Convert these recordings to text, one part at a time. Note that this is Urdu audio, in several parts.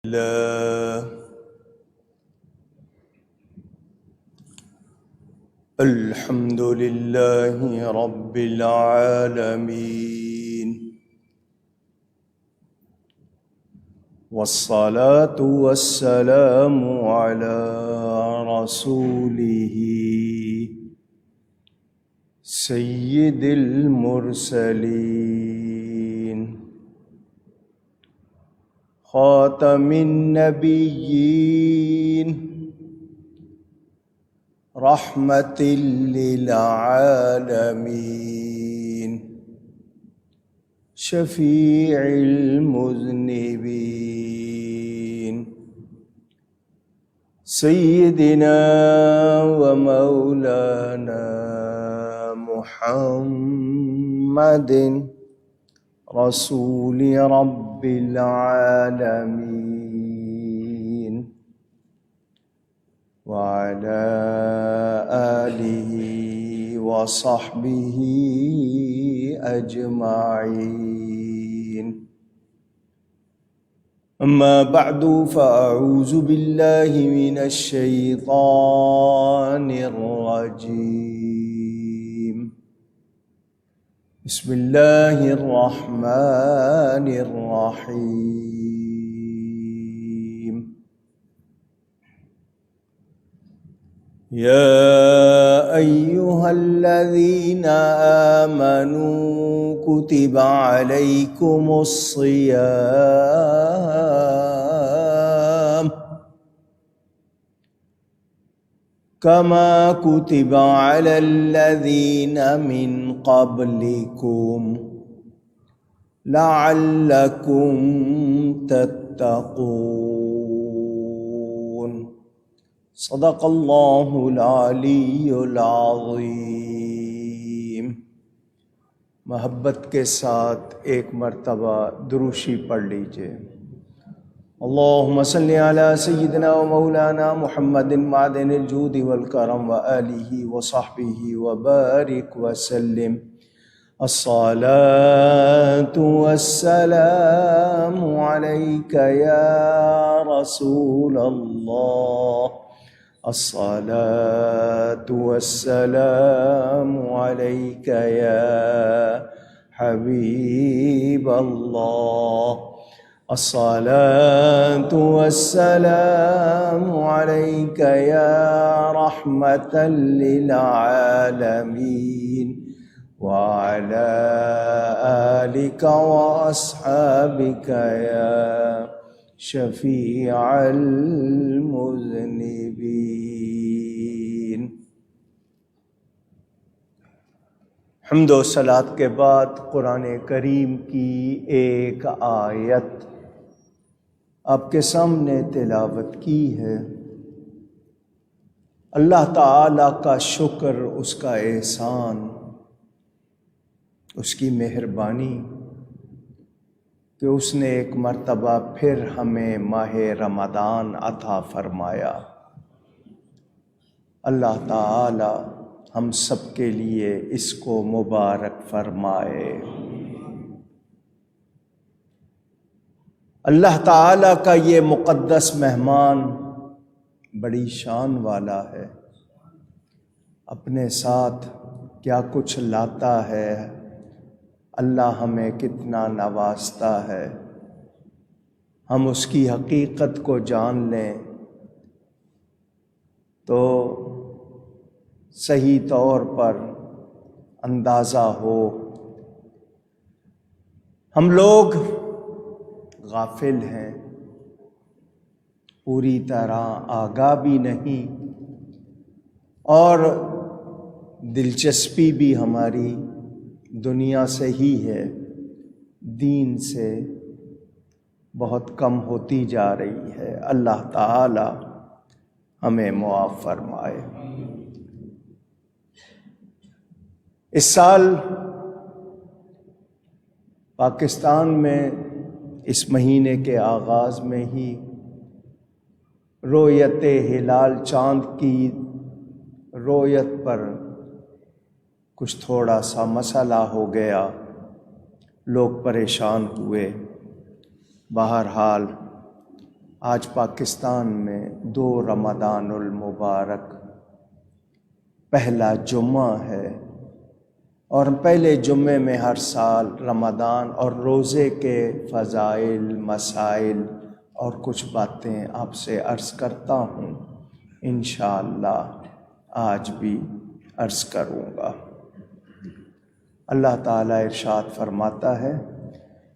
الله الحمد لله رب العالمين والصلاة والسلام على رسوله سيد المرسلين خاتم النبيين رحمة للعالمين شفيع المذنبين سيدنا ومولانا محمد رسول رب العالمين وعلى آله وصحبه أجمعين. أما بعد فأعوذ بالله من الشيطان الرجيم. بسم الله الرحمن الرحيم. يا أيها الذين آمنوا كتب عليكم الصيام كما كتب على الذين من قبلكم لعلكم تتقون. صدق اللہ العلی العظیم. محبت کے ساتھ ایک مرتبہ دروشی پڑھ لیجئے. اللہم صلی علی سیدنا و مولانا محمد معدن الجود والکرم وآلہ وصحبہ وبارک وسلم. الصلاة والسلام علیک یا رسول اللہ. الصلاة والسلام علیک یا حبیب اللہ. الصلاة والسلام علیک یا رحمة للعالمین وعلى آلك وأصحابك يا شفيع المذنبين. حمد و صلاۃ کے بعد قرآن کریم کی ایک آیت آپ کے سامنے تلاوت کی ہے. اللہ تعالی کا شکر، اس کا احسان، اس کی مہربانی کہ اس نے ایک مرتبہ پھر ہمیں ماہ رمضان عطا فرمایا. اللہ تعالی ہم سب کے لیے اس کو مبارک فرمائے. اللہ تعالی کا یہ مقدس مہمان بڑی شان والا ہے. اپنے ساتھ کیا کچھ لاتا ہے، اللہ ہمیں کتنا نوازتا ہے. ہم اس کی حقیقت کو جان لیں تو صحیح طور پر اندازہ ہو. ہم لوگ غافل ہیں، پوری طرح آگاہ بھی نہیں، اور دلچسپی بھی ہماری دنیا سے ہی ہے، دین سے بہت کم ہوتی جا رہی ہے. اللہ تعالی ہمیں معاف فرمائے. اس سال پاکستان میں اس مہینے کے آغاز میں ہی رویت ہلال، چاند کی رویت پر کچھ تھوڑا سا مسئلہ ہو گیا، لوگ پریشان ہوئے. بہرحال آج پاکستان میں 2 رمضان المبارک پہلا جمعہ ہے، اور پہلے جمعے میں ہر سال رمضان اور روزے کے فضائل، مسائل اور کچھ باتیں آپ سے عرض کرتا ہوں، انشاءاللہ آج بھی عرض کروں گا۔ اللہ تعالیٰ ارشاد فرماتا ہے،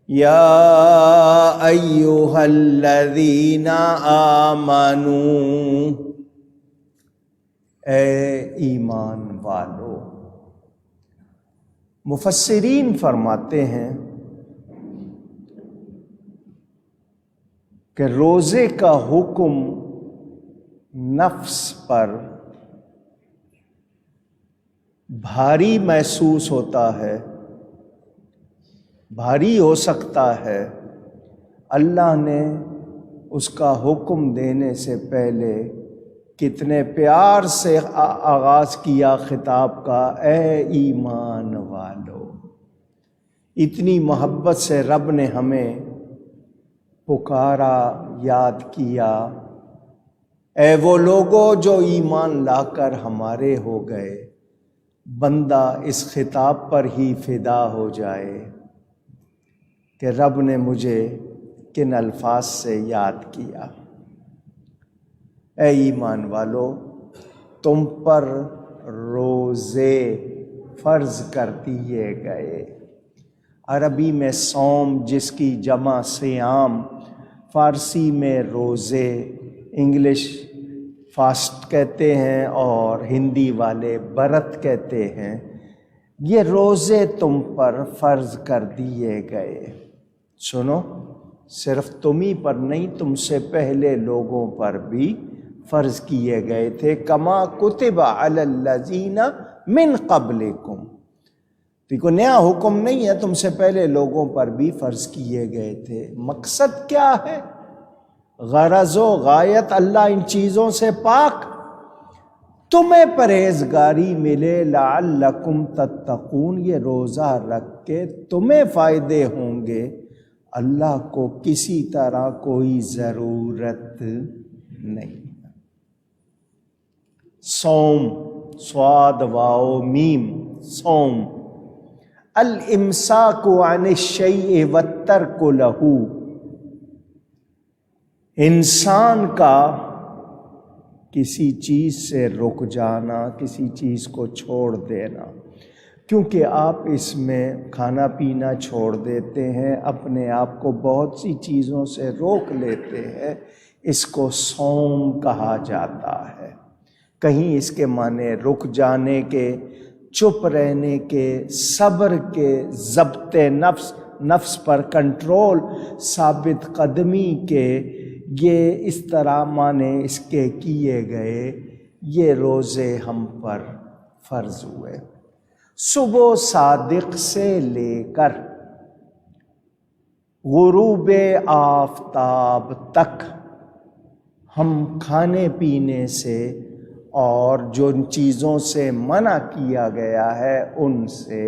یا ایھا الذین آمنوا، اے ایمان والو۔ مفسرین فرماتے ہیں کہ روزے کا حکم نفس پر بھاری محسوس ہوتا ہے، بھاری ہو سکتا ہے۔ اللہ نے اس کا حکم دینے سے پہلے کتنے پیار سے آغاز کیا خطاب کا، اے ایمان والو۔ اتنی محبت سے رب نے ہمیں پکارا، یاد کیا، اے وہ لوگوں جو ایمان لا کر ہمارے ہو گئے۔ بندہ اس خطاب پر ہی فدا ہو جائے کہ رب نے مجھے کن الفاظ سے یاد کیا۔ اے ایمان والو، تم پر روزے فرض کر دیے گئے۔ عربی میں صوم، جس کی جمع صیام، فارسی میں روزے، انگلش فاسٹ کہتے ہیں اور ہندی والے برت کہتے ہیں، یہ روزے تم پر فرض کر دیے گئے۔ سنو، صرف تم ہی پر نہیں، تم سے پہلے لوگوں پر بھی فرض کیے گئے تھے، کما کتب علی الذین من قبلکم۔ تو کوئی نیا حکم نہیں ہے، تم سے پہلے لوگوں پر بھی فرض کیے گئے تھے۔ مقصد کیا ہے؟ غرض و غایت اللہ ان چیزوں سے پاک، تمہیں پرہیزگاری ملے، لعلکم تتقون، یہ روزہ رکھ کے تمہیں فائدے ہوں گے، اللہ کو کسی طرح کوئی ضرورت نہیں۔ صوم، صاد واو میم، صوم، الامساک عن الشیء والترک لہ، انسان کا کسی چیز سے رک جانا، کسی چیز کو چھوڑ دینا، کیونکہ آپ اس میں کھانا پینا چھوڑ دیتے ہیں، اپنے آپ کو بہت سی چیزوں سے روک لیتے ہیں، اس کو صوم کہا جاتا ہے۔ کہیں اس کے معنی رک جانے کے، چپ رہنے کے، صبر کے، ضبط نفس، نفس پر کنٹرول، ثابت قدمی کے، یہ اس طرح معنی اس کے کیے گئے۔ یہ روزے ہم پر فرض ہوئے۔ صبح صادق سے لے کر غروب آفتاب تک ہم کھانے پینے سے اور جو ان چیزوں سے منع کیا گیا ہے ان سے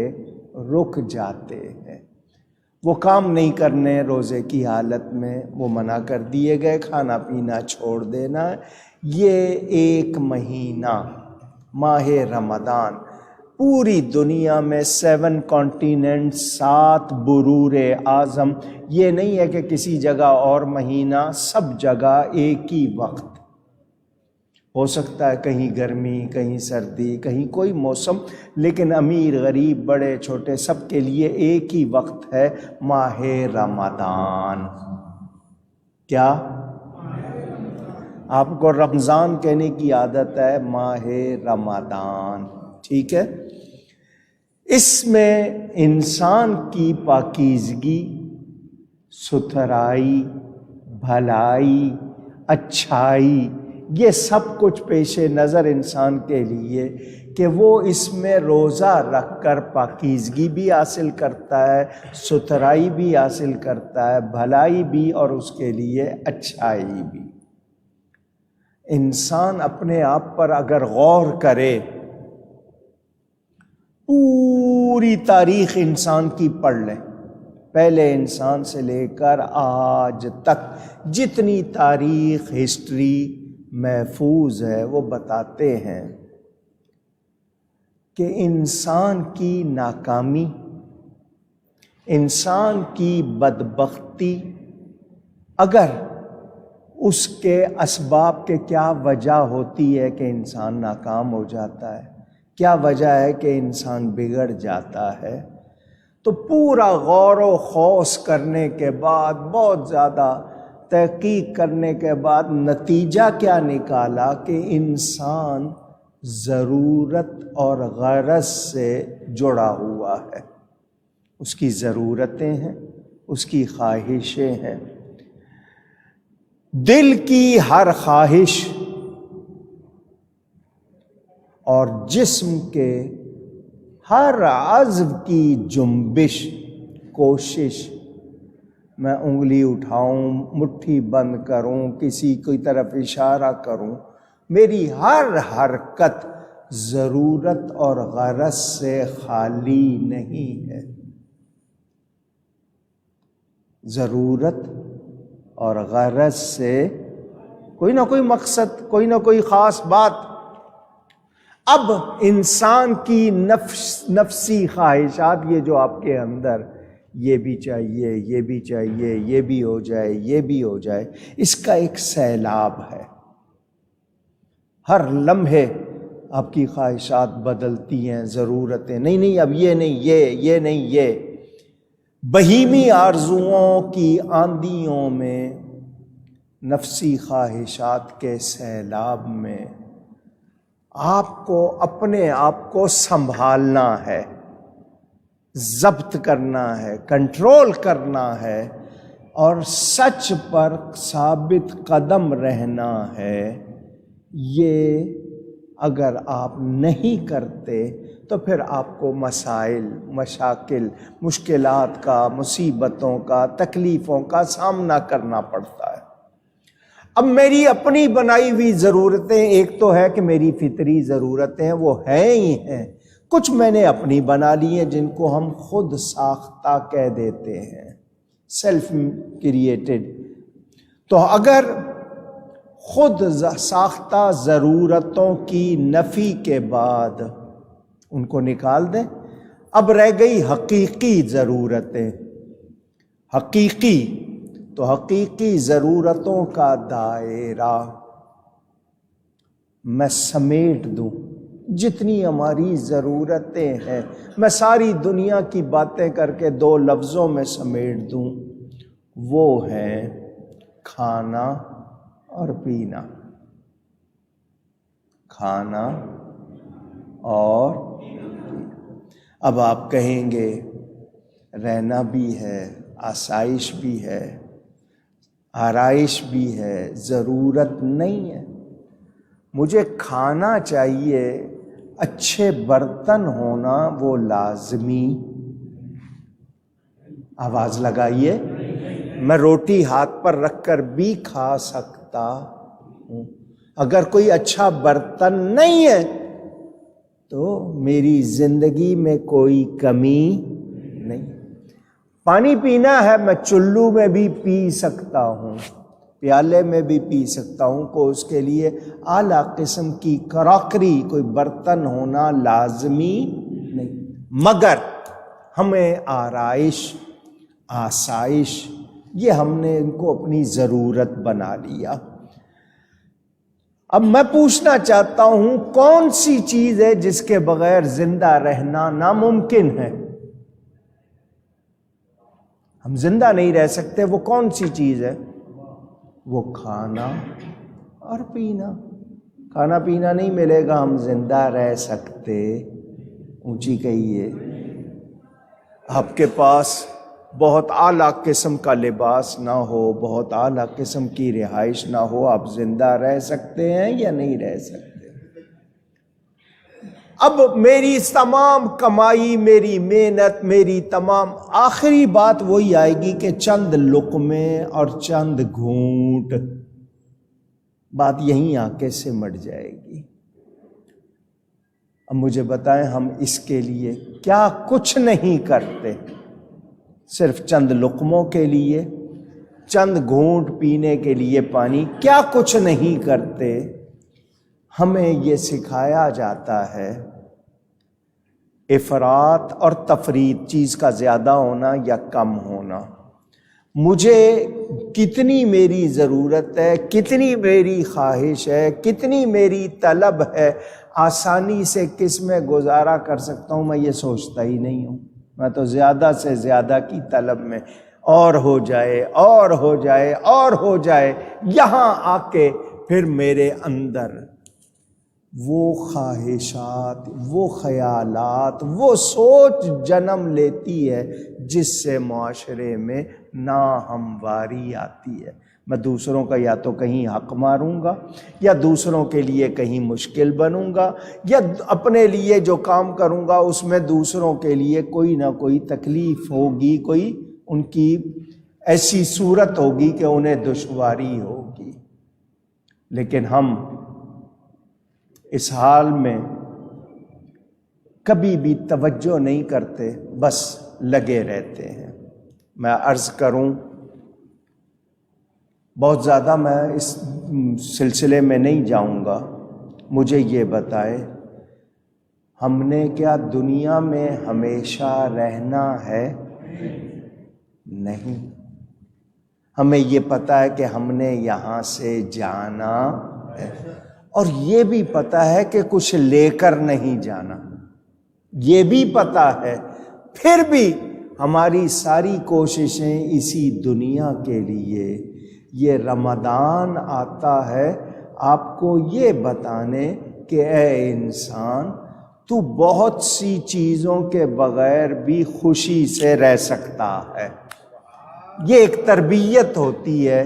رک جاتے ہیں۔ وہ کام نہیں کرنے روزے کی حالت میں، وہ منع کر دیے گئے، کھانا پینا چھوڑ دینا۔ یہ 1 مہینہ ماہ رمضان پوری دنیا میں 7 کانٹیننٹ، 7 برور اعظم، یہ نہیں ہے کہ کسی جگہ اور مہینہ، سب جگہ ایک ہی وقت۔ ہو سکتا ہے کہیں گرمی، کہیں سردی، کہیں کوئی موسم، لیکن امیر غریب بڑے چھوٹے سب کے لیے ایک ہی وقت ہے، ماہ رمضان۔ کیا؟ آپ کو رمضان کہنے کی عادت ہے، ماہ رمضان، ٹھیک ہے؟ اس میں انسان کی پاکیزگی، ستھرائی، بھلائی، اچھائی، یہ سب کچھ پیش نظر انسان کے لیے کہ وہ اس میں روزہ رکھ کر پاکیزگی بھی حاصل کرتا ہے، ستھرائی بھی حاصل کرتا ہے، بھلائی بھی اور اس کے لیے اچھائی بھی۔ انسان اپنے آپ پر اگر غور کرے، پوری تاریخ انسان کی پڑھ لیں، پہلے انسان سے لے کر آج تک جتنی تاریخ ہسٹری محفوظ ہے وہ بتاتے ہیں کہ انسان کی ناکامی، انسان کی بدبختی، اگر اس کے اسباب کے کیا وجہ ہوتی ہے کہ انسان ناکام ہو جاتا ہے، کیا وجہ ہے کہ انسان بگڑ جاتا ہے، تو پورا غور و خوض کرنے کے بعد، بہت زیادہ تحقیق کرنے کے بعد نتیجہ کیا نکالا کہ انسان ضرورت اور غرض سے جڑا ہوا ہے۔ اس کی ضرورتیں ہیں، اس کی خواہشیں ہیں۔ دل کی ہر خواہش اور جسم کے ہر عضو کی جنبش، کوشش، میں انگلی اٹھاؤں، مٹھی بند کروں، کسی کی طرف اشارہ کروں، میری ہر حرکت ضرورت اور غرض سے خالی نہیں ہے۔ ضرورت اور غرض سے کوئی نہ کوئی مقصد، کوئی نہ کوئی خاص بات۔ اب انسان کی نفسی خواہشات، یہ جو آپ کے اندر یہ بھی چاہیے، یہ بھی چاہیے، یہ بھی ہو جائے، یہ بھی ہو جائے، اس کا ایک سیلاب ہے۔ ہر لمحے آپ کی خواہشات بدلتی ہیں، ضرورتیں، نہیں اب یہ نہیں، یہ نہیں، یہ بہیمی آرزوؤں کی آندھیوں میں، نفسی خواہشات کے سیلاب میں آپ کو اپنے آپ کو سنبھالنا ہے، ضبط کرنا ہے، کنٹرول کرنا ہے، اور سچ پر ثابت قدم رہنا ہے۔ یہ اگر آپ نہیں کرتے تو پھر آپ کو مسائل، مشاکل، مشکلات کا، مصیبتوں کا، تکلیفوں کا سامنا کرنا پڑتا ہے۔ اب میری اپنی بنائی ہوئی ضرورتیں، ایک تو ہے کہ میری فطری ضرورتیں وہ ہیں ہی ہیں، کچھ میں نے اپنی بنا لی ہیں جن کو ہم خود ساختہ کہہ دیتے ہیں، سیلف کریٹڈ۔ تو اگر خود ساختہ ضرورتوں کی نفی کے بعد ان کو نکال دیں، اب رہ گئی حقیقی ضرورتیں۔ حقیقی تو حقیقی ضرورتوں کا دائرہ میں سمیٹ دوں، جتنی ہماری ضرورتیں ہیں میں ساری دنیا کی باتیں کر کے 2 لفظوں میں سمیٹ دوں، وہ ہیں کھانا اور پینا۔ کھانا اور اب آپ کہیں گے رہنا بھی ہے، آسائش بھی ہے، آرائش بھی ہے، ضرورت نہیں ہے۔ مجھے کھانا چاہیے، اچھے برتن ہونا وہ لازمی۔ آواز لگائیے، میں روٹی ہاتھ پر رکھ کر بھی کھا سکتا ہوں، اگر کوئی اچھا برتن نہیں ہے تو میری زندگی میں کوئی کمی نہیں۔ پانی پینا ہے، میں چلو میں بھی پی سکتا ہوں، پیالے میں بھی پی سکتا ہوں، کو اس کے لیے اعلیٰ قسم کی کراکری، کوئی برتن ہونا لازمی نہیں۔ مگر ہمیں آرائش، آسائش، یہ ہم نے ان کو اپنی ضرورت بنا لیا۔ اب میں پوچھنا چاہتا ہوں، کون سی چیز ہے جس کے بغیر زندہ رہنا ناممکن ہے؟ ہم زندہ نہیں رہ سکتے، وہ کون سی چیز ہے؟ وہ کھانا اور پینا۔ کھانا پینا نہیں ملے گا ہم زندہ رہ سکتے۔ اونچی کہیے، آپ کے پاس بہت اعلیٰ قسم کا لباس نہ ہو، بہت اعلیٰ قسم کی رہائش نہ ہو، آپ زندہ رہ سکتے ہیں یا نہیں رہ سکتے؟ اب میری تمام کمائی، میری محنت، میری تمام، آخری بات وہی آئے گی کہ چند لقمے اور چند گھونٹ، بات یہیں آ کے سمٹ جائے گی۔ اب مجھے بتائیں، ہم اس کے لیے کیا کچھ نہیں کرتے؟ صرف چند لقموں کے لیے، چند گھونٹ پینے کے لیے پانی، کیا کچھ نہیں کرتے۔ ہمیں یہ سکھایا جاتا ہے افراط اور تفریط، چیز کا زیادہ ہونا یا کم ہونا۔ مجھے کتنی میری ضرورت ہے، کتنی میری خواہش ہے، کتنی میری طلب ہے، آسانی سے کس میں گزارا کر سکتا ہوں، میں یہ سوچتا ہی نہیں ہوں۔ میں تو زیادہ سے زیادہ کی طلب میں، اور ہو جائے اور ہو جائے اور ہو جائے۔ یہاں آ کے پھر میرے اندر وہ خواہشات، وہ خیالات، وہ سوچ جنم لیتی ہے جس سے معاشرے میں ناہمواری آتی ہے۔ میں دوسروں کا یا تو کہیں حق ماروں گا، یا دوسروں کے لیے کہیں مشکل بنوں گا، یا اپنے لیے جو کام کروں گا اس میں دوسروں کے لیے کوئی نہ کوئی تکلیف ہوگی، کوئی ان کی ایسی صورت ہوگی کہ انہیں دشواری ہوگی۔ لیکن ہم اس حال میں کبھی بھی توجہ نہیں کرتے، بس لگے رہتے ہیں۔ میں عرض کروں، بہت زیادہ میں اس سلسلے میں نہیں جاؤں گا، مجھے یہ بتائے، ہم نے کیا دنیا میں ہمیشہ رہنا ہے؟ نہیں۔ ہمیں یہ پتہ ہے کہ ہم نے یہاں سے جانا ہے، اور یہ بھی پتہ ہے کہ کچھ لے کر نہیں جانا، یہ بھی پتہ ہے۔ پھر بھی ہماری ساری کوششیں اسی دنیا کے لیے۔ یہ رمضان آتا ہے آپ کو یہ بتانے کہ اے انسان، تو بہت سی چیزوں کے بغیر بھی خوشی سے رہ سکتا ہے۔ یہ ایک تربیت ہوتی ہے۔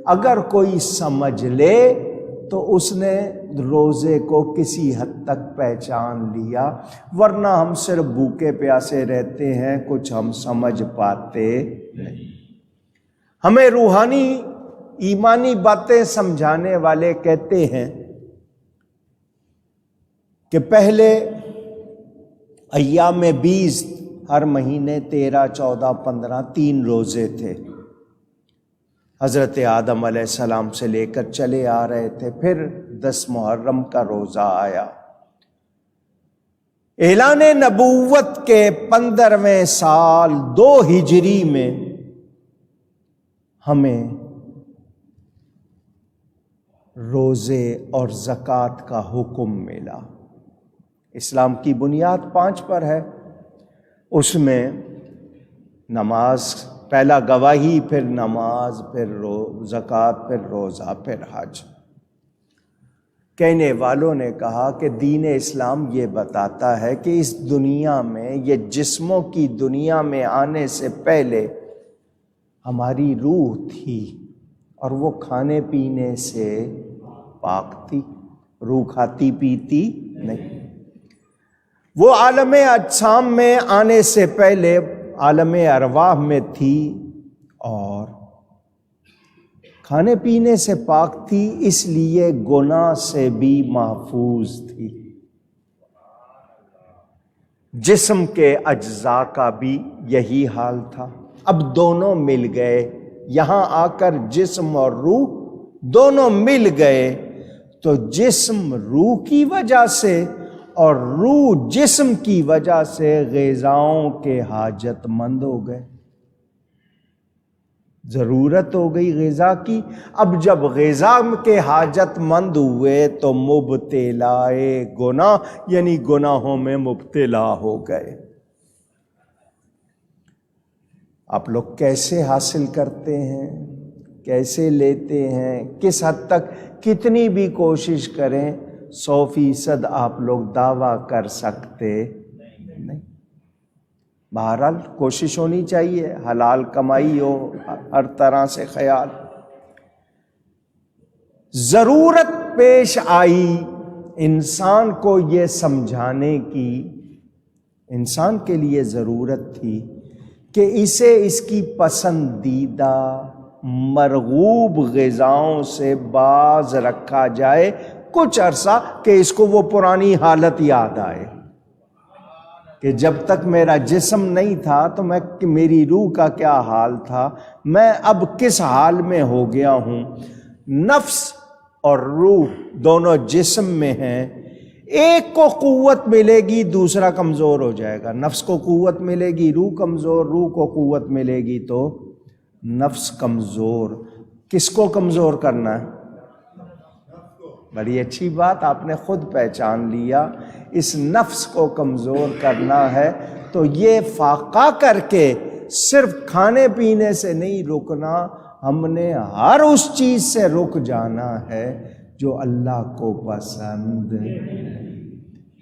اگر کوئی سمجھ لے تو اس نے روزے کو کسی حد تک پہچان لیا، ورنہ ہم صرف بھوکے پیاسے رہتے ہیں، کچھ ہم سمجھ پاتے نہیں۔ ہمیں روحانی ایمانی باتیں سمجھانے والے کہتے ہیں کہ پہلے ایام 20 ہر مہینے 13، 14، 15 3 روزے تھے، حضرت آدم علیہ السلام سے لے کر چلے آ رہے تھے۔ پھر 10 محرم کا روزہ آیا۔ اعلان نبوت کے 15ویں سال 2 ہجری میں ہمیں روزے اور زکوٰۃ کا حکم ملا۔ اسلام کی بنیاد 5 پر ہے، اس میں نماز پہلا، گواہی، پھر نماز، پھر زکوٰۃ، پھر روزہ، پھر حج۔ کہنے والوں نے کہا کہ دین اسلام یہ بتاتا ہے کہ اس دنیا میں، یہ جسموں کی دنیا میں آنے سے پہلے ہماری روح تھی، اور وہ کھانے پینے سے پاک تھی۔ روح کھاتی پیتی نہیں۔ وہ عالم اجسام میں آنے سے پہلے عالم ارواح میں تھی، اور کھانے پینے سے پاک تھی، اس لیے گناہ سے بھی محفوظ تھی۔ جسم کے اجزاء کا بھی یہی حال تھا۔ اب دونوں مل گئے، یہاں آ کر جسم اور روح دونوں مل گئے، تو جسم روح کی وجہ سے اور روح جسم کی وجہ سے غذاؤں کے حاجت مند ہو گئے، ضرورت ہو گئی غذا کی۔ اب جب غذا کے حاجت مند ہوئے تو مبتلائے گناہ، یعنی گناہوں میں مبتلا ہو گئے۔ آپ لوگ کیسے حاصل کرتے ہیں، کیسے لیتے ہیں، کس حد تک، کتنی بھی کوشش کریں 100% آپ لوگ دعویٰ کر سکتے نہیں۔ بہرحال کوشش ہونی چاہیے، حلال کمائی ہو، ہر طرح سے خیال۔ ضرورت پیش آئی انسان کو یہ سمجھانے کی، انسان کے لیے ضرورت تھی کہ اسے اس کی پسندیدہ مرغوب غذاؤں سے باز رکھا جائے کچھ عرصہ، کہ اس کو وہ پرانی حالت یاد آئے کہ جب تک میرا جسم نہیں تھا تو میری روح کا کیا حال تھا، میں اب کس حال میں ہو گیا ہوں۔ نفس اور روح دونوں جسم میں ہیں، ایک کو قوت ملے گی دوسرا کمزور ہو جائے گا، نفس کو قوت ملے گی روح کمزور، روح کو قوت ملے گی تو نفس کمزور۔ کس کو کمزور کرنا ہے؟ بڑی اچھی بات، آپ نے خود پہچان لیا، اس نفس کو کمزور کرنا ہے۔ تو یہ فاقہ کر کے صرف کھانے پینے سے نہیں رکنا، ہم نے ہر اس چیز سے رک جانا ہے جو اللہ کو پسند۔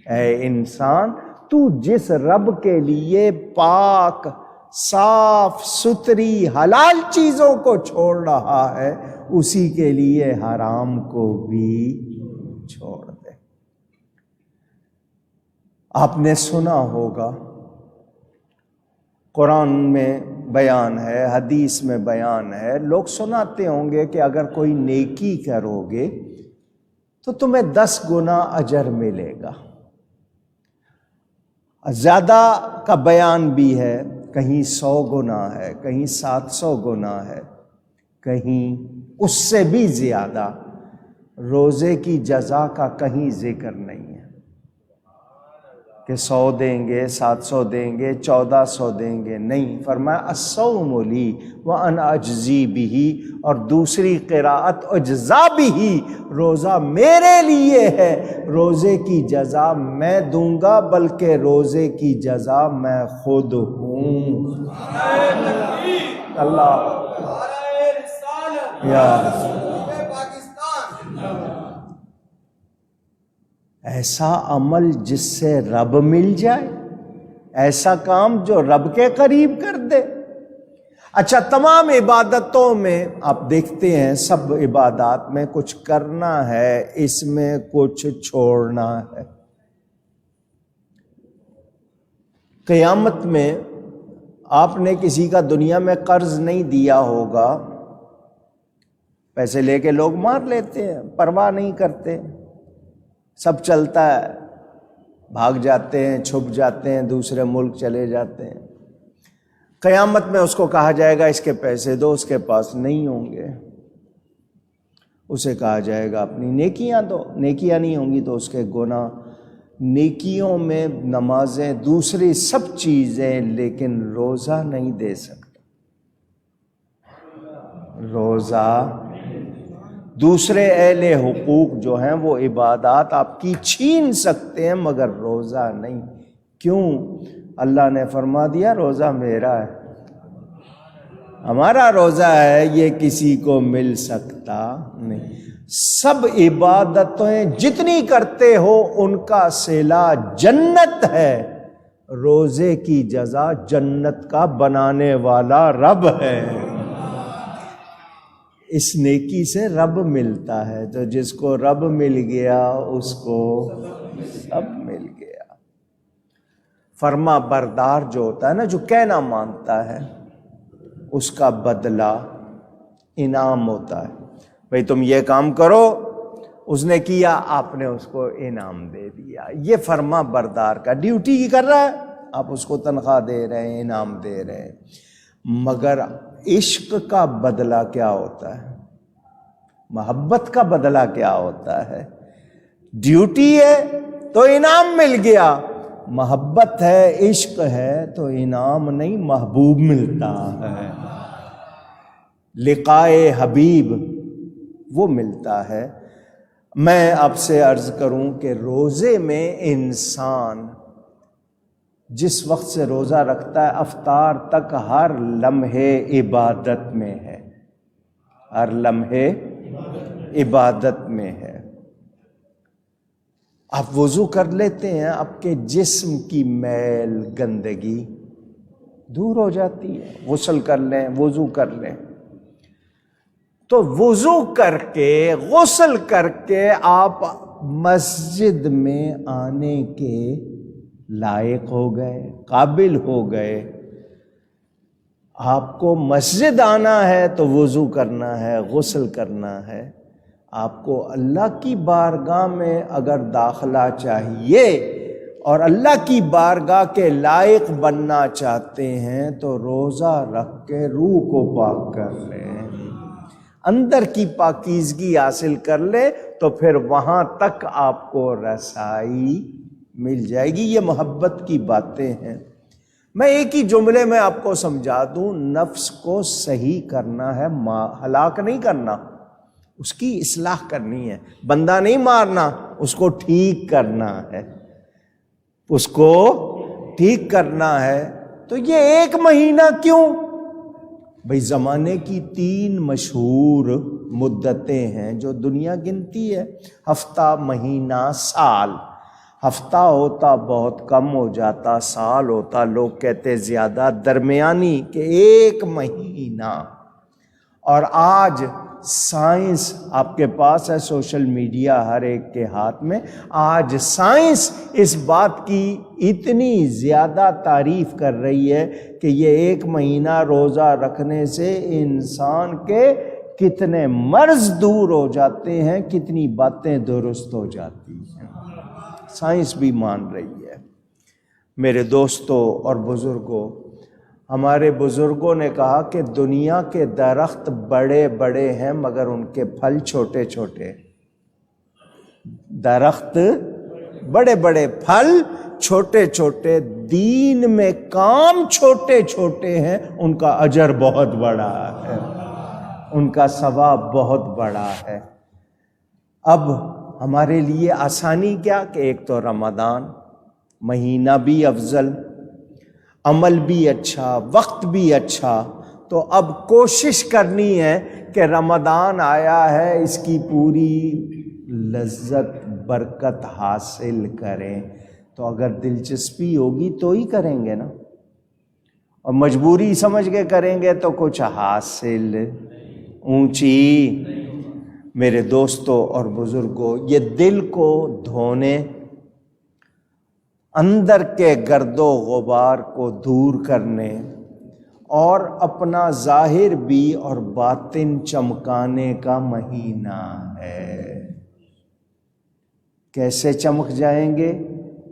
اے انسان، تو جس رب کے لیے پاک صاف ستھری حلال چیزوں کو چھوڑ رہا ہے، اسی کے لیے حرام کو بھی چھوڑ دے۔ آپ نے سنا ہوگا، قرآن میں بیان ہے، حدیث میں بیان ہے، لوگ سناتے ہوں گے کہ اگر کوئی نیکی کرو گے تو تمہیں 10 گنا اجر ملے گا۔ زیادہ کا بیان بھی ہے، کہیں 100 گنا ہے، کہیں 700 گنا ہے، کہیں اس سے بھی زیادہ۔ روزے کی جزا کا کہیں ذکر نہیں ہے کہ 100 دیں گے، 700 دیں گے، 1400 دیں گے، نہیں، فرمایا الصوم لی وانا اجزی بہ، اور دوسری قراءت اجزا بہ، روزہ میرے لیے ہے، روزے کی جزا میں دوں گا، بلکہ روزے کی جزا میں خود ہوں۔ اللہ یا ایسا عمل جس سے رب مل جائے، ایسا کام جو رب کے قریب کر دے۔ اچھا، تمام عبادتوں میں آپ دیکھتے ہیں، سب عبادات میں کچھ کرنا ہے، اس میں کچھ چھوڑنا ہے۔ قیامت میں آپ نے کسی کا دنیا میں قرض نہیں دیا ہوگا، پیسے لے کے لوگ مار لیتے ہیں، پرواہ نہیں کرتے، سب چلتا ہے، بھاگ جاتے ہیں، چھپ جاتے ہیں، دوسرے ملک چلے جاتے ہیں۔ قیامت میں اس کو کہا جائے گا اس کے پیسے دو، اس کے پاس نہیں ہوں گے، اسے کہا جائے گا اپنی نیکیاں دو، نیکیاں نہیں ہوں گی تو اس کے گناہ۔ نیکیوں میں نمازیں، دوسری سب چیزیں، لیکن روزہ نہیں دے سکتا، روزہ۔ دوسرے اہل حقوق جو ہیں وہ عبادات آپ کی چھین سکتے ہیں، مگر روزہ نہیں۔ کیوں؟ اللہ نے فرما دیا روزہ میرا ہے، ہمارا روزہ ہے، یہ کسی کو مل سکتا نہیں۔ سب عبادتیں جتنی کرتے ہو ان کا صلہ جنت ہے، روزے کی جزا جنت کا بنانے والا رب ہے۔ اس نیکی سے رب ملتا ہے، تو جس کو رب مل گیا اس کو سب مل گیا۔ فرما بردار جو ہوتا ہے نا، جو کہنا مانتا ہے، اس کا بدلہ انعام ہوتا ہے۔ بھئی تم یہ کام کرو، اس نے کیا، آپ نے اس کو انعام دے دیا۔ یہ فرما بردار کا ڈیوٹی ہی کر رہا ہے، آپ اس کو تنخواہ دے رہے ہیں، انعام دے رہے ہیں۔ مگر عشق کا بدلہ کیا ہوتا ہے؟ محبت کا بدلہ کیا ہوتا ہے؟ ڈیوٹی ہے تو انعام مل گیا، محبت ہے، عشق ہے تو انعام نہیں، محبوب ملتا ہے، لقائے حبیب وہ ملتا ہے۔ میں آپ سے عرض کروں کہ روزے میں انسان جس وقت سے روزہ رکھتا ہے افطار تک ہر لمحے عبادت میں ہے، ہر لمحے عبادت میں ہے۔ آپ وضو کر لیتے ہیں، آپ کے جسم کی میل گندگی دور ہو جاتی ہے، غسل کر لیں، وضو کر لیں، تو وضو کر کے، غسل کر کے آپ مسجد میں آنے کے لائق ہو گئے، قابل ہو گئے۔ آپ کو مسجد آنا ہے تو وضو کرنا ہے، غسل کرنا ہے۔ آپ کو اللہ کی بارگاہ میں اگر داخلہ چاہیے اور اللہ کی بارگاہ کے لائق بننا چاہتے ہیں تو روزہ رکھ کے روح کو پاک کر لیں، اندر کی پاکیزگی حاصل کر لے تو پھر وہاں تک آپ کو رسائی مل جائے گی۔ یہ محبت کی باتیں ہیں۔ میں ایک ہی جملے میں آپ کو سمجھا دوں، نفس کو صحیح کرنا ہے، ہلاک نہیں کرنا، اس کی اصلاح کرنی ہے، بندہ نہیں مارنا، اس کو ٹھیک کرنا ہے، اس کو ٹھیک کرنا ہے۔ تو یہ 1 مہینہ کیوں؟ بھئی زمانے کی 3 مشہور مدتیں ہیں جو دنیا گنتی ہے، ہفتہ، مہینہ، سال۔ ہفتہ ہوتا بہت کم ہو جاتا، سال ہوتا لوگ کہتے زیادہ، درمیانی کہ 1 مہینہ۔ اور آج سائنس آپ کے پاس ہے، سوشل میڈیا ہر ایک کے ہاتھ میں، آج سائنس اس بات کی اتنی زیادہ تعریف کر رہی ہے کہ یہ 1 مہینہ روزہ رکھنے سے انسان کے کتنے مرض دور ہو جاتے ہیں، کتنی باتیں درست ہو جاتی ہیں، سائنس بھی مان رہی ہے۔ میرے دوستوں اور بزرگوں، ہمارے بزرگوں نے کہا کہ دنیا کے درخت بڑے بڑے ہیں مگر ان کے پھل چھوٹے چھوٹے، درخت بڑے بڑے، پھل چھوٹے چھوٹے، دین میں کام چھوٹے چھوٹے ہیں، ان کا اجر بہت بڑا ہے، ان کا ثواب بہت بڑا ہے۔ اب ہمارے لیے آسانی کیا کہ ایک تو رمضان مہینہ بھی افضل، عمل بھی اچھا، وقت بھی اچھا، تو اب کوشش کرنی ہے کہ رمضان آیا ہے اس کی پوری لذت برکت حاصل کریں۔ تو اگر دلچسپی ہوگی تو ہی کریں گے نا، اور مجبوری سمجھ کے کریں گے تو کچھ حاصل اونچی۔ میرے دوستوں اور بزرگوں، یہ دل کو دھونے، اندر کے گرد و غبار کو دور کرنے اور اپنا ظاہر بھی اور باطن چمکانے کا مہینہ ہے۔ کیسے چمک جائیں گے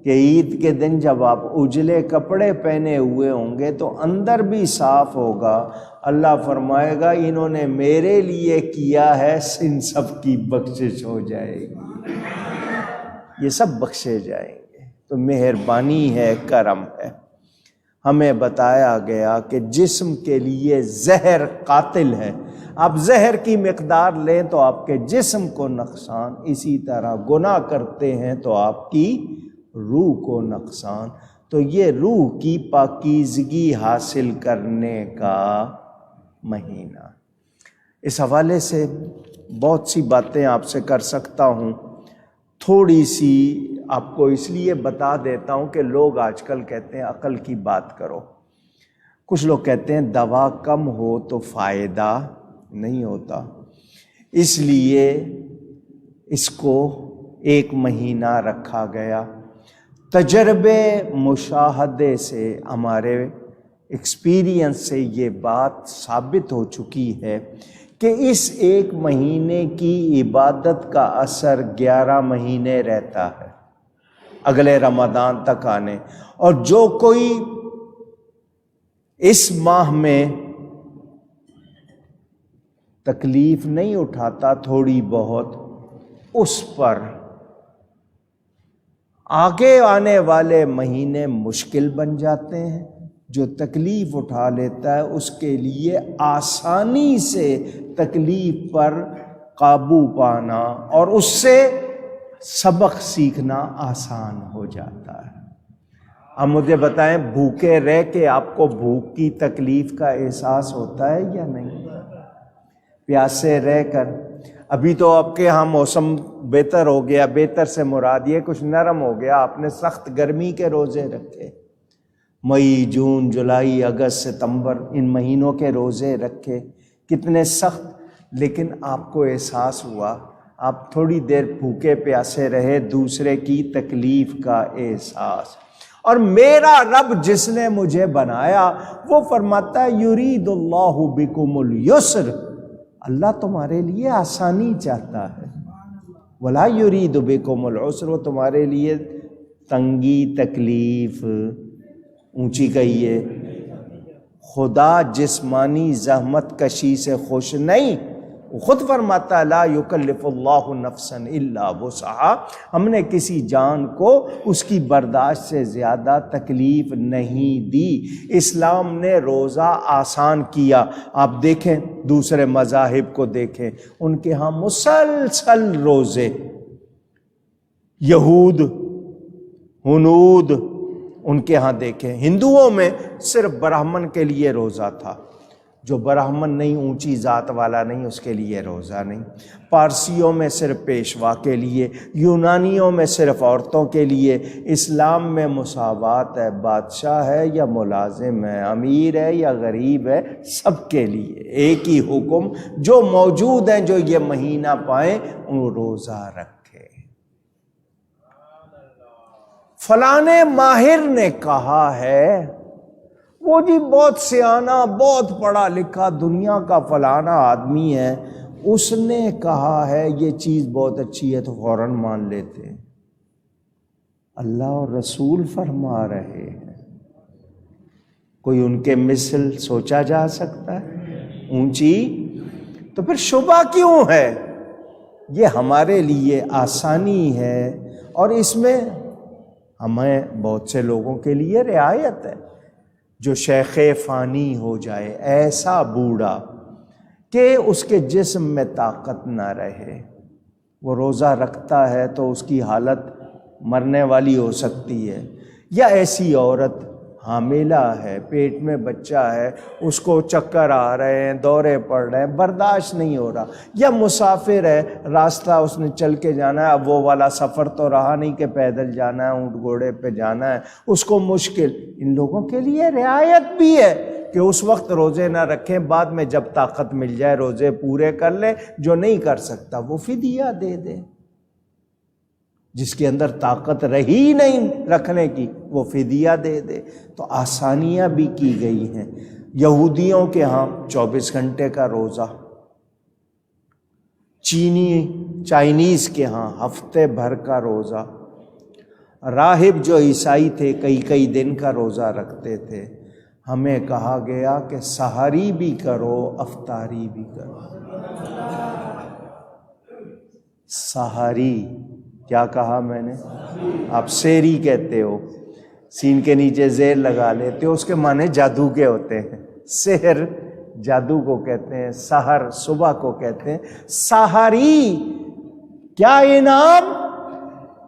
کہ عید کے دن جب آپ اجلے کپڑے پہنے ہوئے ہوں گے تو اندر بھی صاف ہوگا، اللہ فرمائے گا انہوں نے میرے لیے کیا ہے، ان سب کی بخشش ہو جائے گی، یہ سب بخشے جائیں گے۔ تو مہربانی ہے، کرم ہے۔ ہمیں بتایا گیا کہ جسم کے لیے زہر قاتل ہے، آپ زہر کی مقدار لیں تو آپ کے جسم کو نقصان، اسی طرح گناہ کرتے ہیں تو آپ کی روح کو نقصان۔ تو یہ روح کی پاکیزگی حاصل کرنے کا مہینہ۔ اس حوالے سے بہت سی باتیں آپ سے کر سکتا ہوں، تھوڑی سی آپ کو اس لیے بتا دیتا ہوں کہ لوگ آج کل کہتے ہیں عقل کی بات کرو، کچھ لوگ کہتے ہیں دوا کم ہو تو فائدہ نہیں ہوتا، اس لیے اس کو 1 مہینہ رکھا گیا۔ تجربے مشاہدے سے، ہمارے ایکسپیرینس سے یہ بات ثابت ہو چکی ہے کہ اس 1 مہینے کی عبادت کا اثر 11 مہینے رہتا ہے، اگلے رمضان تک آنے۔ اور جو کوئی اس ماہ میں تکلیف نہیں اٹھاتا تھوڑی بہت، اس پر آگے آنے والے مہینے مشکل بن جاتے ہیں۔ جو تکلیف اٹھا لیتا ہے اس کے لیے آسانی سے تکلیف پر قابو پانا اور اس سے سبق سیکھنا آسان ہو جاتا ہے۔ اب مجھے بتائیں، بھوکے رہ کے آپ کو بھوک کی تکلیف کا احساس ہوتا ہے یا نہیں؟ پیاسے رہ کر، ابھی تو آپ کے ہاں موسم بہتر ہو گیا، بہتر سے مراد یہ کچھ نرم ہو گیا، آپ نے سخت گرمی کے روزے رکھے، مئی، جون، جولائی، اگست، ستمبر، ان مہینوں کے روزے رکھے، کتنے سخت، لیکن آپ کو احساس ہوا، آپ تھوڑی دیر بھوکے پیاسے رہے، دوسرے کی تکلیف کا احساس۔ اور میرا رب جس نے مجھے بنایا وہ فرماتا ہے یرید اللہ بکم اليسر، اللہ تمہارے لیے آسانی چاہتا ہے، ولا یرید بکم العسر، وہ تمہارے لیے تنگی تکلیف اونچی کہیے، خدا جسمانی زحمت کشی سے خوش نہیں، وہ خود فرماتا لا یکلف اللہ نفسا الا وسعہا، ہم نے کسی جان کو اس کی برداشت سے زیادہ تکلیف نہیں دی۔ اسلام نے روزہ آسان کیا۔ آپ دیکھیں دوسرے مذاہب کو دیکھیں، ان کے ہاں مسلسل روزے، یہود ہنود ان کے ہاں دیکھیں، ہندوؤں میں صرف برہمن کے لیے روزہ تھا، جو برہمن نہیں، اونچی ذات والا نہیں، اس کے لیے روزہ نہیں۔ پارسیوں میں صرف پیشوا کے لیے، یونانیوں میں صرف عورتوں کے لیے۔ اسلام میں مساوات ہے، بادشاہ ہے یا ملازم ہے، امیر ہے یا غریب ہے، سب کے لیے ایک ہی حکم، جو موجود ہیں جو یہ مہینہ پائیں وہ روزہ رکھیں۔ فلاں ماہر نے کہا ہے، وہ جی بہت سیانا، بہت پڑھا لکھا دنیا کا فلانا آدمی ہے، اس نے کہا ہے یہ چیز بہت اچھی ہے، تو فوراً مان لیتے ہیں۔ اللہ اور رسول فرما رہے ہیں، کوئی ان کے مثل سوچا جا سکتا ہے اونچی؟ تو پھر شبہ کیوں ہے؟ یہ ہمارے لیے آسانی ہے، اور اس میں ہمیں بہت سے لوگوں کے لیے رعایت ہے۔ جو شیخ فانی ہو جائے، ایسا بوڑھا کہ اس کے جسم میں طاقت نہ رہے، وہ روزہ رکھتا ہے تو اس کی حالت مرنے والی ہو سکتی ہے، یا ایسی عورت حاملہ ہے، پیٹ میں بچہ ہے، اس کو چکر آ رہے ہیں، دورے پڑ رہے ہیں، برداشت نہیں ہو رہا، یا مسافر ہے، راستہ اس نے چل کے جانا ہے، اب وہ والا سفر تو رہا نہیں کہ پیدل جانا ہے، اونٹ گھوڑے پہ جانا ہے، اس کو مشکل۔ ان لوگوں کے لیے رعایت بھی ہے کہ اس وقت روزے نہ رکھیں، بعد میں جب طاقت مل جائے روزے پورے کر لیں، جو نہیں کر سکتا وہ فدیہ دے دے، جس کے اندر طاقت رہی نہیں رکھنے کی وہ فدیہ دے دے۔ تو آسانیاں بھی کی گئی ہیں۔ یہودیوں کے ہاں 24 گھنٹے کا روزہ، چائنیز کے ہاں ہفتے بھر کا روزہ، راہب جو عیسائی تھے کئی دن کا روزہ رکھتے تھے۔ ہمیں کہا گیا کہ سحری بھی کرو، افطاری بھی کرو۔ سحری کیا کہا میں نے؟ آپ سیری کہتے ہو، سین کے نیچے زیر لگا لیتے ہو، اس کے معنی جادو کے ہوتے ہیں۔ سحر جادو کو کہتے ہیں، سحر صبح کو کہتے ہیں۔ سحری کیا انعام؟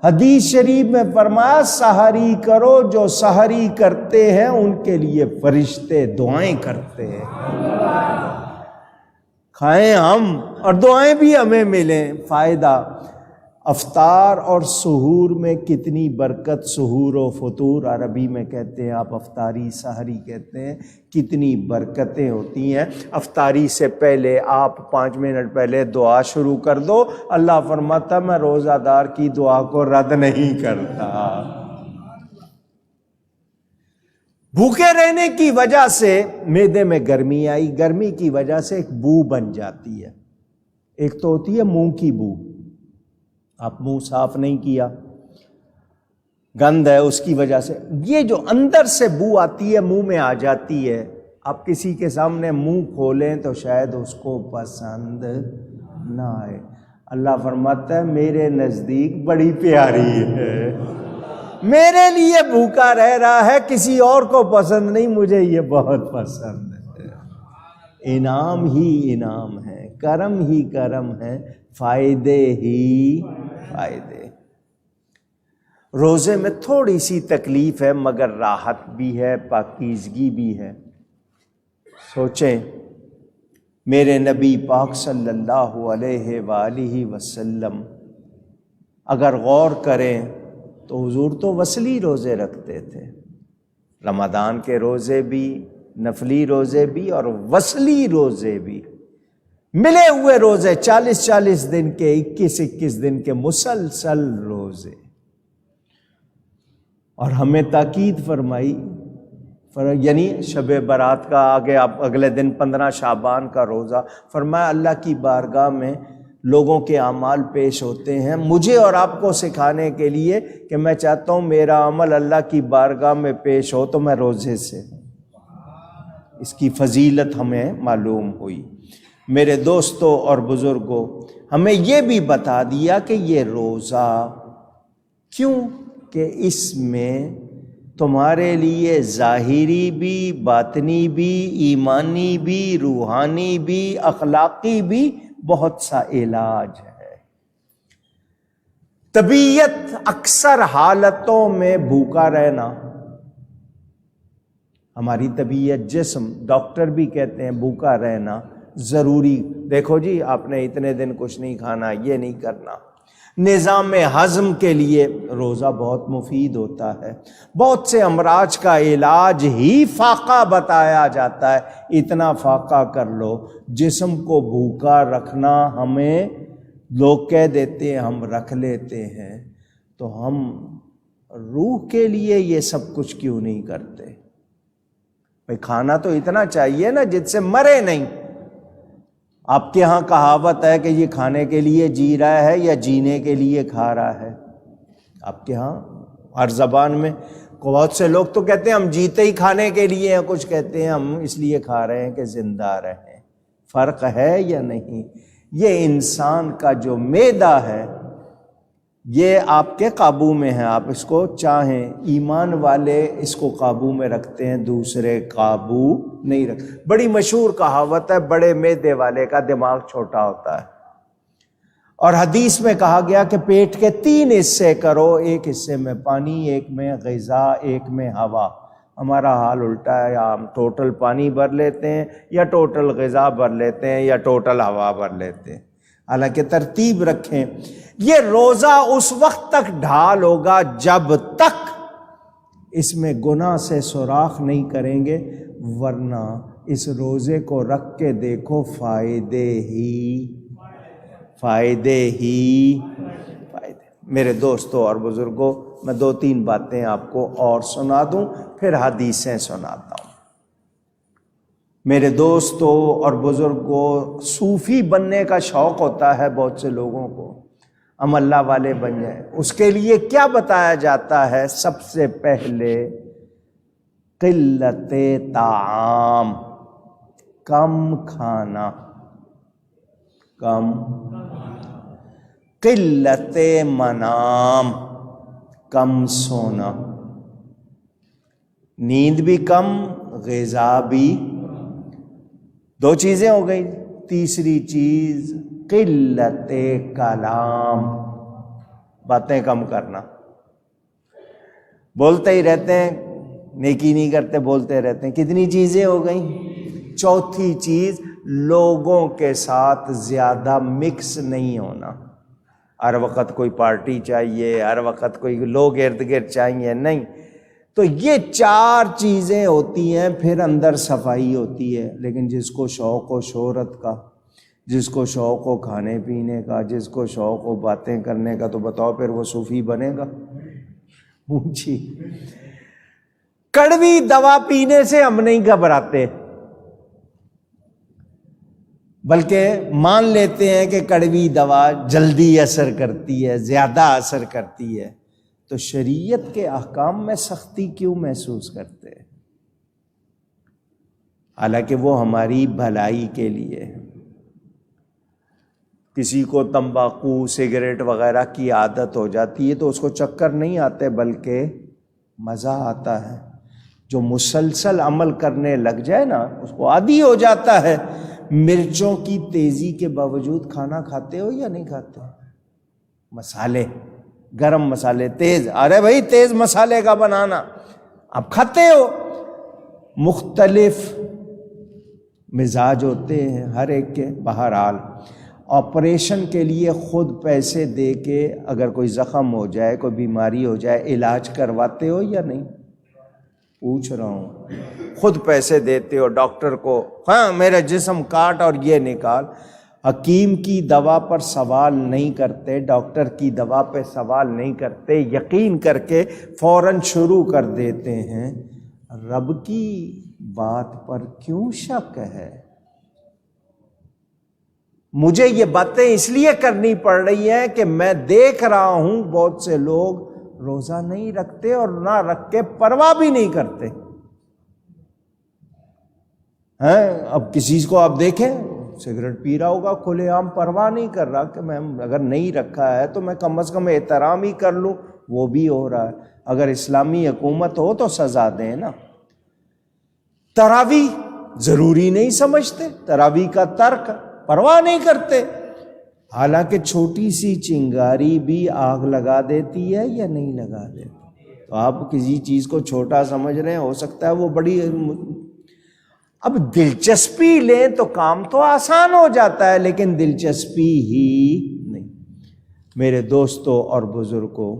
حدیث شریف میں فرمایا سحری کرو، جو سحری کرتے ہیں ان کے لیے فرشتے دعائیں کرتے ہیں۔ کھائیں ہم اور دعائیں بھی ہمیں ملیں، فائدہ۔ افطار اور سحور میں کتنی برکت، سحور و فطور عربی میں کہتے ہیں، آپ افطاری سحری کہتے ہیں، کتنی برکتیں ہوتی ہیں۔ افطاری سے پہلے آپ 5 منٹ پہلے دعا شروع کر دو، اللہ فرماتا میں روزہ دار کی دعا کو رد نہیں کرتا۔ بھوکے رہنے کی وجہ سے معدے میں گرمی آئی، گرمی کی وجہ سے ایک بو بن جاتی ہے، ایک تو ہوتی ہے منہ کی بو، آپ منہ صاف نہیں کیا، گند ہے، اس کی وجہ سے یہ جو اندر سے بو آتی ہے منہ میں آ جاتی ہے۔ آپ کسی کے سامنے منہ کھولیں تو شاید اس کو پسند نہ آئے۔ اللہ فرماتا ہے میرے نزدیک بڑی پیاری ہے، میرے لیے بھوکا رہ رہا ہے، کسی اور کو پسند نہیں، مجھے یہ بہت پسند ہے۔ انعام ہی انعام ہے، کرم ہی کرم ہے، فائدے ہی فائدے۔ روزے میں تھوڑی سی تکلیف ہے مگر راحت بھی ہے، پاکیزگی بھی ہے۔ سوچیں میرے نبی پاک صلی اللہ علیہ وآلہ وسلم اگر غور کریں تو حضور تو وصلی روزے رکھتے تھے، رمضان کے روزے بھی، نفلی روزے بھی اور وصلی روزے بھی، ملے ہوئے روزے 40 دن کے، 21 دن کے مسلسل روزے۔ اور ہمیں تاکید فرمائی، یعنی شب برات کا آگے آپ اگلے دن 15 شعبان کا روزہ، فرمایا اللہ کی بارگاہ میں لوگوں کے اعمال پیش ہوتے ہیں مجھے اور آپ کو سکھانے کے لیے کہ میں چاہتا ہوں میرا عمل اللہ کی بارگاہ میں پیش ہو تو میں روزے سے، اس کی فضیلت ہمیں معلوم ہوئی۔ میرے دوستوں اور بزرگوں، ہمیں یہ بھی بتا دیا کہ یہ روزہ کیوں، کہ اس میں تمہارے لیے ظاہری بھی، باطنی بھی، ایمانی بھی، روحانی بھی، اخلاقی بھی بہت سا علاج ہے۔ طبیعت اکثر حالتوں میں بھوکا رہنا، ہماری طبیعت جسم، ڈاکٹر بھی کہتے ہیں بھوکا رہنا ضروری، دیکھو جی آپ نے اتنے دن کچھ نہیں کھانا، یہ نہیں کرنا۔ نظام ہضم کے لیے روزہ بہت مفید ہوتا ہے، بہت سے امراض کا علاج ہی فاقہ بتایا جاتا ہے، اتنا فاقہ کر لو۔ جسم کو بھوکا رکھنا ہمیں لوگ کہہ دیتے ہیں، ہم رکھ لیتے ہیں، تو ہم روح کے لیے یہ سب کچھ کیوں نہیں کرتے؟ بھئی کھانا تو اتنا چاہیے نا جس سے مرے نہیں۔ آپ کے ہاں کہاوت ہے کہ یہ کھانے کے لیے جی رہا ہے یا جینے کے لیے کھا رہا ہے؟ آپ کے ہاں ہر زبان میں بہت سے لوگ تو کہتے ہیں ہم جیتے ہی کھانے کے لیے ہیں، کچھ کہتے ہیں ہم اس لیے کھا رہے ہیں کہ زندہ رہیں۔ فرق ہے یا نہیں؟ یہ انسان کا جو معدہ ہے یہ آپ کے قابو میں ہے، آپ اس کو چاہیں، ایمان والے اس کو قابو میں رکھتے ہیں، دوسرے قابو نہیں رکھ۔ بڑی مشہور کہاوت ہے، بڑے معدے والے کا دماغ چھوٹا ہوتا ہے، اور حدیث میں کہا گیا کہ پیٹ کے 3 حصے کرو، ایک حصے میں پانی، ایک میں غذا، ایک میں ہوا۔ ہمارا حال الٹا ہے، ہم ٹوٹل پانی بھر لیتے ہیں یا ٹوٹل غذا بھر لیتے ہیں یا ٹوٹل ہوا بھر لیتے ہیں۔ حالانکہ ترتیب رکھیں۔ یہ روزہ اس وقت تک ڈھال ہوگا جب تک اس میں گناہ سے سوراخ نہیں کریں گے، ورنہ اس روزے کو رکھ کے دیکھو فائدے ہی۔ میرے دوستوں اور بزرگوں، میں 2-3 باتیں آپ کو اور سنا دوں، پھر حدیثیں سناتا ہوں۔ میرے دوستوں اور بزرگوں، صوفی بننے کا شوق ہوتا ہے بہت سے لوگوں کو، ہم اللہ والے بن جائیں۔ اس کے لیے کیا بتایا جاتا ہے؟ سب سے پہلے قلت طعام، کم کھانا، قلت منام، کم سونا، نیند بھی کم، غذا بھی، 2 چیزیں ہو گئی۔ تیسری چیز قلت کلام، باتیں کم کرنا، بولتے ہی رہتے ہیں، نیکی نہیں کرتے، بولتے رہتے ہیں۔ کتنی چیزیں ہو گئیں؟ چوتھی چیز لوگوں کے ساتھ زیادہ مکس نہیں ہونا، ہر وقت کوئی پارٹی چاہیے، ہر وقت کوئی لوگ ارد گرد چاہیے، نہیں۔ تو یہ 4 چیزیں ہوتی ہیں، پھر اندر صفائی ہوتی ہے۔ لیکن جس کو شوق ہو شہرت کا، جس کو شوق ہو کھانے پینے کا، جس کو شوق ہو باتیں کرنے کا، تو بتاؤ پھر وہ صوفی بنے گا؟ اونچی کڑوی دوا پینے سے ہم نہیں گھبراتے، بلکہ مان لیتے ہیں کہ کڑوی دوا جلدی اثر کرتی ہے، زیادہ اثر کرتی ہے۔ تو شریعت کے احکام میں سختی کیوں محسوس کرتے ہیں؟ حالانکہ وہ ہماری بھلائی کے لیے ہے۔ کسی کو تمباکو، سگریٹ وغیرہ کی عادت ہو جاتی ہے تو اس کو چکر نہیں آتے بلکہ مزہ آتا ہے۔ جو مسلسل عمل کرنے لگ جائے نا، اس کو عادی ہو جاتا ہے۔ مرچوں کی تیزی کے باوجود کھانا کھاتے ہو یا نہیں کھاتے؟ مسالے، گرم مسالے تیز، ارے بھائی تیز مسالے کا بنانا، آپ کھاتے ہو۔ مختلف مزاج ہوتے ہیں ہر ایک کے۔ بہرحال آپریشن کے لیے خود پیسے دے کے اگر کوئی زخم ہو جائے، کوئی بیماری ہو جائے، علاج کرواتے ہو یا نہیں؟ پوچھ رہا ہوں، خود پیسے دیتے ہو ڈاکٹر کو، ہاں میرا جسم کاٹ اور یہ نکال۔ حکیم کی دوا پر سوال نہیں کرتے، ڈاکٹر کی دوا پہ سوال نہیں کرتے، یقین کر کے فوراً شروع کر دیتے ہیں۔ رب کی بات پر کیوں شک ہے؟ مجھے یہ باتیں اس لیے کرنی پڑ رہی ہیں کہ میں دیکھ رہا ہوں بہت سے لوگ روزہ نہیں رکھتے اور نہ رکھ کے پرواہ بھی نہیں کرتے ہیں۔ اب کسی کو آپ دیکھیں سگریٹ پی رہا ہوگا کھلے عام، پرواہ نہیں کر رہا کہ میں اگر نہیں رکھا ہے تو میں کم از کم احترام ہی کر لوں، وہ بھی ہو رہا ہے۔ اگر اسلامی حکومت ہو تو سزا دیں نا۔ تراویح ضروری نہیں سمجھتے، تراویح کا ترک پرواہ نہیں کرتے، حالانکہ چھوٹی سی چنگاری بھی آگ لگا دیتی ہے یا نہیں لگا دیتی۔ تو آپ کسی چیز کو چھوٹا سمجھ رہے ہیں، ہو سکتا ہے وہ بڑی، اب دلچسپی لیں تو کام تو آسان ہو جاتا ہے، لیکن دلچسپی ہی نہیں۔ میرے دوستوں اور بزرگوں،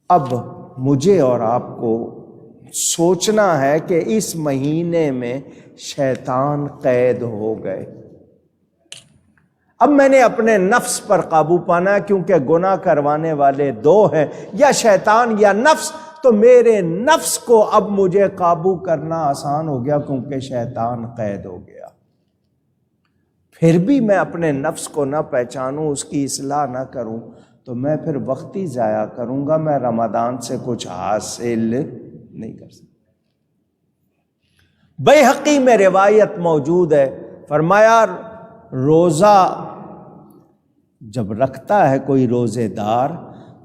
اب مجھے اور آپ کو سوچنا ہے کہ اس مہینے میں شیطان قید ہو گئے۔ اب میں نے اپنے نفس پر قابو پانا ہے، کیونکہ گناہ کروانے والے دو ہیں، یا شیطان یا نفس۔ تو میرے نفس کو اب مجھے قابو کرنا آسان ہو گیا، کیونکہ شیطان قید ہو گیا۔ پھر بھی میں اپنے نفس کو نہ پہچانوں، اس کی اصلاح نہ کروں، تو میں پھر وقت ہی ضائع کروں گا، میں رمضان سے کچھ حاصل نہیں کر سکتا۔ بیہقی میں روایت موجود ہے، فرمایا روزہ جب رکھتا ہے کوئی روزے دار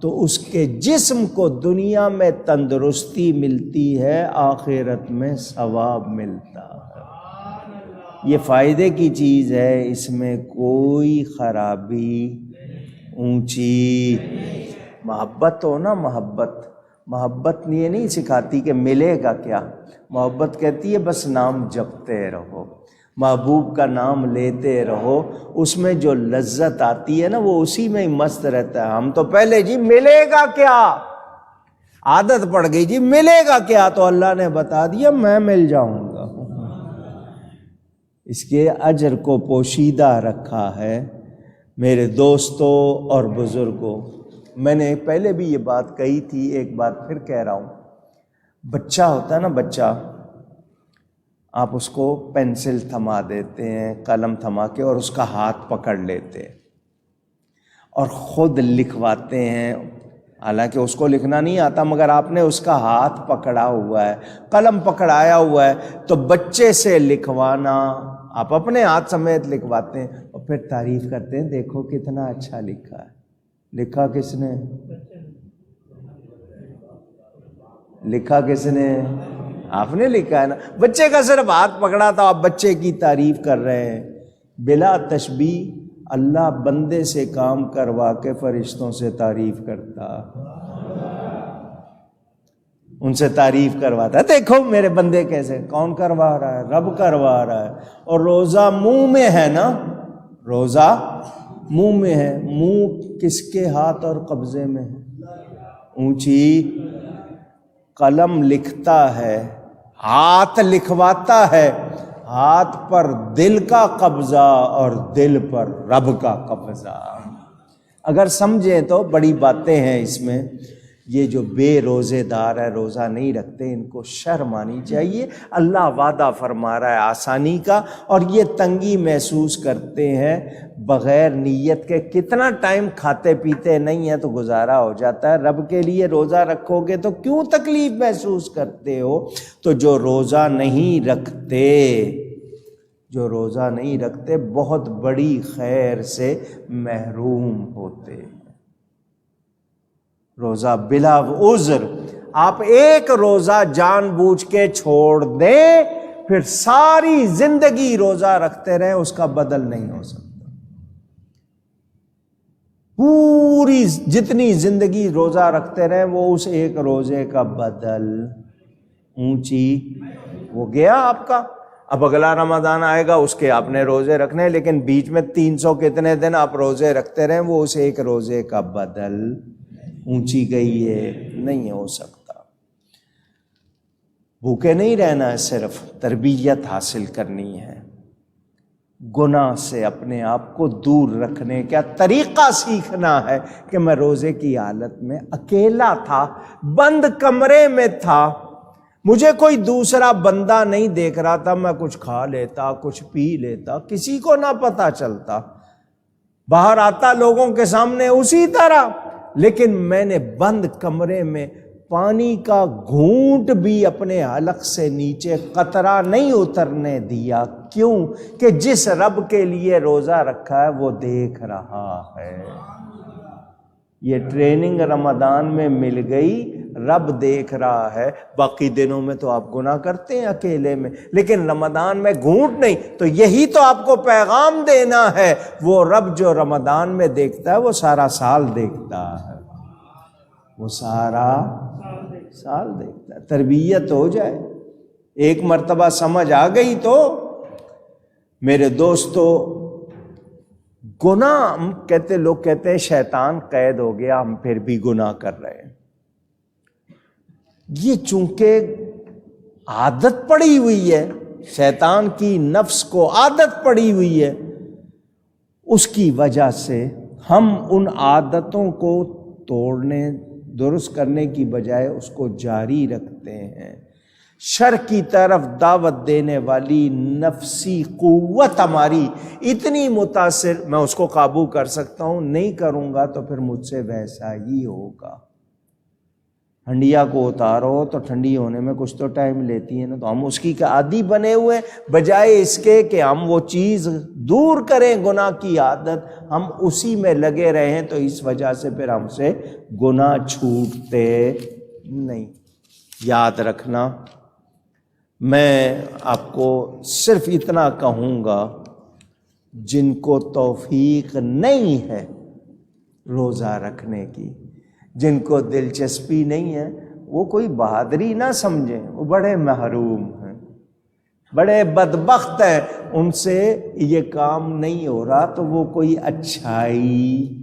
تو اس کے جسم کو دنیا میں تندرستی ملتی ہے، آخرت میں ثواب ملتا ہے۔ یہ فائدے کی چیز ہے، اس میں کوئی خرابی اونچی محبت ہو نا، محبت یہ نہیں سکھاتی کہ ملے گا کیا، محبت کہتی ہے بس نام جپتے رہو، محبوب کا نام لیتے رہو، اس میں جو لذت آتی ہے نا وہ اسی میں ہی مست رہتا ہے۔ ہم تو پہلے جی ملے گا کیا، عادت پڑ گئی جی ملے گا کیا، تو اللہ نے بتا دیا میں مل جاؤں گا۔ اس کے اجر کو پوشیدہ رکھا ہے۔ میرے دوستوں اور بزرگوں، میں نے پہلے بھی یہ بات کہی تھی، ایک بات پھر کہہ رہا ہوں، بچہ ہوتا ہے نا، بچہ آپ اس کو پینسل تھما دیتے ہیں، قلم تھما کے، اور اس کا ہاتھ پکڑ لیتے ہیں اور خود لکھواتے ہیں، حالانکہ اس کو لکھنا نہیں آتا، مگر آپ نے اس کا ہاتھ پکڑا ہوا ہے، قلم پکڑایا ہوا ہے، تو بچے سے لکھوانا، آپ اپنے ہاتھ سمیت لکھواتے ہیں اور پھر تعریف کرتے ہیں، دیکھو کتنا اچھا لکھا ہے۔ لکھا کس نے؟ لکھا کس نے؟ آپ نے لکھا ہے نا۔ بچے کا صرف ہاتھ پکڑا تھا، آپ بچے کی تعریف کر رہے ہیں۔ بلا تشبیہ اللہ بندے سے کام کروا کے فرشتوں سے تعریف کرتا، ان سے تعریف کرواتا ہے، دیکھو میرے بندے کیسے، کون کروا رہا ہے؟ رب کروا رہا ہے۔ اور روزہ منہ میں ہے نا، روزہ منہ میں ہے، منہ کس کے ہاتھ اور قبضے میں ہے؟ اونچی قلم لکھتا ہے، ہاتھ لکھواتا ہے، ہاتھ پر دل کا قبضہ اور دل پر رب کا قبضہ۔ اگر سمجھیں تو بڑی باتیں ہیں اس میں۔ یہ جو بے روزے دار ہے، روزہ نہیں رکھتے، ان کو شرم آنی چاہیے۔ اللہ وعدہ فرما رہا ہے آسانی کا، اور یہ تنگی محسوس کرتے ہیں بغیر نیت کے۔ کتنا ٹائم کھاتے پیتے نہیں ہیں تو گزارا ہو جاتا ہے، رب کے لیے روزہ رکھو گے تو کیوں تکلیف محسوس کرتے ہو؟ تو جو روزہ نہیں رکھتے بہت بڑی خیر سے محروم ہوتے ہیں۔ روزہ بلا عذر، آپ ایک روزہ جان بوجھ کے چھوڑ دیں، پھر ساری زندگی روزہ رکھتے رہیں، اس کا بدل نہیں ہو سکتا۔ پوری جتنی زندگی روزہ رکھتے رہیں، وہ اس ایک روزے کا بدل اونچی وہ گیا آپ کا۔ اب اگلا رمضان آئے گا، اس کے آپ نے روزے رکھنے، لیکن بیچ میں 300 کتنے دن آپ روزے رکھتے رہیں، وہ اس ایک روزے کا بدل اونچی گئی ہے، نہیں ہو سکتا۔ بھوکے نہیں رہنا ہے، صرف تربیت حاصل کرنی ہے، گناہ سے اپنے آپ کو دور رکھنے کا طریقہ سیکھنا ہے کہ میں روزے کی حالت میں اکیلا تھا، بند کمرے میں تھا، مجھے کوئی دوسرا بندہ نہیں دیکھ رہا تھا، میں کچھ کھا لیتا، کچھ پی لیتا، کسی کو نہ پتا چلتا، باہر آتا لوگوں کے سامنے اسی طرح، لیکن میں نے بند کمرے میں پانی کا گھونٹ بھی اپنے حلق سے نیچے قطرہ نہیں اترنے دیا۔ کیوں؟ کہ جس رب کے لیے روزہ رکھا ہے وہ دیکھ رہا ہے۔ یہ ٹریننگ رمضان میں مل گئی، رب دیکھ رہا ہے۔ باقی دنوں میں تو آپ گناہ کرتے ہیں اکیلے میں، لیکن رمضان میں گھونٹ نہیں۔ تو یہی تو آپ کو پیغام دینا ہے، وہ رب جو رمضان میں دیکھتا ہے وہ سارا سال دیکھتا ہے، وہ سارا سال دیکھتا ہے۔ تربیت ہو جائے، ایک مرتبہ سمجھ آ گئی تو میرے دوستو، گناہ ہم کہتے، لوگ کہتے ہیں شیطان قید ہو گیا، ہم پھر بھی گناہ کر رہے ہیں۔ یہ چونکہ عادت پڑی ہوئی ہے، شیطان کی نفس کو عادت پڑی ہوئی ہے، اس کی وجہ سے ہم ان عادتوں کو توڑنے، درست کرنے کی بجائے اس کو جاری رکھتے ہیں۔ شر کی طرف دعوت دینے والی نفسی قوت ہماری اتنی متاثر، میں اس کو قابو کر سکتا ہوں، نہیں کروں گا تو پھر مجھ سے ویسا ہی ہوگا۔ ہنڈیا کو اتارو تو ٹھنڈی ہونے میں کچھ تو ٹائم لیتی ہے نا، تو ہم اس کی عادی بنے ہوئے، بجائے اس کے کہ ہم وہ چیز دور کریں، گناہ کی عادت، ہم اسی میں لگے رہیں، تو اس وجہ سے پھر ہم سے گناہ چھوٹتے نہیں۔ یاد رکھنا، میں آپ کو صرف اتنا کہوں گا، جن کو توفیق نہیں ہے روزہ رکھنے کی، جن کو دلچسپی نہیں ہے، وہ کوئی بہادری نہ سمجھیں، وہ بڑے محروم ہیں، بڑے بدبخت ہیں، ان سے یہ کام نہیں ہو رہا تو وہ کوئی اچھائی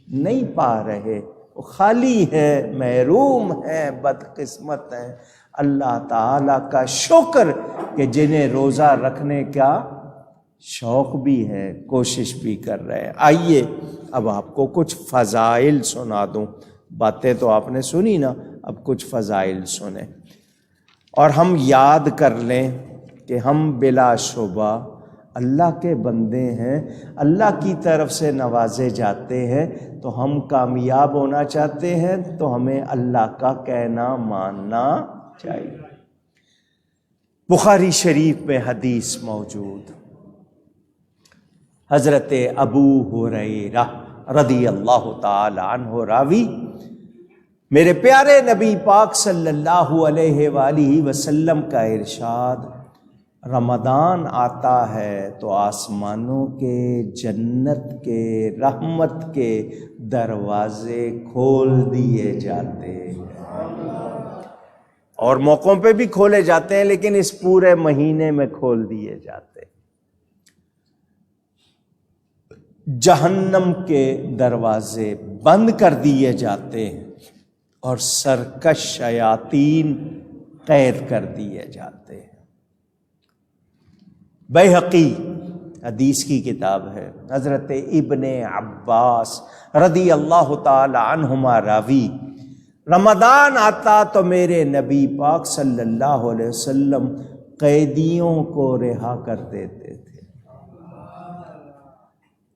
نہیں پا رہے، وہ خالی ہے، محروم ہیں، بدقسمت ہیں۔ اللہ تعالیٰ کا شکر کہ جنہیں روزہ رکھنے کا شوق بھی ہے، کوشش بھی کر رہے ہیں۔ آئیے اب آپ کو کچھ فضائل سنا دوں، باتیں تو آپ نے سنی نا، اب کچھ فضائل سنیں اور ہم یاد کر لیں کہ ہم بلا شبہ اللہ کے بندے ہیں، اللہ کی طرف سے نوازے جاتے ہیں، تو ہم کامیاب ہونا چاہتے ہیں تو ہمیں اللہ کا کہنا ماننا چاہیے۔ بخاری شریف میں حدیث موجود، حضرت ابو ہریرہ رضی اللہ تعالی عنہ راوی، میرے پیارے نبی پاک صلی اللہ علیہ وآلہ وسلم کا ارشاد، رمضان آتا ہے تو آسمانوں کے، جنت کے، رحمت کے دروازے کھول دیے جاتے ہیں، اور موقعوں پہ بھی کھولے جاتے ہیں، لیکن اس پورے مہینے میں کھول دیے جاتے ہیں۔ جہنم کے دروازے بند کر دیے جاتے ہیں اور سرکش شیاطین قید کر دیے جاتے ہیں۔ بیہقی حدیث کی کتاب ہے، حضرت ابن عباس رضی اللہ تعالی عنہما راوی، رمضان آتا تو میرے نبی پاک صلی اللہ علیہ وسلم قیدیوں کو رہا کر دیتے تھے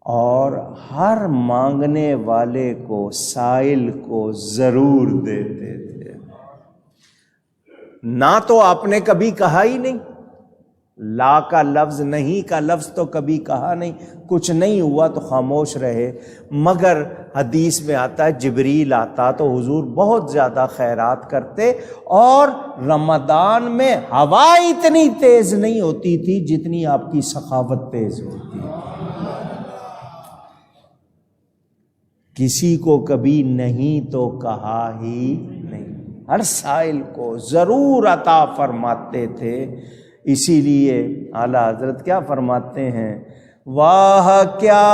اور ہر مانگنے والے کو، سائل کو ضرور دیتے تھے۔ نہ تو آپ نے کبھی کہا ہی نہیں، لا کا لفظ، نہیں کا لفظ تو کبھی کہا نہیں، کچھ نہیں ہوا تو خاموش رہے، مگر حدیث میں آتا ہے جبریل آتا تو حضور بہت زیادہ خیرات کرتے، اور رمضان میں ہوا اتنی تیز نہیں ہوتی تھی جتنی آپ کی سخاوت تیز ہوتی ہے۔ کسی کو کبھی نہیں تو کہا ہی نہیں، ہر سائل کو ضرور عطا فرماتے تھے۔ اسی لیے اعلیٰ حضرت کیا فرماتے ہیں، واہ کیا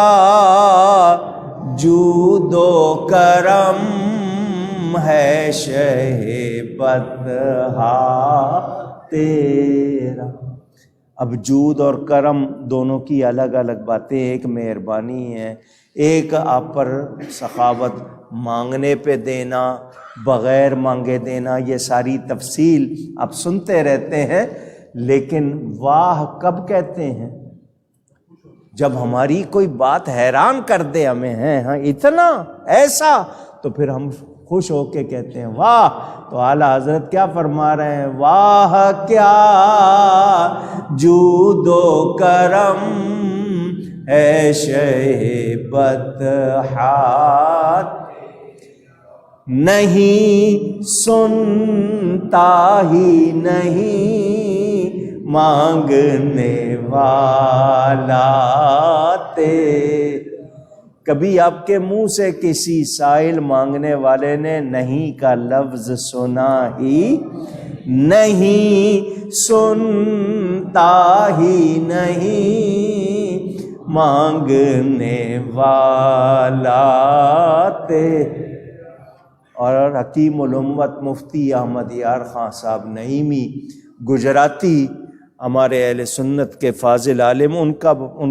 جود و کرم ہے شہ بطحا تیرا، اب جود اور کرم دونوں کی الگ الگ باتیں، ایک مہربانی ہے، ایک آپ پر سخاوت، مانگنے پہ دینا، بغیر مانگے دینا، یہ ساری تفصیل آپ سنتے رہتے ہیں، لیکن واہ کب کہتے ہیں؟ جب ہماری کوئی بات حیران کر دے ہمیں، ہیں ہاں اتنا ایسا، تو پھر ہم خوش ہو کے کہتے ہیں واہ۔ تو اعلیٰ حضرت کیا فرما رہے ہیں؟ واہ کیا جود و کرم ہے شہ بطحات، نہیں سنتا ہی نہیں مانگنے والا تے۔ کبھی آپ کے منہ سے کسی سائل مانگنے والے نے نہیں کا لفظ سنا ہی نہیں، سنتا ہی نہیں مانگنے والا تے۔ اور حکیم الامت مفتی احمد یار خان صاحب نعیمی گجراتی، ہمارے اہل سنت کے فاضل عالم، ان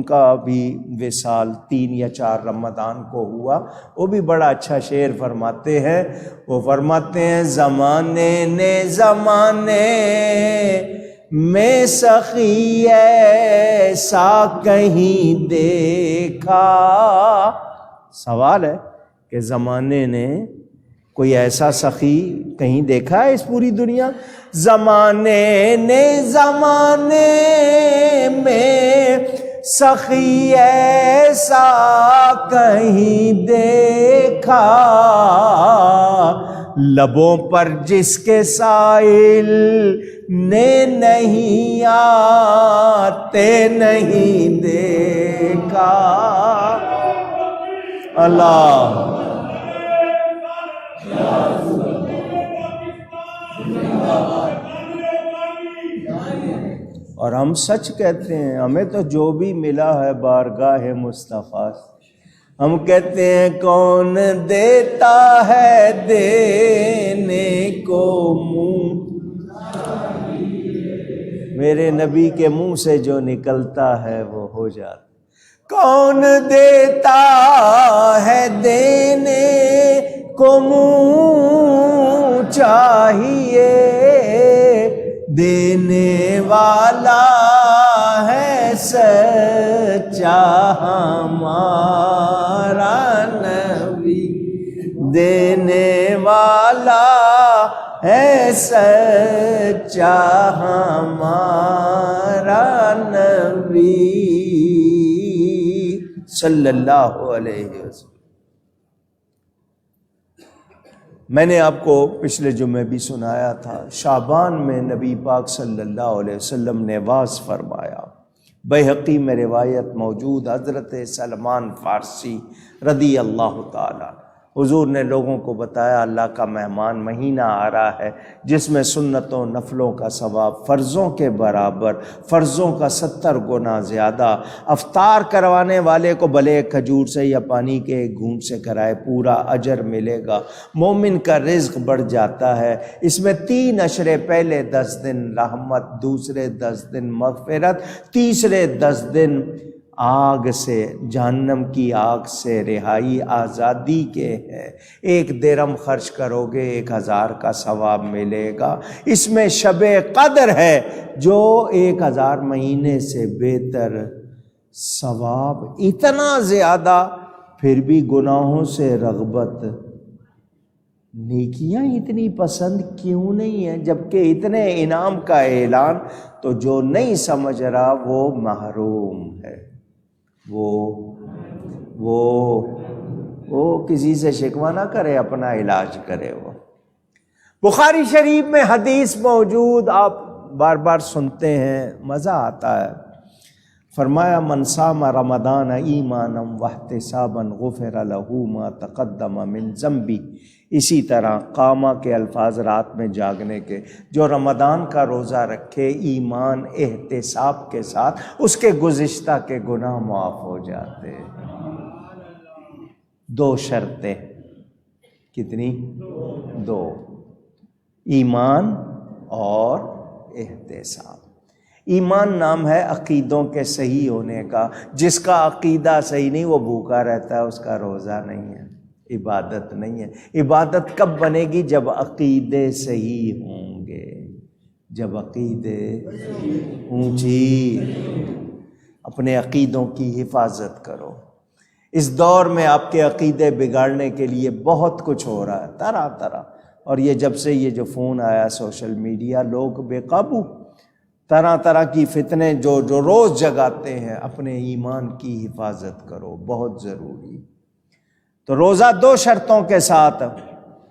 کا بھی وصال 3 یا 4 رمضان کو ہوا۔ وہ بھی بڑا اچھا شعر فرماتے ہیں، وہ فرماتے ہیں زمانے نے زمانے میں سخی ایسا کہیں دیکھا۔ سوال ہے کہ زمانے نے کوئی ایسا سخی کہیں دیکھا ہے اس پوری دنیا؟ زمانے نے زمانے میں سخی ایسا کہیں دیکھا، لبوں پر جس کے سائل نے نہیں آتے نہیں دیکھا۔ اللہ اور ہم سچ کہتے ہیں، ہمیں تو جو بھی ملا ہے بارگاہ مصطفیٰ، ہم کہتے ہیں کون دیتا ہے دینے کو منہ، میرے نبی کے منہ سے جو نکلتا ہے وہ ہو جاتا۔ کون دیتا ہے دینے کو منہ چاہیے، دینے والا ہے سچا ہمارا نبی، دینے والا ہے سچا ہمارا نبی صلی اللہ علیہ وسلم۔ میں نے آپ کو پچھلے جمعے بھی سنایا تھا، شعبان میں نبی پاک صلی اللہ علیہ وسلم نے واعظ فرمایا، بیہقی میں روایت موجود، حضرت سلمان فارسی رضی اللہ تعالیٰ، حضور نے لوگوں کو بتایا اللہ کا مہمان مہینہ آ رہا ہے جس میں سنتوں نفلوں کا ثواب فرضوں کے برابر، فرضوں کا 70 گنا زیادہ، افطار کروانے والے کو بھلے ایک کھجور سے یا پانی کے ایک گھونٹ سے کرائے پورا اجر ملے گا، مومن کا رزق بڑھ جاتا ہے۔ اس میں 3 عشرے، پہلے 10 دن رحمت، دوسرے 10 دن مغفرت، تیسرے 10 دن آگ سے، جہنم کی آگ سے رہائی، آزادی کے ہے۔ 1 درہم خرچ کرو گے 1000 کا ثواب ملے گا۔ اس میں شب قدر ہے جو 1000 مہینے سے بہتر، ثواب اتنا زیادہ، پھر بھی گناہوں سے رغبت، نیکیاں اتنی پسند کیوں نہیں ہیں جبکہ اتنے انعام کا اعلان؟ تو جو نہیں سمجھ رہا وہ محروم ہے، وہ کسی سے شکوہ نہ کرے، اپنا علاج کرے۔ وہ بخاری شریف میں حدیث موجود، آپ بار بار سنتے ہیں، مزہ آتا ہے۔ فرمایا من صام رمضان ایمانا واحتسابا غفر له ما تقدم من ذنبی۔ اسی طرح قامہ کے الفاظ رات میں جاگنے کے، جو رمضان کا روزہ رکھے ایمان احتساب کے ساتھ، اس کے گزشتہ کے گناہ معاف ہو جاتے ہیں۔ 2 شرطیں، کتنی؟ 2، ایمان اور احتساب۔ ایمان نام ہے عقیدوں کے صحیح ہونے کا. جس کا عقیدہ صحیح نہیں وہ بھوکا رہتا ہے، اس کا روزہ نہیں ہے، عبادت نہیں ہے. عبادت کب بنے گی؟ جب عقیدے صحیح ہوں گے. جب عقیدے اونچی. اپنے عقیدوں کی حفاظت کرو. اس دور میں آپ کے عقیدے بگاڑنے کے لیے بہت کچھ ہو رہا ہے، طرح طرح. اور یہ جب سے یہ جو فون آیا، سوشل میڈیا، لوگ بے قابو، طرح طرح کی فتنے جو روز جگاتے ہیں. اپنے ایمان کی حفاظت کرو، بہت ضروری. تو روزہ 2 شرطوں کے ساتھ،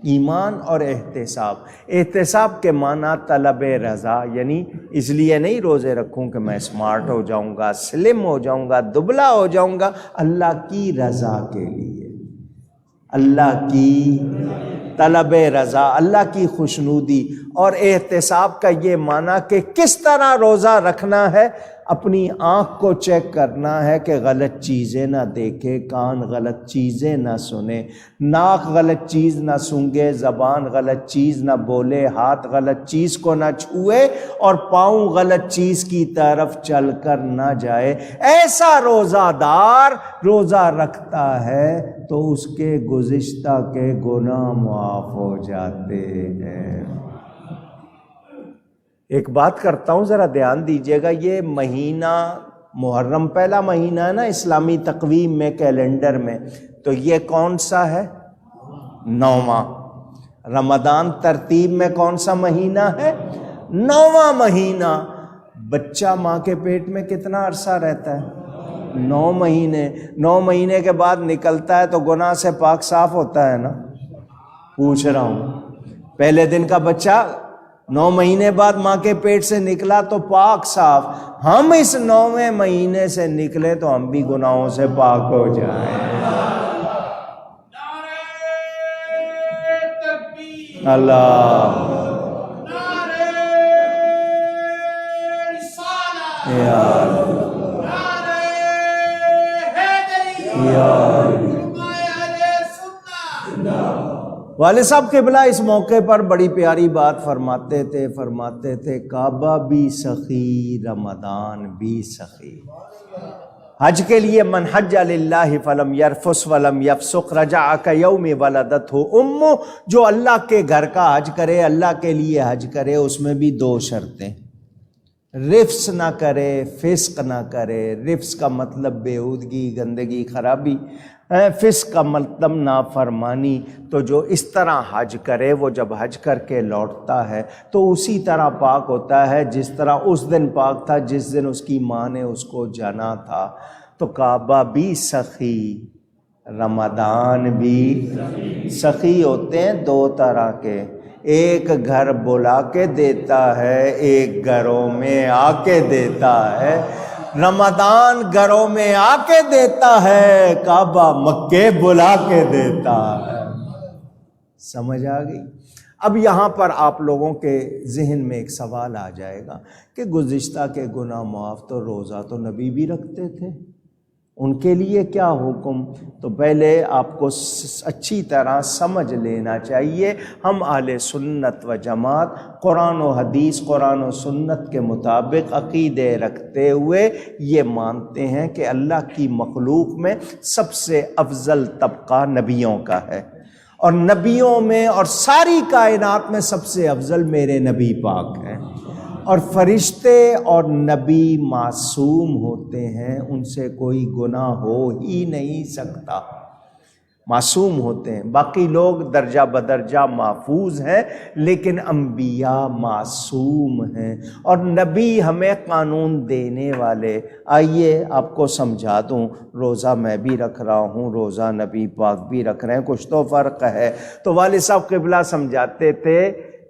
ایمان اور احتساب. احتساب کے معنی طلب رضا، یعنی اس لیے نہیں روزے رکھوں کہ میں اسمارٹ ہو جاؤں گا، سلم ہو جاؤں گا، دبلا ہو جاؤں گا. اللہ کی رضا کے لیے، اللہ کی طلب رضا، اللہ کی خوشنودی. اور احتساب کا یہ معنی کہ کس طرح روزہ رکھنا ہے. اپنی آنکھ کو چیک کرنا ہے کہ غلط چیزیں نہ دیکھے، کان غلط چیزیں نہ سنے، ناک غلط چیز نہ سونگے، زبان غلط چیز نہ بولے، ہاتھ غلط چیز کو نہ چھوئے، اور پاؤں غلط چیز کی طرف چل کر نہ جائے. ایسا روزہ دار روزہ رکھتا ہے تو اس کے گزشتہ کے گناہ معاف ہو جاتے ہیں. ایک بات کرتا ہوں، ذرا دھیان دیجئے گا. یہ مہینہ محرم پہلا مہینہ ہے نا اسلامی تقویم میں، کیلنڈر میں، تو یہ کون سا ہے؟ 9واں. رمضان ترتیب میں کون سا مہینہ ہے؟ 9واں مہینہ. بچہ ماں کے پیٹ میں کتنا عرصہ رہتا ہے؟ 9 مہینے. 9 مہینے کے بعد نکلتا ہے تو گناہ سے پاک صاف ہوتا ہے نا؟ پوچھ رہا ہوں. پہلے دن کا بچہ 9 مہینے بعد ماں کے پیٹ سے نکلا تو پاک صاف. ہم اس 9ویں مہینے سے نکلے تو ہم بھی گناہوں سے پاک ہو جائیں. اللہ والد صاحب قبلہ اس موقع پر بڑی پیاری بات فرماتے تھے کعبہ بھی سخی، رمضان بھی سخی. حج کے لیے من حج للہ فلم یرفس ولم یفسق رجع کیوم ولدتہ امہ. جو اللہ کے گھر کا حج کرے، اللہ کے لیے حج کرے، اس میں بھی 2 شرطیں. رفس نہ کرے، فسق نہ کرے. رفس کا مطلب بیہودگی، گندگی، خرابی. فسق کا مطلب نافرمانی. تو جو اس طرح حج کرے، وہ جب حج کر کے لوٹتا ہے تو اسی طرح پاک ہوتا ہے جس طرح اس دن پاک تھا جس دن اس کی ماں نے اس کو جنا تھا. تو کعبہ بھی سخی، رمضان بھی سخی. ہوتے ہیں 2 طرح کے. ایک گھر بلا کے دیتا ہے، ایک گھروں میں آ کے دیتا ہے. رمضان گھروں میں آ کے دیتا ہے، کعبہ مکے بلا کے دیتا ہے. سمجھ آ گئی؟ اب یہاں پر آپ لوگوں کے ذہن میں ایک سوال آ جائے گا کہ گزشتہ کے گناہ معاف تو روزہ تو نبی بھی رکھتے تھے، ان کے لیے کیا حکم؟ تو پہلے آپ کو اچھی طرح سمجھ لینا چاہیے. ہم اہل سنت و جماعت قرآن و حدیث، قرآن و سنت کے مطابق عقیدے رکھتے ہوئے یہ مانتے ہیں کہ اللہ کی مخلوق میں سب سے افضل طبقہ نبیوں کا ہے، اور نبیوں میں اور ساری کائنات میں سب سے افضل میرے نبی پاک ہیں. اور فرشتے اور نبی معصوم ہوتے ہیں، ان سے کوئی گناہ ہو ہی نہیں سکتا، معصوم ہوتے ہیں. باقی لوگ درجہ بدرجہ محفوظ ہیں، لیکن انبیاء معصوم ہیں. اور نبی ہمیں قانون دینے والے. آئیے آپ کو سمجھا دوں. روزہ میں بھی رکھ رہا ہوں، روزہ نبی پاک بھی رکھ رہے ہیں، کچھ تو فرق ہے. تو والد صاحب قبلہ سمجھاتے تھے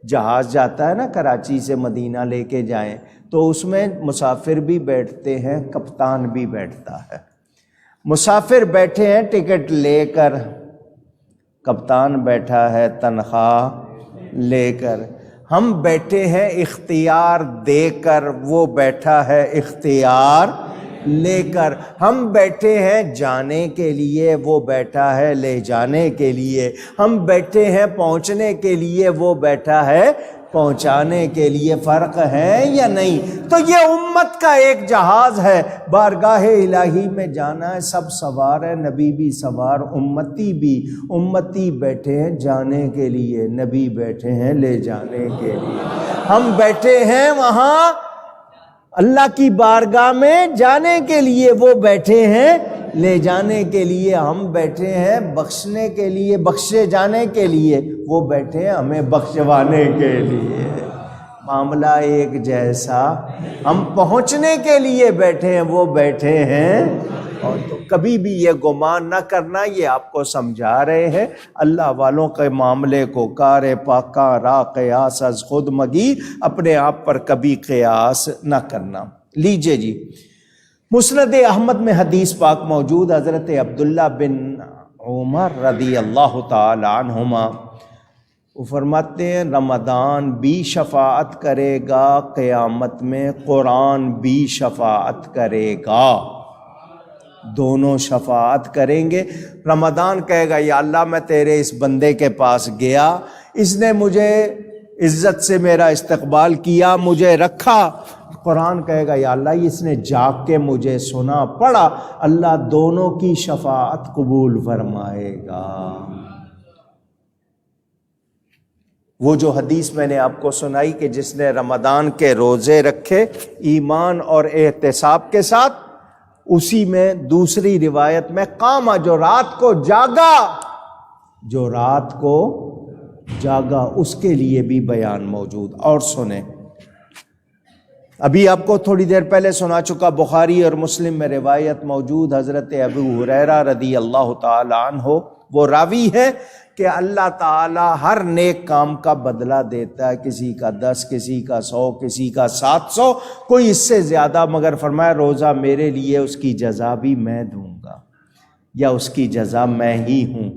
جہاز جاتا ہے نا کراچی سے مدینہ لے کے جائیں، تو اس میں مسافر بھی بیٹھتے ہیں، کپتان بھی بیٹھتا ہے. مسافر بیٹھے ہیں ٹکٹ لے کر، کپتان بیٹھا ہے تنخواہ لے کر. ہم بیٹھے ہیں اختیار دے کر، وہ بیٹھا ہے اختیار لے کر. ہم بیٹھے ہیں جانے کے لیے، وہ بیٹھا ہے لے جانے کے لیے. ہم بیٹھے ہیں پہنچنے کے لیے، وہ بیٹھا ہے پہنچانے کے لیے فرق ہے یا نہیں؟ تو یہ امت کا ایک جہاز ہے، بارگاہ الہی میں جانا ہے، سب سوار ہے، نبی بھی سوار، امتی بھی۔ امتی بیٹھے ہیں جانے کے لیے، نبی بیٹھے ہیں لے جانے کے لیے۔ ہم بیٹھے ہیں وہاں اللہ کی بارگاہ میں جانے کے لیے، وہ بیٹھے ہیں لے جانے کے لیے۔ ہم بیٹھے ہیں بخشنے کے لیے، بخشے جانے کے لیے، وہ بیٹھے ہیں ہمیں بخشوانے کے لیے۔ معاملہ ایک جیسا، ہم پہنچنے کے لیے بیٹھے ہیں، وہ بیٹھے ہیں۔ اور تو کبھی بھی یہ گمان نہ کرنا، یہ آپ کو سمجھا رہے ہیں اللہ والوں کے معاملے کو، کار پاکاں را قیاس از خود مگی، اپنے آپ پر کبھی قیاس نہ کرنا۔ لیجئے جی، مسند احمد میں حدیث پاک موجود، حضرت عبداللہ بن عمر رضی اللہ تعالی عنہما وہ فرماتے ہیں رمضان بھی شفاعت کرے گا، قیامت میں قرآن بھی شفاعت کرے گا، دونوں شفاعت کریں گے۔ رمضان کہے گا یا اللہ میں تیرے اس بندے کے پاس گیا، اس نے مجھے عزت سے میرا استقبال کیا، مجھے رکھا۔ قرآن کہے گا یا اللہ اس نے جاگ کے مجھے سنا پڑھا، اللہ دونوں کی شفاعت قبول فرمائے گا۔ وہ جو حدیث میں نے آپ کو سنائی کہ جس نے رمضان کے روزے رکھے ایمان اور احتساب کے ساتھ، اسی میں دوسری روایت میں قامہ، جو رات کو جاگا، جو رات کو جاگا، اس کے لیے بھی بیان موجود۔ اور سنیں، ابھی آپ کو تھوڑی دیر پہلے سنا چکا، بخاری اور مسلم میں روایت موجود، حضرت ابو ہریرہ رضی اللہ تعالی عنہ وہ راوی ہے کہ اللہ تعالی ہر نیک کام کا بدلہ دیتا ہے، کسی کا 10، کسی کا 100، کسی کا 700، کوئی اس سے زیادہ، مگر فرمایا روزہ میرے لیے، اس کی جزا بھی میں دوں گا، یا اس کی جزا میں ہی ہوں۔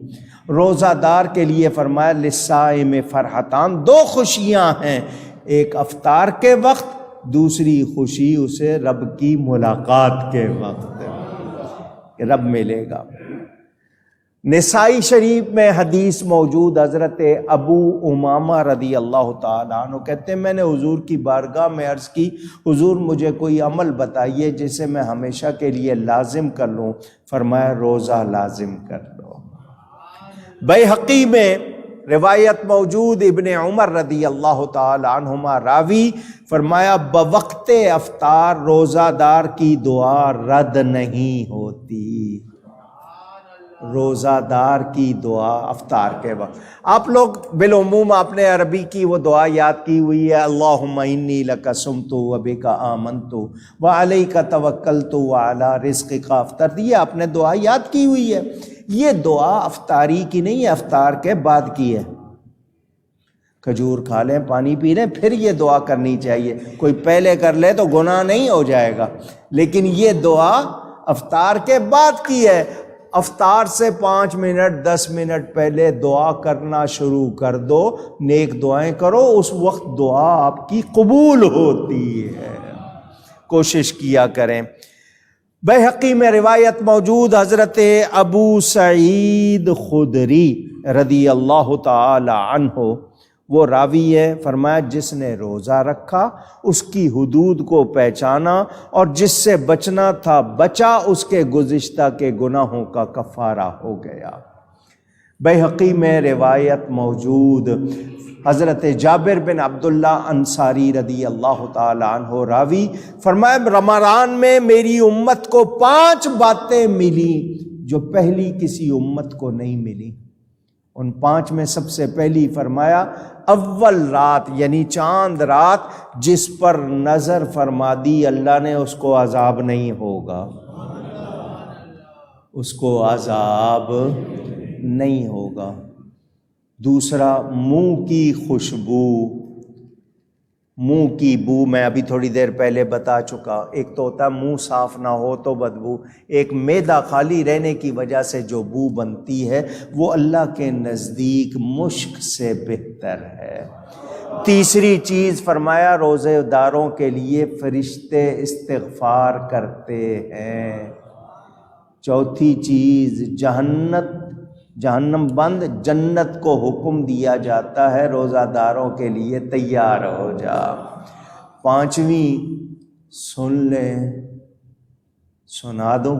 روزہ دار کے لیے فرمایا للصائم فرحتان، دو خوشیاں ہیں، ایک افطار کے وقت، دوسری خوشی اسے رب کی ملاقات کے وقت، کہ رب ملے گا۔ نسائی شریف میں حدیث موجود، حضرت ابو امامہ رضی اللہ تعالیٰ عنہ کہتے ہیں میں نے حضور کی بارگاہ میں عرض کی حضور مجھے کوئی عمل بتائیے جسے میں ہمیشہ کے لیے لازم کر لوں، فرمایا روزہ لازم کر لو۔ بیہقی میں روایت موجود، ابن عمر رضی اللہ تعالیٰ عنہما راوی، فرمایا بوقت افطار روزہ دار کی دعا رد نہیں ہوتی، روزہ دار کی دعا افطار کے وقت۔ آپ لوگ بالعموم آپ نے عربی کی وہ دعا یاد کی ہوئی ہے، اللہم انی لک صمت وبک آمنت وعلیک توکلت وعلی رزقک افطرت، یہ آپ نے دعا یاد کی ہوئی ہے۔ یہ دعا افطاری کی نہیں ہے، افطار کے بعد کی ہے۔ کھجور کھا لیں، پانی پی لیں، پھر یہ دعا کرنی چاہیے۔ کوئی پہلے کر لے تو گناہ نہیں ہو جائے گا، لیکن یہ دعا افطار کے بعد کی ہے۔ افطار سے 5 منٹ 10 منٹ پہلے دعا کرنا شروع کر دو، نیک دعائیں کرو، اس وقت دعا آپ کی قبول ہوتی ہے، کوشش کیا کریں۔ بیہقی میں روایت موجود، حضرت ابو سعید خدری رضی اللہ تعالی عنہ وہ راوی ہے، فرمایا جس نے روزہ رکھا، اس کی حدود کو پہچانا اور جس سے بچنا تھا بچا، اس کے گزشتہ کے گناہوں کا کفارہ ہو گیا۔ بیہقی میں روایت موجود، حضرت جابر بن عبداللہ انصاری رضی اللہ تعالی عنہ راوی، فرمایا رمضان میں میری امت کو 5 باتیں ملی جو پہلی کسی امت کو نہیں ملی۔ ان 5 میں سب سے پہلی فرمایا اول رات، یعنی چاند رات جس پر نظر فرما دی اللہ نے، اس کو عذاب نہیں ہوگا، اس کو عذاب نہیں ہوگا۔ دوسرا منہ کی خوشبو، منہ کی بو میں ابھی تھوڑی دیر پہلے بتا چکا، ایک تو ہوتا ہے منہ صاف نہ ہو تو بدبو، ایک معدہ خالی رہنے کی وجہ سے جو بو بنتی ہے وہ اللہ کے نزدیک مشک سے بہتر ہے۔ تیسری چیز فرمایا روزے داروں کے لیے فرشتے استغفار کرتے ہیں۔ چوتھی چیز جہنم بند، جنت کو حکم دیا جاتا ہے روزہ داروں کے لیے تیار ہو جا۔ پانچویں سن لیں، سنا دوں،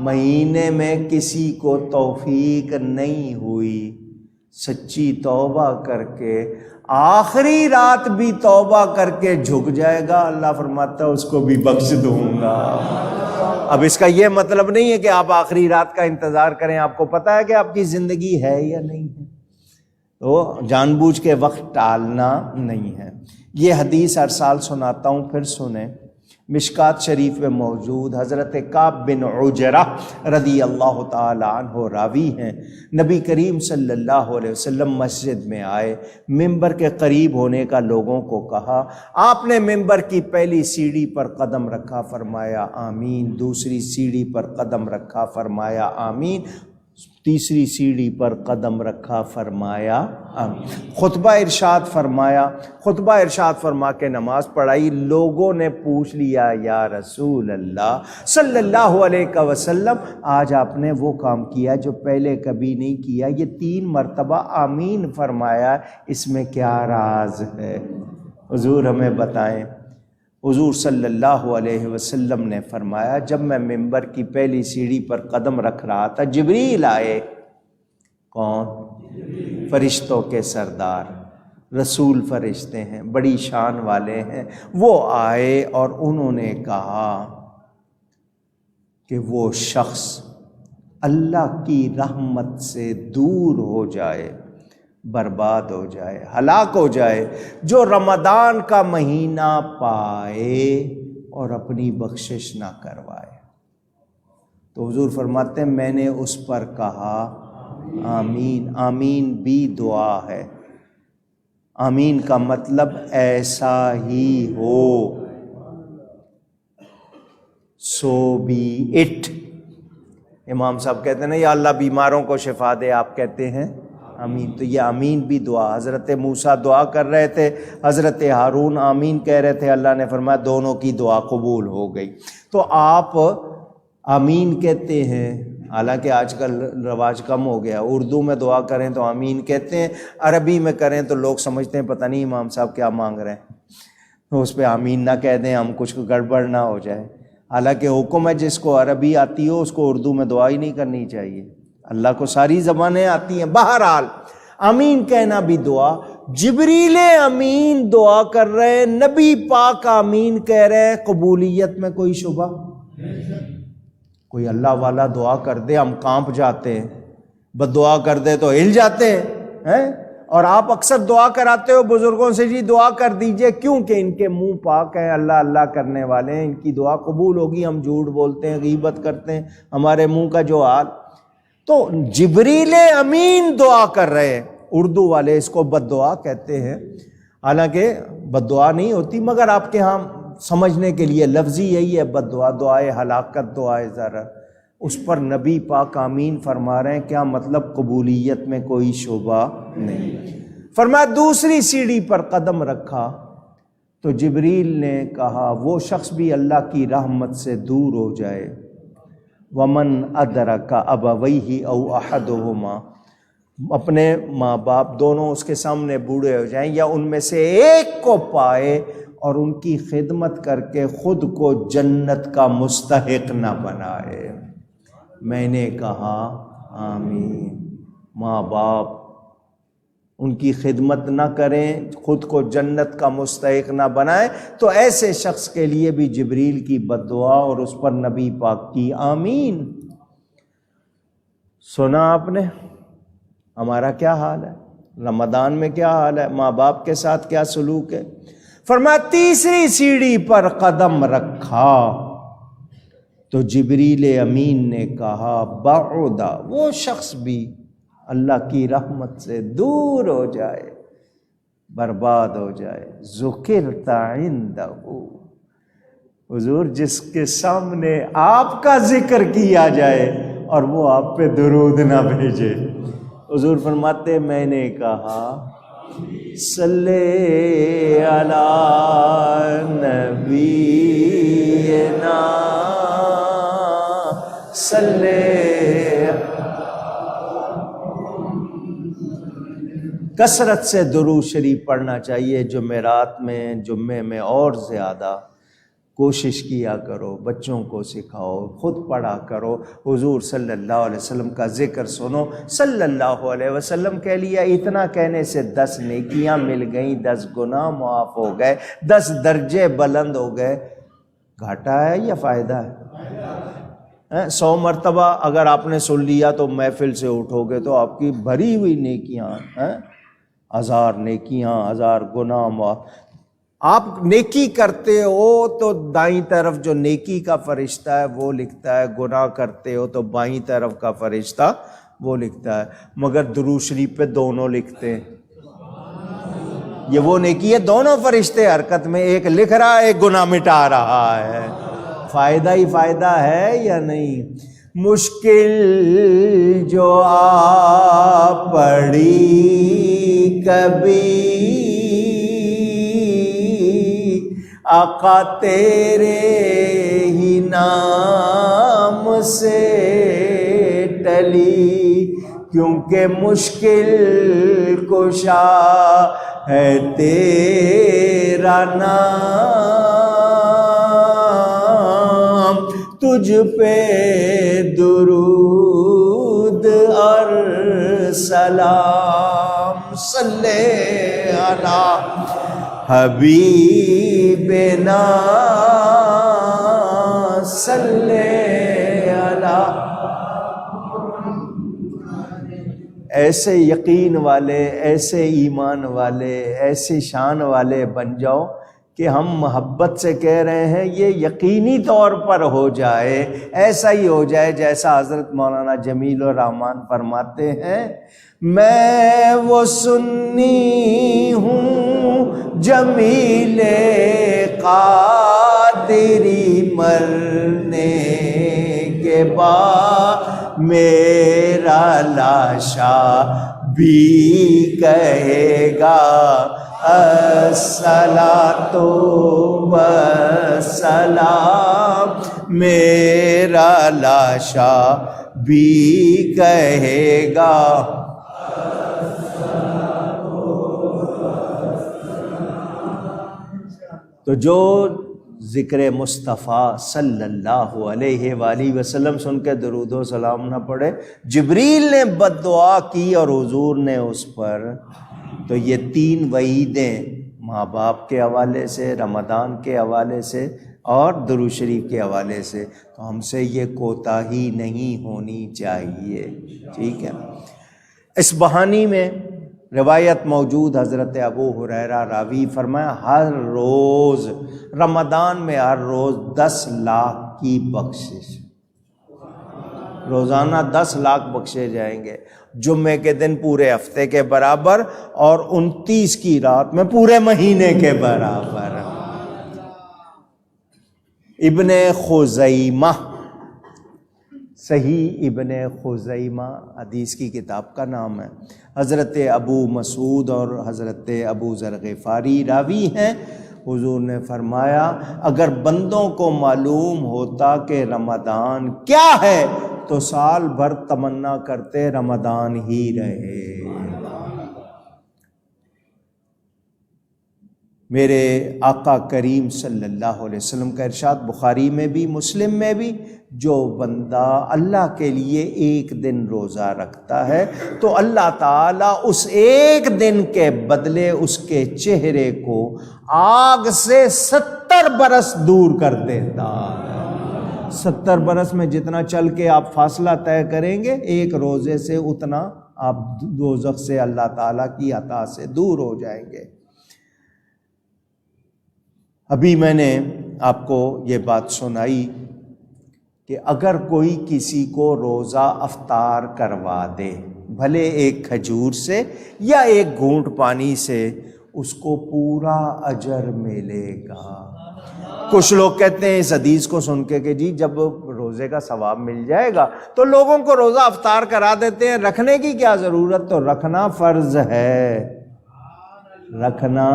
مہینے میں کسی کو توفیق نہیں ہوئی سچی توبہ کر کے آخری رات بھی توبہ کر کے جھک جائے گا، اللہ فرماتا ہے اس کو بھی بخش دوں گا۔ اب اس کا یہ مطلب نہیں ہے کہ آپ آخری رات کا انتظار کریں، آپ کو پتہ ہے کہ آپ کی زندگی ہے یا نہیں ہے، تو جان بوجھ کے وقت ٹالنا نہیں ہے۔ یہ حدیث ہر سال سناتا ہوں، پھر سنیں، مشکات شریف میں موجود، حضرت کعب بن عجرہ رضی اللہ تعالی عنہ راوی ہیں، نبی کریم صلی اللہ علیہ وسلم مسجد میں آئے، ممبر کے قریب ہونے کا لوگوں کو کہا، آپ نے ممبر کی پہلی سیڑھی پر قدم رکھا، فرمایا آمین، دوسری سیڑھی پر قدم رکھا، فرمایا آمین، تیسری سیڑھی پر قدم رکھا، فرمایا آمین، خطبہ ارشاد فرمایا، خطبہ ارشاد فرما کے نماز پڑھائی۔ لوگوں نے پوچھ لیا، یا رسول اللہ صلی اللہ علیہ وسلم، آج آپ نے وہ کام کیا جو پہلے کبھی نہیں کیا، یہ 3 مرتبہ آمین فرمایا، اس میں کیا راز ہے؟ حضور ہمیں بتائیں۔ حضور صلی اللہ علیہ وسلم نے فرمایا، جب میں ممبر کی پہلی سیڑھی پر قدم رکھ رہا تھا، جبریل آئے۔ کون؟ فرشتوں کے سردار، رسول فرشتے ہیں، بڑی شان والے ہیں، وہ آئے اور انہوں نے کہا کہ وہ شخص اللہ کی رحمت سے دور ہو جائے، برباد ہو جائے، ہلاک ہو جائے، جو رمضان کا مہینہ پائے اور اپنی بخشش نہ کروائے۔ تو حضور فرماتے ہیں میں نے اس پر کہا آمین۔ آمین بھی دعا ہے، آمین کا مطلب ایسا ہی ہو، سو بی اٹ۔ امام صاحب کہتے ہیں نا، یا اللہ بیماروں کو شفا دے، آپ کہتے ہیں آمین، تو یہ آمین بھی دعا۔ حضرت موسیٰ دعا کر رہے تھے، حضرت ہارون آمین کہہ رہے تھے، اللہ نے فرمایا دونوں کی دعا قبول ہو گئی۔ تو آپ آمین کہتے ہیں، حالانکہ آج کل رواج کم ہو گیا، اردو میں دعا کریں تو آمین کہتے ہیں، عربی میں کریں تو لوگ سمجھتے ہیں پتہ نہیں امام صاحب کیا مانگ رہے ہیں، تو اس پہ آمین نہ کہہ دیں، ہم کچھ گڑبڑ نہ ہو جائے۔ حالانکہ حکم ہے جس کو عربی آتی ہو اس کو اردو میں دعا ہی نہیں کرنی چاہیے، اللہ کو ساری زبانیں آتی ہیں۔ بہرحال آمین کہنا بھی دعا، جبریل امین دعا کر رہے ہیں، نبی پاک آمین کہہ رہے ہیں، قبولیت میں کوئی شبہ؟ کوئی اللہ والا دعا کر دے ہم کانپ جاتے ہیں، بد دعا کر دے تو ہل جاتے ہیں، اور آپ اکثر دعا کراتے ہو بزرگوں سے، جی دعا کر دیجئے، کیونکہ ان کے منہ پاک ہیں، اللہ اللہ کرنے والے ہیں، ان کی دعا قبول ہوگی۔ ہم جھوٹ بولتے ہیں، غیبت کرتے ہیں، ہمارے منہ کا جو حال۔ تو جبریل امین دعا کر رہے ہیں، اردو والے اس کو بد دعا کہتے ہیں، حالانکہ بد دعا نہیں ہوتی، مگر آپ کے ہاں سمجھنے کے لیے لفظی یہی ہے بد دعا، دعائے ہلاکت، دعائے ضرر۔ اس پر نبی پاک آمین فرما رہے ہیں، کیا مطلب؟ قبولیت میں کوئی شبہ نہیں۔ فرمایا دوسری سیڑھی پر قدم رکھا تو جبریل نے کہا وہ شخص بھی اللہ کی رحمت سے دور ہو جائے، ومن ادرک ابویہ او احدہما، اپنے ماں باپ دونوں اس کے سامنے بوڑھے ہو جائیں یا ان میں سے ایک کو پائے اور ان کی خدمت کر کے خود کو جنت کا مستحق نہ بنائے۔ میں نے کہا آمین۔ ماں باپ ان کی خدمت نہ کریں، خود کو جنت کا مستحق نہ بنائیں، تو ایسے شخص کے لیے بھی جبریل کی بد دعا اور اس پر نبی پاک کی آمین۔ سنا آپ نے ہمارا کیا حال ہے، رمضان میں کیا حال ہے، ماں باپ کے ساتھ کیا سلوک ہے۔ فرمایا تیسری سیڑھی پر قدم رکھا تو جبریل امین نے کہا بعدا، وہ شخص بھی اللہ کی رحمت سے دور ہو جائے، برباد ہو جائے، ذکرت عندہ، حضور جس کے سامنے آپ کا ذکر کیا جائے اور وہ آپ پہ درود نہ بھیجے۔ حضور فرماتے میں نے کہا صلی علی نبینا صلی کثرت سے درود شریف پڑھنا چاہیے جمعرات میں، جمعے میں اور زیادہ کوشش کیا کرو، بچوں کو سکھاؤ، خود پڑھا کرو، حضور صلی اللہ علیہ وسلم کا ذکر سنو۔ صلی اللہ علیہ وسلم کہہ لیا، اتنا کہنے سے 10 نیکیاں مل گئیں، 10 گناہ معاف ہو گئے، 10 درجے بلند ہو گئے۔ گھاٹا ہے یا فائدہ ہے؟ 100 مرتبہ اگر آپ نے سن لیا تو محفل سے اٹھو گے تو آپ کی بھری ہوئی نیکیاں ہیں، 1000 نیکیاں، 1000 گناہ معاف۔ آپ نیکی کرتے ہو تو دائیں طرف جو نیکی کا فرشتہ ہے وہ لکھتا ہے، گناہ کرتے ہو تو بائیں طرف کا فرشتہ وہ لکھتا ہے، مگر درود شریف پہ دونوں لکھتے ہیں۔ یہ وہ نیکی ہے دونوں فرشتے حرکت میں، ایک لکھ رہا ہے، ایک گناہ مٹا رہا ہے۔ فائدہ ہی فائدہ ہے یا نہیں؟ مشکل جو آ پڑی کبھی آقا تیرے ہی نام سے ٹلی، کیونکہ مشکل کشا ہے تیرا نام، تجھ پہ درود اور سلام، صلی علی حبیبنا صلی علی۔ ایسے یقین والے، ایسے ایمان والے، ایسے شان والے بن جاؤ کہ ہم محبت سے کہہ رہے ہیں یہ یقینی طور پر ہو جائے، ایسا ہی ہو جائے جیسا حضرت مولانا جمیل الرحمن فرماتے ہیں، میں وہ سنی ہوں جمیل قادری، مرنے کے بعد میرا لاشا بھی کہے گا الصلاۃ والسلام، میرا لاشا بھی کہے گا۔ تو جو ذکر مصطفیٰ صلی اللہ علیہ وآلہ وسلم سن کے درود و سلام نہ پڑھے، جبریل نے بد دعا کی اور حضور نے اس پر، تو یہ 3 وعیدیں ماں باپ کے حوالے سے، رمضان کے حوالے سے اور درود شریف کے حوالے سے، تو ہم سے یہ کوتاہی نہیں ہونی چاہیے، ٹھیک ہے۔ اس بہانی میں روایت موجود، حضرت ابو ہریرہ راوی فرمایا ہر روز رمضان میں ہر روز 10 لاکھ کی بخشش، روزانہ 10 لاکھ بخشے جائیں گے، جمعے کے دن پورے ہفتے کے برابر اور 29 کی رات میں پورے مہینے کے برابر۔ ابن خزیمہ، صحیح ابن خزیمہ حدیث کی کتاب کا نام ہے، حضرت ابو مسعود اور حضرت ابو ذر غفاری راوی ہیں۔ حضور نے فرمایا اگر بندوں کو معلوم ہوتا کہ رمضان کیا ہے تو سال بھر تمنا کرتے رمضان ہی رہے۔ میرے آقا کریم صلی اللہ علیہ وسلم کا ارشاد بخاری میں بھی مسلم میں بھی، جو بندہ اللہ کے لیے ایک دن روزہ رکھتا ہے تو اللہ تعالیٰ اس ایک دن کے بدلے اس کے چہرے کو آگ سے 70 برس دور کر دیتا ہے۔ 70 برس میں جتنا چل کے آپ فاصلہ طے کریں گے، ایک روزے سے اتنا آپ دوزخ سے اللہ تعالیٰ کی عطا سے دور ہو جائیں گے۔ ابھی میں نے آپ کو یہ بات سنائی کہ اگر کوئی کسی کو روزہ افطار کروا دے، بھلے ایک کھجور سے یا ایک گھونٹ پانی سے، اس کو پورا اجر ملے گا۔ کچھ لوگ کہتے ہیں اس حدیث کو سن کے کہ جی جب روزے کا ثواب مل جائے گا تو لوگوں کو روزہ افطار کرا دیتے ہیں، رکھنے کی کیا ضرورت؟ تو رکھنا فرض ہے، رکھنا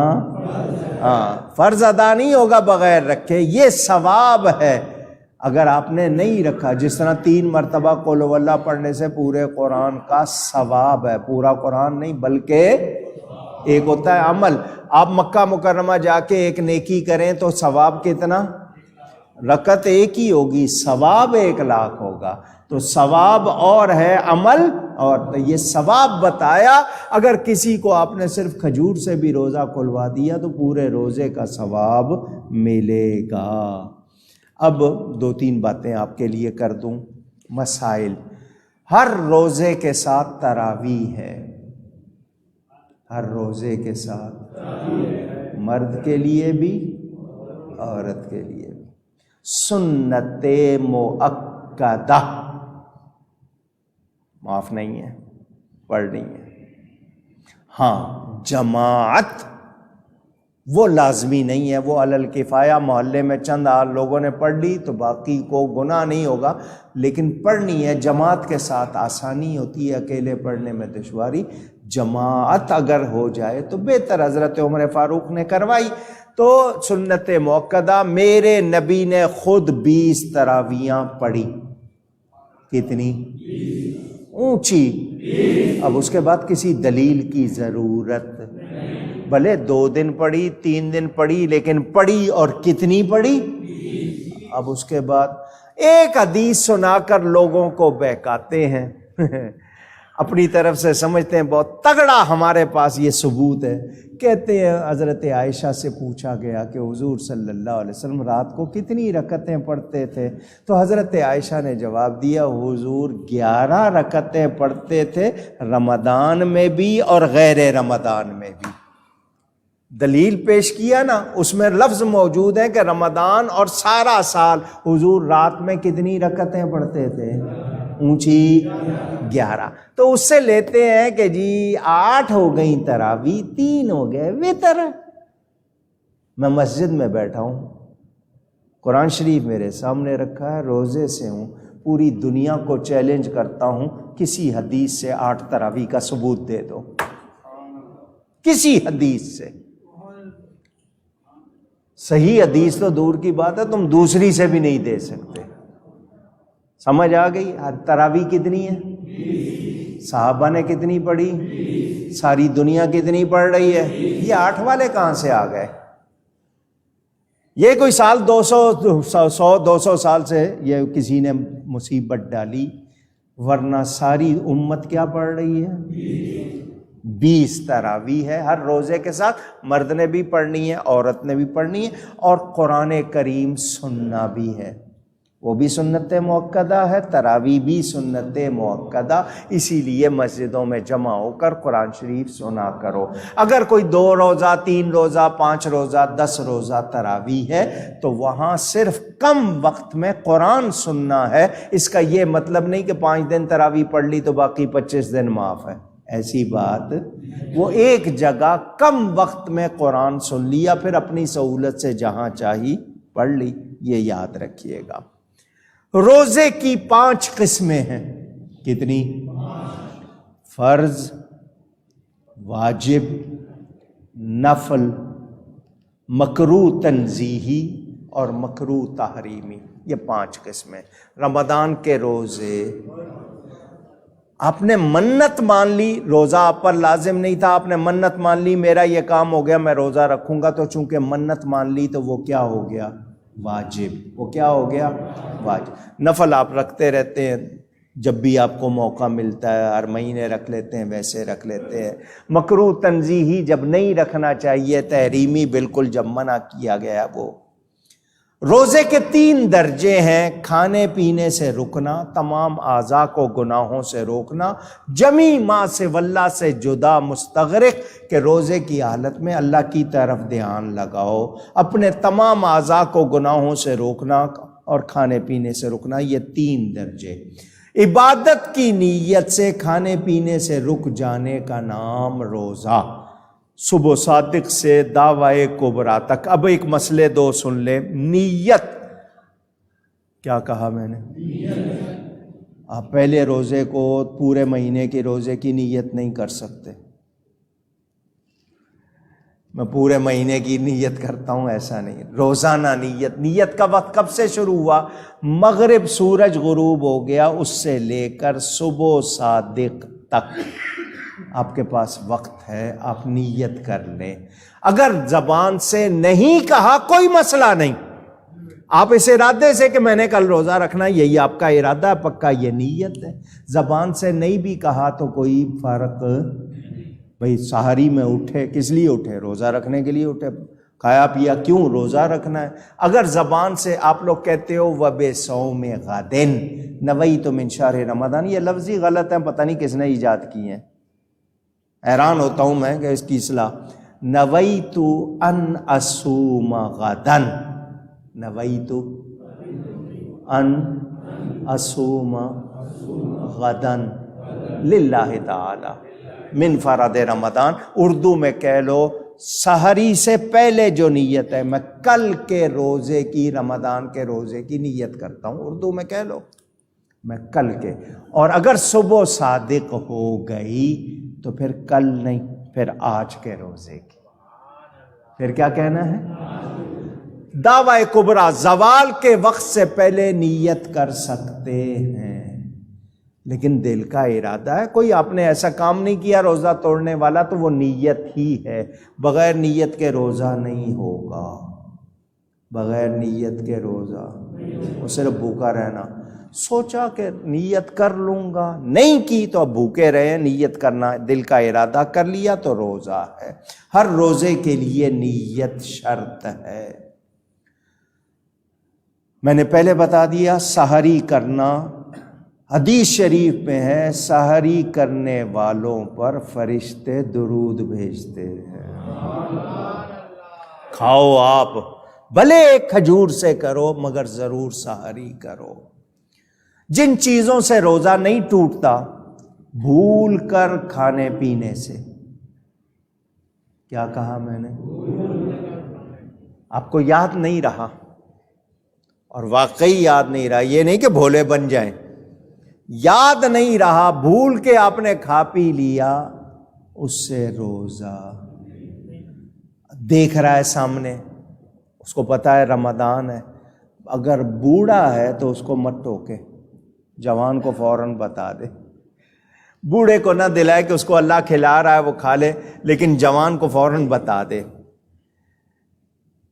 فرض ادا نہیں ہوگا بغیر رکھے، یہ ثواب ہے۔ اگر آپ نے نہیں رکھا، جس طرح 3 مرتبہ قل ہو اللہ پڑھنے سے پورے قرآن کا ثواب ہے، پورا قرآن نہیں بلکہ ایک ہوتا ہے عمل. آپ مکہ مکرمہ جا کے ایک نیکی کریں تو ثواب کتنا؟ رکعت ایک ہی ہوگی، ثواب 1,00,000 ہوگا. تو ثواب اور ہے، عمل اور. یہ ثواب بتایا. اگر کسی کو آپ نے صرف کھجور سے بھی روزہ کھلوا دیا تو پورے روزے کا ثواب ملے گا. اب 2-3 باتیں آپ کے لیے کر دوں. مسائل. ہر روزے کے ساتھ تراویح ہے، ہر روزے کے ساتھ، مرد کے لیے بھی عورت کے لیے بھی. سنت مؤکدہ معاف نہیں ہے، پڑھنی ہے. ہاں جماعت وہ لازمی نہیں ہے، وہ علی الکفایہ. محلے میں چند لوگوں نے پڑھ لی تو باقی کو گناہ نہیں ہوگا، لیکن پڑھنی ہے. جماعت کے ساتھ آسانی ہوتی ہے، اکیلے پڑھنے میں دشواری. جماعت اگر ہو جائے تو بہتر. حضرت عمر فاروق نے کروائی تو سنت مؤکدہ. میرے نبی نے خود 20 تراویحاں پڑھی. کتنی؟ اونچی. اب اس کے بعد کسی دلیل کی ضرورت، بھلے 2 دن پڑھی 3 دن پڑھی، لیکن پڑھی. اور کتنی پڑھی؟ اب اس کے بعد ایک حدیث سنا کر لوگوں کو بہکاتے ہیں اپنی طرف سے سمجھتے ہیں بہت تگڑا ہمارے پاس یہ ثبوت ہے. کہتے ہیں حضرت عائشہ سے پوچھا گیا کہ حضور صلی اللہ علیہ وسلم رات کو کتنی رکعتیں پڑھتے تھے؟ تو حضرت عائشہ نے جواب دیا حضور 11 رکعتیں پڑھتے تھے، رمضان میں بھی اور غیر رمضان میں بھی. دلیل پیش کیا نا، اس میں لفظ موجود ہے کہ رمضان اور سارا سال. حضور رات میں کتنی رکعتیں پڑھتے تھے؟ اونچی 11. تو اس سے لیتے ہیں کہ جی 8 ہو گئیں تراویح، 3 ہو گئے وتر. میں مسجد میں بیٹھا ہوں، قرآن شریف میرے سامنے رکھا ہے، روزے سے ہوں، پوری دنیا کو چیلنج کرتا ہوں کسی حدیث سے 8 تراویح کا ثبوت دے دو، کسی حدیث سے. صحیح حدیث تو دور کی بات ہے، تم دوسری سے بھی نہیں دے سکتے. سمجھ آ گئی؟ تراویح کتنی ہے؟ صحابہ نے کتنی پڑھی؟ ساری دنیا کتنی پڑھ رہی ہے؟ یہ 8 والے کہاں سے آ گئے؟ یہ کوئی سال 200 سال سے یہ کسی نے مصیبت ڈالی، ورنہ ساری امت کیا پڑھ رہی ہے؟ 20 تراویح ہے ہر روزے کے ساتھ. مرد نے بھی پڑھنی ہے، عورت نے بھی پڑھنی ہے. اور قرآن کریم سننا بھی ہے، وہ بھی سنت مؤکدہ ہے، تراویح بھی سنت مؤکدہ. اسی لیے مسجدوں میں جمع ہو کر قرآن شریف سنا کرو. اگر کوئی 2 روزہ 3 روزہ 5 روزہ 10 روزہ تراویح ہے تو وہاں صرف کم وقت میں قرآن سننا ہے. اس کا یہ مطلب نہیں کہ 5 دن تراویح پڑھ لی تو باقی 25 دن معاف ہے، ایسی بات. وہ ایک جگہ کم وقت میں قرآن سن لیا، پھر اپنی سہولت سے جہاں چاہی پڑھ لی. یہ یاد رکھیے گا. روزے کی 5 قسمیں ہیں. کتنی؟ فرض، واجب، نفل، مکروہ تنزیہی اور مکروہ تحریمی. یہ 5 قسمیں. رمضان کے روزے آپ نے منت مان لی، روزہ آپ پر لازم نہیں تھا، آپ نے منت مان لی میرا یہ کام ہو گیا میں روزہ رکھوں گا، تو چونکہ منت مان لی تو وہ کیا ہو گیا؟ واجب. وہ کیا ہو گیا؟ واجب. نفل آپ رکھتے رہتے ہیں، جب بھی آپ کو موقع ملتا ہے، ہر مہینے رکھ لیتے ہیں، ویسے رکھ لیتے ہیں. مکروہ تنزیہی جب نہیں رکھنا چاہیے، تحریمی بالکل جب منع کیا گیا. وہ روزے کے 3 درجے ہیں: کھانے پینے سے رکنا، تمام اعضاء کو گناہوں سے روکنا، جمی ما سے واللہ سے جدا مستغرق، کہ روزے کی حالت میں اللہ کی طرف دھیان لگاؤ، اپنے تمام اعضاء کو گناہوں سے روکنا اور کھانے پینے سے رکنا. یہ 3 درجے. عبادت کی نیت سے کھانے پینے سے رک جانے کا نام روزہ. صبح صادق سے دعوی کبریٰ تک. اب ایک مسئلے 2 سن لیں. نیت. کیا کہا میں نے؟ آپ پہلے روزے کو، پورے مہینے کے روزے کی نیت نہیں کر سکتے. میں پورے مہینے کی نیت کرتا ہوں، ایسا نہیں. روزانہ نیت. نیت کا وقت کب سے شروع ہوا؟ مغرب سورج غروب ہو گیا اس سے لے کر صبح صادق تک آپ کے پاس وقت ہے، آپ نیت کر لیں. اگر زبان سے نہیں کہا کوئی مسئلہ نہیں، آپ اس ارادے سے کہ میں نے کل روزہ رکھنا، یہی آپ کا ارادہ ہے، پکا یہ نیت ہے. زبان سے نہیں بھی کہا تو کوئی فرق. بھئی سحری میں اٹھے کس لیے اٹھے؟ روزہ رکھنے کے لیے اٹھے. کھایا پیا کیوں؟ روزہ رکھنا ہے. اگر زبان سے آپ لوگ کہتے ہو وَبِصَوْمِ غَدٍ نَوَيْتُ مِنْ شَهْرِ رمضان، یہ لفظی غلط ہیں، پتہ نہیں کس نے ایجاد کی ہیں. حیران ہوتا ہوں میں کہ اس کی اصلاح. نَوَيْتُ أَنْ أَصُومَ غَدًا، نَوَيْتُ أَنْ أَصُومَ غَدًا لِلَّهِ تعالی من فرد رمضان. اردو میں کہہ لو سحری سے پہلے جو نیت ہے، میں کل کے روزے کی، رمضان کے روزے کی نیت کرتا ہوں. اردو میں کہہ لو میں کل کے. اور اگر صبح صادق ہو گئی تو پھر کل نہیں، پھر آج کے روزے کی. پھر کیا کہنا ہے؟ دعوی کبریٰ زوال کے وقت سے پہلے نیت کر سکتے ہیں، لیکن دل کا ارادہ ہے. کوئی آپ نے ایسا کام نہیں کیا روزہ توڑنے والا تو وہ نیت ہی ہے. بغیر نیت کے روزہ نہیں ہوگا، بغیر نیت کے روزہ وہ صرف بھوکا رہنا. سوچا کہ نیت کر لوں گا، نہیں کی تو اب بھوکے رہے. نیت کرنا، دل کا ارادہ کر لیا تو روزہ ہے. ہر روزے کے لیے نیت شرط ہے. میں نے پہلے بتا دیا سحری کرنا، حدیث شریف میں ہے سحری کرنے والوں پر فرشتے درود بھیجتے ہیں. کھاؤ آپ، بھلے ایک کھجور سے کرو مگر ضرور سحری کرو. جن چیزوں سے روزہ نہیں ٹوٹتا، بھول کر کھانے پینے سے. کیا کہا میں نے؟ آپ کو یاد نہیں رہا، اور واقعی یاد نہیں رہا. یہ نہیں کہ بھولے بن جائیں، یاد نہیں رہا، بھول کے آپ نے کھا پی لیا، اس سے روزہ. دیکھ رہا ہے سامنے، اس کو پتا ہے رمضان ہے. اگر بوڑھا ہے تو اس کو مت ٹوکے، جوان کو فوراً بتا دے. بوڑھے کو نہ دلائے کہ اس کو اللہ کھلا رہا ہے وہ کھا لے، لیکن جوان کو فوراً بتا دے.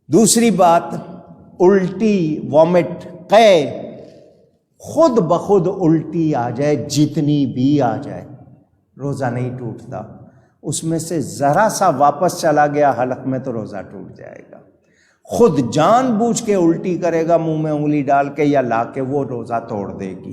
دوسری بات، الٹی، وامٹ، قے، خود بخود الٹی آ جائے، جتنی بھی آ جائے، روزہ نہیں ٹوٹتا. اس میں سے ذرا سا واپس چلا گیا حلق میں تو روزہ ٹوٹ جائے گا. خود جان بوجھ کے الٹی کرے گا منہ میں انگلی ڈال کے یا لا کے، وہ روزہ توڑ دے گی.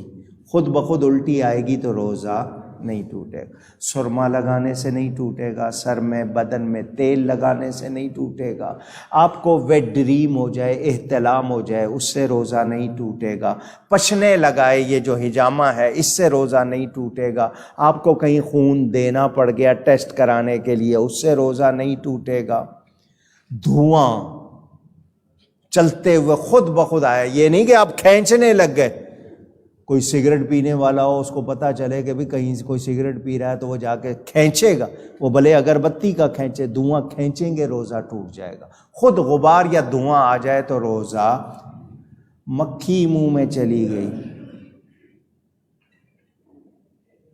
خود بخود الٹی آئے گی تو روزہ نہیں ٹوٹے گا. سرما لگانے سے نہیں ٹوٹے گا، سر میں بدن میں تیل لگانے سے نہیں ٹوٹے گا. آپ کو ویٹ ڈریم ہو جائے، احتلام ہو جائے، اس سے روزہ نہیں ٹوٹے گا. پشنے لگائے، یہ جو ہجامہ ہے، اس سے روزہ نہیں ٹوٹے گا. آپ کو کہیں خون دینا پڑ گیا ٹیسٹ کرانے کے لیے، اس سے روزہ نہیں ٹوٹے گا. دھواں چلتے ہوئے خود بخود آیا، یہ نہیں کہ آپ کھینچنے لگ گئے. کوئی سگریٹ پینے والا ہو، اس کو پتا چلے کہ بھی کہیں سے کوئی سگریٹ پی رہا ہے تو وہ جا کے کھینچے گا، وہ بھلے اگربتی کا کھینچے، دھواں کھینچیں گے روزہ ٹوٹ جائے گا. خود غبار یا دھواں آ جائے تو روزہ. مکھی منہ میں چلی گئی،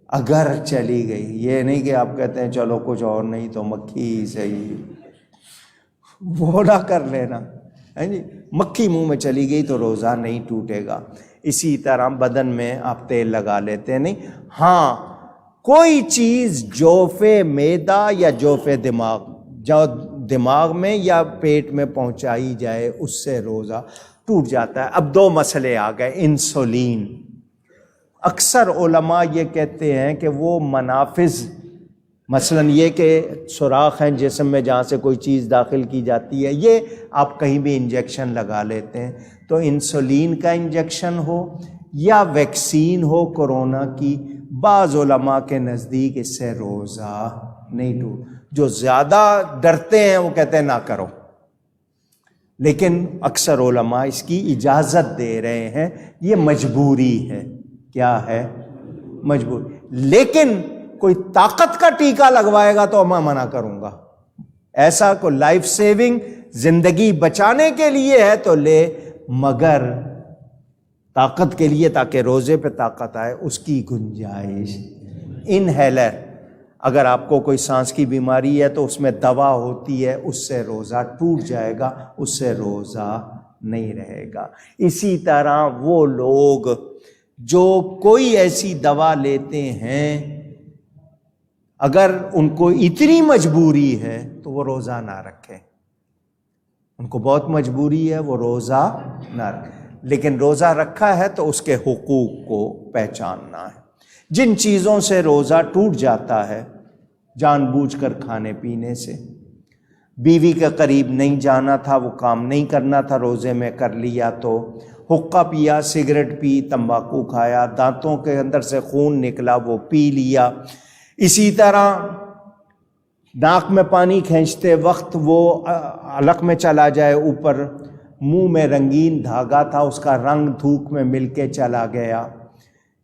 اگر چلی گئی، یہ نہیں کہ آپ کہتے ہیں چلو کچھ اور نہیں تو مکھی ہی صحیح، وہ نہ کر لینا. مکھی منہ میں چلی گئی تو روزہ نہیں ٹوٹے گا. اسی طرح بدن میں آپ تیل لگا لیتے نہیں. ہاں کوئی چیز جوف معدہ یا جوف دماغ، جو دماغ میں یا پیٹ میں پہنچائی جائے، اس سے روزہ ٹوٹ جاتا ہے. اب دو مسئلے آ گئے. انسولین، اکثر علماء یہ کہتے ہیں کہ وہ منافذ، مثلا یہ کہ سوراخ ہیں جسم میں جہاں سے کوئی چیز داخل کی جاتی ہے، یہ آپ کہیں بھی انجیکشن لگا لیتے ہیں، تو انسولین کا انجیکشن ہو یا ویکسین ہو کورونا کی، بعض علماء کے نزدیک اس سے روزہ نہیں ٹوٹ. جو زیادہ ڈرتے ہیں وہ کہتے ہیں نہ کرو، لیکن اکثر علماء اس کی اجازت دے رہے ہیں. یہ مجبوری ہے. کیا ہے؟ مجبوری. لیکن کوئی طاقت کا ٹیکہ لگوائے گا تو میں منع کروں گا. ایسا کو لائف سیونگ زندگی بچانے کے لیے ہے تو لے، مگر طاقت کے لیے تاکہ روزے پہ طاقت آئے اس کی گنجائش۔ انہیلر، اگر آپ کو کوئی سانس کی بیماری ہے تو اس میں دوا ہوتی ہے، اس سے روزہ ٹوٹ جائے گا، اس سے روزہ نہیں رہے گا۔ اسی طرح وہ لوگ جو کوئی ایسی دوا لیتے ہیں، اگر ان کو اتنی مجبوری ہے تو وہ روزہ نہ رکھیں، ان کو بہت مجبوری ہے، وہ روزہ نہ رکھیں، لیکن روزہ رکھا ہے تو اس کے حقوق کو پہچاننا ہے۔ جن چیزوں سے روزہ ٹوٹ جاتا ہے، جان بوجھ کر کھانے پینے سے، بیوی کے قریب نہیں جانا تھا، وہ کام نہیں کرنا تھا، روزے میں کر لیا تو، حقہ پیا، سگریٹ پی، تمباکو کھایا، دانتوں کے اندر سے خون نکلا وہ پی لیا، اسی طرح ناک میں پانی کھینچتے وقت وہ حلق میں چلا جائے اوپر، منہ میں رنگین دھاگا تھا اس کا رنگ دھوپ میں مل کے چلا گیا،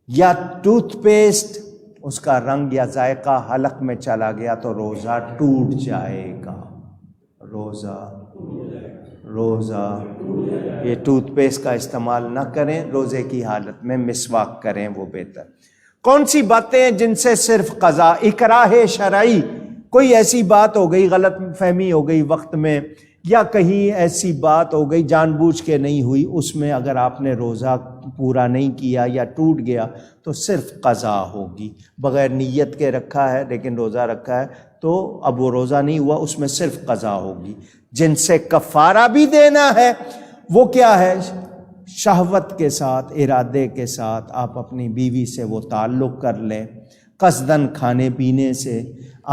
یا ٹوتھ پیسٹ اس کا رنگ یا ذائقہ حلق میں چلا گیا تو روزہ ٹوٹ جائے گا۔ روزہ یہ ٹوتھ پیسٹ کا استعمال نہ کریں، روزے کی حالت میں مسواک کریں، وہ بہتر۔ کون سی باتیں ہیں جن سے صرف قضا؟ اکراہ شرعی، کوئی ایسی بات ہو گئی، غلط فہمی ہو گئی وقت میں، یا کہیں ایسی بات ہو گئی جان بوجھ کے نہیں ہوئی، اس میں اگر آپ نے روزہ پورا نہیں کیا یا ٹوٹ گیا تو صرف قضا ہوگی، بغیر نیت کے رکھا ہے لیکن روزہ رکھا ہے تو اب وہ روزہ نہیں ہوا، اس میں صرف قضا ہوگی۔ جن سے کفارہ بھی دینا ہے وہ کیا ہے؟ شہوت کے ساتھ، ارادے کے ساتھ آپ اپنی بیوی سے وہ تعلق کر لیں، قصداً کھانے پینے سے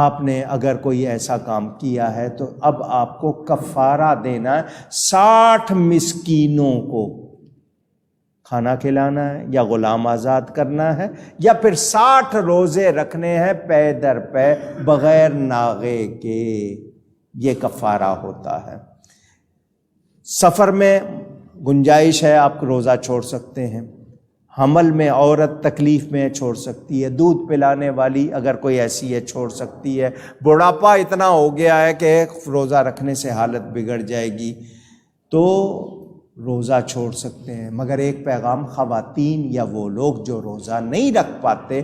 آپ نے اگر کوئی ایسا کام کیا ہے تو اب آپ کو کفارہ دینا ہے، 60 مسکینوں کو کھانا کھلانا ہے، یا غلام آزاد کرنا ہے، یا پھر 60 روزے رکھنے ہیں پے در پے بغیر ناغے کے، یہ کفارہ ہوتا ہے۔ سفر میں گنجائش ہے، آپ روزہ چھوڑ سکتے ہیں، حمل میں عورت تکلیف میں چھوڑ سکتی ہے، دودھ پلانے والی اگر کوئی ایسی ہے چھوڑ سکتی ہے، بڑھاپا اتنا ہو گیا ہے کہ روزہ رکھنے سے حالت بگڑ جائے گی تو روزہ چھوڑ سکتے ہیں۔ مگر ایک پیغام، خواتین یا وہ لوگ جو روزہ نہیں رکھ پاتے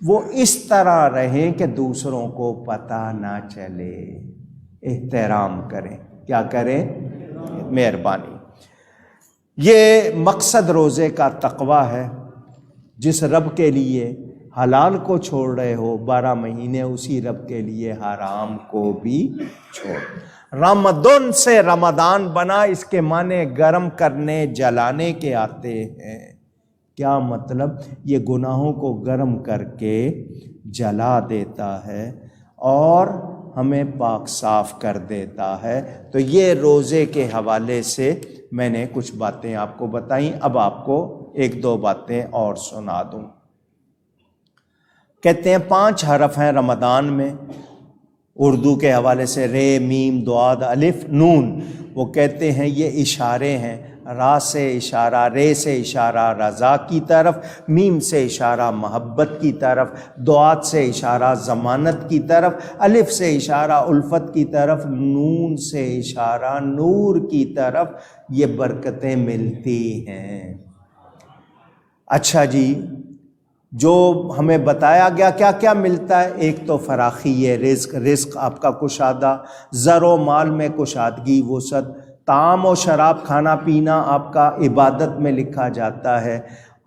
وہ اس طرح رہیں کہ دوسروں کو پتہ نہ چلے، احترام کریں، کیا کریں؟ مہربانی۔ یہ مقصد روزے کا تقویٰ ہے، جس رب کے لیے حلال کو چھوڑ رہے ہو 12 مہینے، اسی رب کے لیے حرام کو بھی چھوڑ۔ رمضان سے رمضان بنا، اس کے معنی گرم کرنے جلانے کے آتے ہیں۔ کیا مطلب؟ یہ گناہوں کو گرم کر کے جلا دیتا ہے اور ہمیں پاک صاف کر دیتا ہے۔ تو یہ روزے کے حوالے سے میں نے کچھ باتیں آپ کو بتائیں، اب آپ کو 1-2 باتیں اور سنا دوں۔ کہتے ہیں 5 حرف ہیں رمضان میں، اردو کے حوالے سے رے، میم، ضاد، الف، نون، وہ کہتے ہیں یہ اشارے ہیں، را سے اشارہ، رے سے اشارہ رضا کی طرف، میم سے اشارہ محبت کی طرف، ضاد سے اشارہ ضمانت کی طرف، الف سے اشارہ الفت کی طرف، نون سے اشارہ نور کی طرف، یہ برکتیں ملتی ہیں۔ اچھا جی، جو ہمیں بتایا گیا کیا کیا ملتا ہے؟ ایک تو فراخی رزق آپ کا کشادہ، زر و مال میں کشادگی، وسعت، طعام و شراب کھانا پینا آپ کا عبادت میں لکھا جاتا ہے،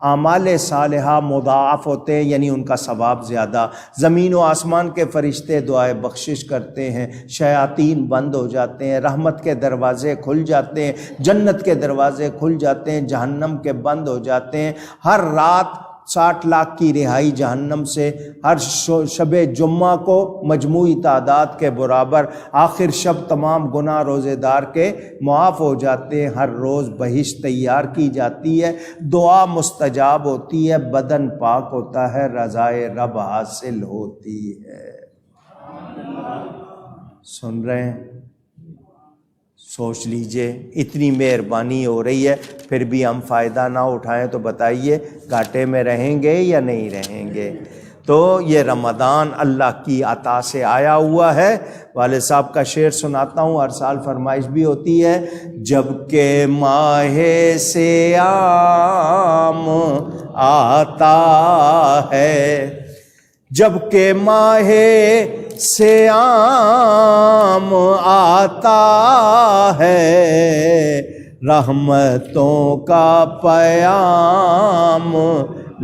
اعمال صالحہ مضاعف ہوتے ہیں یعنی ان کا ثواب زیادہ، زمین و آسمان کے فرشتے دعائے بخشش کرتے ہیں، شیاطین بند ہو جاتے ہیں، رحمت کے دروازے کھل جاتے ہیں، جنت کے دروازے کھل جاتے ہیں، جہنم کے بند ہو جاتے ہیں، ہر رات 60 لاکھ کی رہائی جہنم سے، ہر شب جمعہ کو مجموعی تعداد کے برابر، آخر شب تمام گناہ روزے دار کے معاف ہو جاتے ہیں، ہر روز بہشت تیار کی جاتی ہے، دعا مستجاب ہوتی ہے، بدن پاک ہوتا ہے، رضائے رب حاصل ہوتی ہے۔ سن رہے ہیں؟ سوچ لیجئے، اتنی مہربانی ہو رہی ہے پھر بھی ہم فائدہ نہ اٹھائیں تو بتائیے گھاٹے میں رہیں گے یا نہیں رہیں گے؟ تو یہ رمضان اللہ کی عطا سے آیا ہوا ہے۔ والد صاحب کا شعر سناتا ہوں، ہر سال فرمائش بھی ہوتی ہے۔ جب کہ ماہ صیام آتا ہے، جب کہ ماہ صیام آتا ہے، رحمتوں کا پیام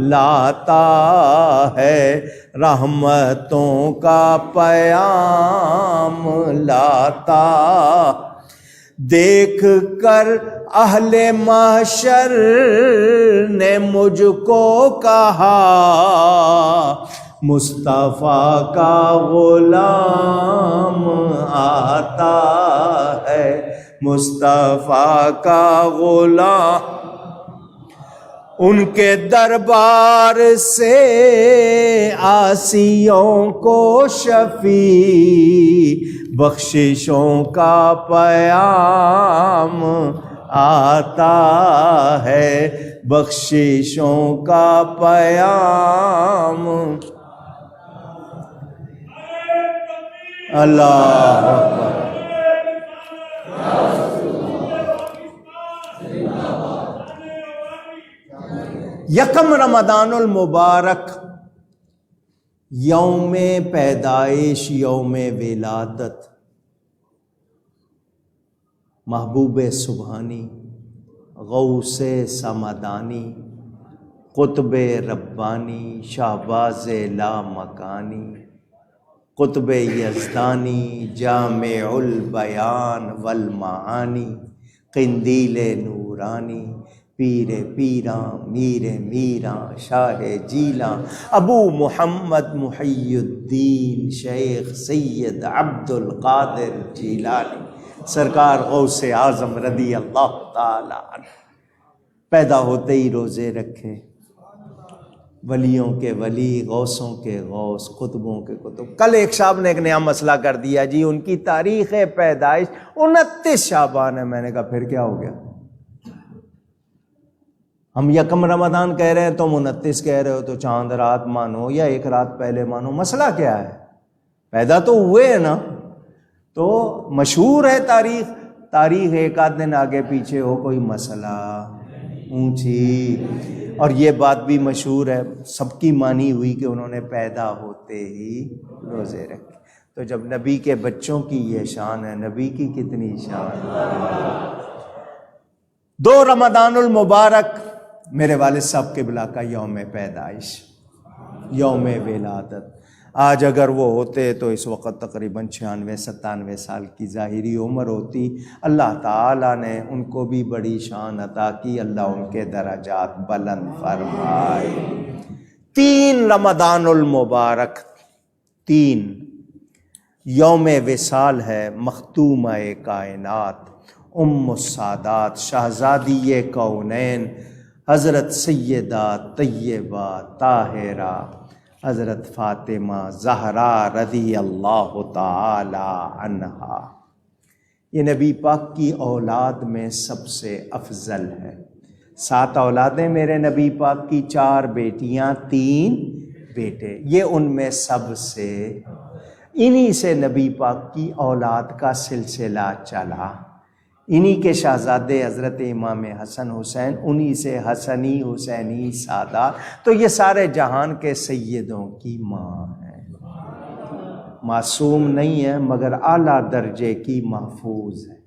لاتا ہے، رحمتوں کا پیام لاتا۔ دیکھ کر اہل محشر نے مجھ کو کہا، مصطفیٰ کا غلام آتا ہے، مصطفیٰ کا غلام۔ ان کے دربار سے عاصیوں کو شفیع بخششوں کا پیام آتا ہے، بخششوں کا پیام۔ اللہ اکبر۔ یکم رمضان المبارک، یوم پیدائش، یوم ولادت محبوب سبحانی، غوث سمدانی، قطب ربانی، شہباز لامکانی، قطب یزدانی، جامع البیان والمعانی، قندیل نورانی، پیر پیراں، میر میراں، شاہ جیلاں، ابو محمد محی الدین شیخ سید عبد القادر جیلانی، سرکار غوث اعظم رضی اللہ تعالی عنہ۔ پیدا ہوتے ہی روزے رکھے، ولیوں کے ولی، غوثوں کے غوث، قطبوں کے قطب۔ کل ایک صاحب نے ایک نیا مسئلہ کر دیا جی، ان کی تاریخ پیدائش 29 شعبان ہے۔ میں نے کہا پھر کیا ہو گیا؟ ہم یکم رمضان کہہ رہے ہیں، تم 29 کہہ رہے ہو، تو چاند رات مانو یا ایک رات پہلے مانو، مسئلہ کیا ہے؟ پیدا تو ہوئے ہیں نا۔ تو مشہور ہے تاریخ ایک آدھ دن آگے پیچھے ہو کوئی مسئلہ اونچی۔ اور یہ بات بھی مشہور ہے، سب کی مانی ہوئی کہ انہوں نے پیدا ہوتے ہی روزے رکھے۔ تو جب نبی کے بچوں کی یہ شان ہے، نبی کی کتنی شان ہے۔ 2 رمضان المبارک میرے والد صاحب قبلہ کا یوم پیدائش، یوم ولادت۔ آج اگر وہ ہوتے تو اس وقت تقریباً 96-97 سال کی ظاہری عمر ہوتی۔ اللہ تعالیٰ نے ان کو بھی بڑی شان عطا کی، اللہ ان کے درجات بلند فرمائے۔ 3 رمضان المبارک، 3 یوم وصال ہے مختومہ کائنات، ام السادات، شہزادی کونین، حضرت سیدہ طیبہ طاہرہ حضرت فاطمہ زہرا رضی اللہ تعالی عنہا۔ یہ نبی پاک کی اولاد میں سب سے افضل ہے۔ 7 اولادیں میرے نبی پاک کی، 4 بیٹیاں 3 بیٹے، یہ ان میں سب سے، انہی سے نبی پاک کی اولاد کا سلسلہ چلا۔ انہی کے شہزادے حضرت امام حسن حسین، انہی سے حسنی حسینی سادات۔ تو یہ سارے جہان کے سیدوں کی ماں ہے، معصوم نہیں ہے مگر اعلیٰ درجے کی محفوظ ہے۔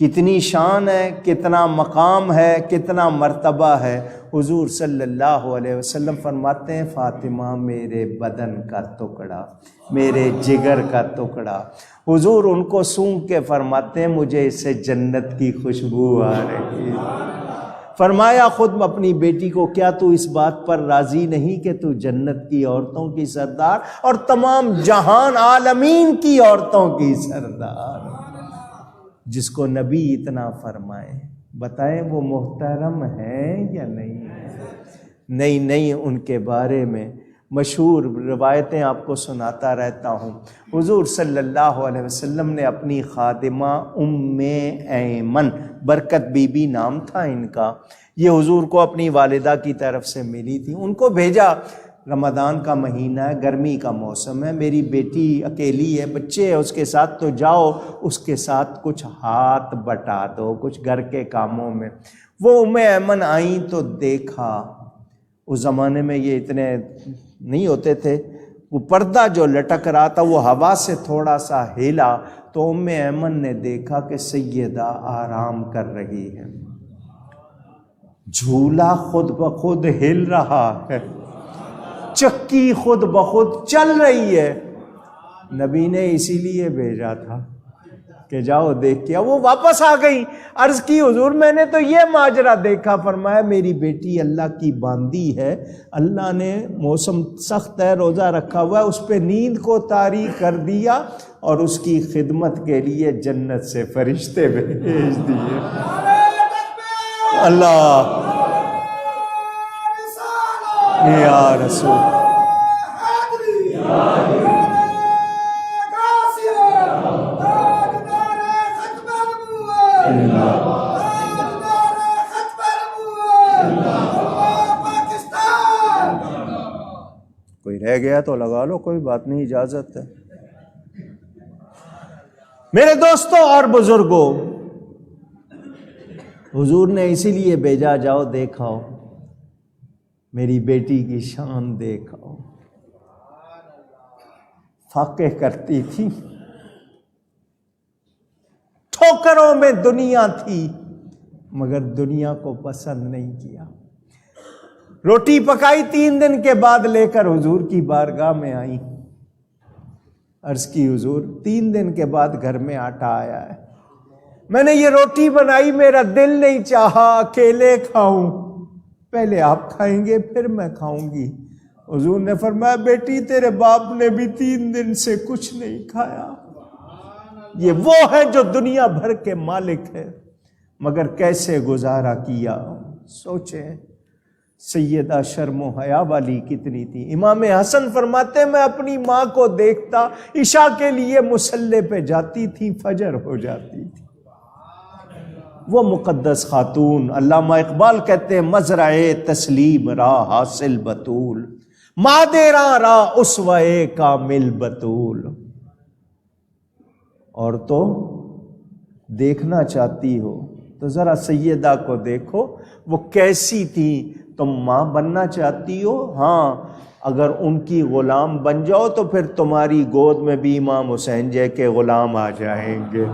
کتنی شان ہے، کتنا مقام ہے، کتنا مرتبہ ہے۔ حضور صلی اللہ علیہ وسلم فرماتے ہیں، فاطمہ میرے بدن کا ٹکڑا، میرے جگر کا ٹکڑا۔ حضور ان کو سونگھ کے فرماتے ہیں، مجھے اس سے جنت کی خوشبو آ رہی ہے۔ فرمایا خود اپنی بیٹی کو، کیا تو اس بات پر راضی نہیں کہ تو جنت کی عورتوں کی سردار اور تمام جہان عالمین کی عورتوں کی سردار؟ جس کو نبی اتنا فرمائے، بتائیں وہ محترم ہے یا نہیں ہے؟ نہیں، ان کے بارے میں مشہور روایتیں آپ کو سناتا رہتا ہوں۔ حضور صلی اللہ علیہ وسلم نے اپنی خادمہ ام ایمن، برکت بی بی نام تھا ان کا، یہ حضور کو اپنی والدہ کی طرف سے ملی تھی، ان کو بھیجا رمضان کا مہینہ ہے، گرمی کا موسم ہے، میری بیٹی اکیلی ہے، بچے ہیں اس کے ساتھ، تو جاؤ اس کے ساتھ کچھ ہاتھ بٹا دو کچھ گھر کے کاموں میں۔ وہ ام ایمن آئیں تو دیکھا، اس زمانے میں یہ اتنے نہیں ہوتے تھے، وہ پردہ جو لٹک رہا تھا وہ ہوا سے تھوڑا سا ہلا، تو ام ایمن نے دیکھا کہ سیدہ آرام کر رہی ہے، جھولا خود بخود ہل رہا ہے، چکی خود بخود چل رہی ہے۔ نبی نے اسی لیے بھیجا تھا کہ جاؤ دیکھ کے۔ وہ واپس آ گئی، عرض کی حضور میں نے تو یہ ماجرا دیکھا۔ فرمایا میری بیٹی اللہ کی باندی ہے، اللہ نے موسم سخت ہے، روزہ رکھا ہوا ہے، اس پہ نیند کو طاری کر دیا اور اس کی خدمت کے لیے جنت سے فرشتے بھیج دیے۔ اللہ یا رسول کوئی رہ گیا تو لگا لو، کوئی بات نہیں، اجازت ہے۔ میرے دوستوں اور بزرگوں، حضور نے اسی لیے بھیجا، جاؤ دیکھاؤ میری بیٹی کی شان، دیکھاؤ۔ فاقے کرتی تھی، ٹھوکروں میں دنیا تھی، مگر دنیا کو پسند نہیں کیا۔ روٹی پکائی 3 دن کے بعد لے کر حضور کی بارگاہ میں آئی، عرض کی حضور 3 دن کے بعد گھر میں آٹا آیا ہے، میں نے یہ روٹی بنائی، میرا دل نہیں چاہا اکیلے کھاؤں، پہلے آپ کھائیں گے پھر میں کھاؤں گی۔ حضور نے فرمایا بیٹی تیرے باپ نے بھی 3 دن سے کچھ نہیں کھایا۔ یہ وہ ہے جو دنیا بھر کے مالک ہے، مگر کیسے گزارا کیا۔ سوچیں سیدہ شرم و حیا والی کتنی تھی۔ امام حسن فرماتے میں اپنی ماں کو دیکھتا، عشاء کے لیے مصلی پہ جاتی تھی، فجر ہو جاتی تھی۔ وہ مقدس خاتون، علامہ اقبال کہتے ہیں مزرع تسلیم را حاصل بطول، مادیراں را اسوہ کامل بطول۔ اور تو دیکھنا چاہتی ہو تو ذرا سیدہ کو دیکھو، وہ کیسی تھی۔ تم ماں بننا چاہتی ہو؟ ہاں، اگر ان کی غلام بن جاؤ تو پھر تمہاری گود میں بھی امام حسین جے کے غلام آ جائیں گے۔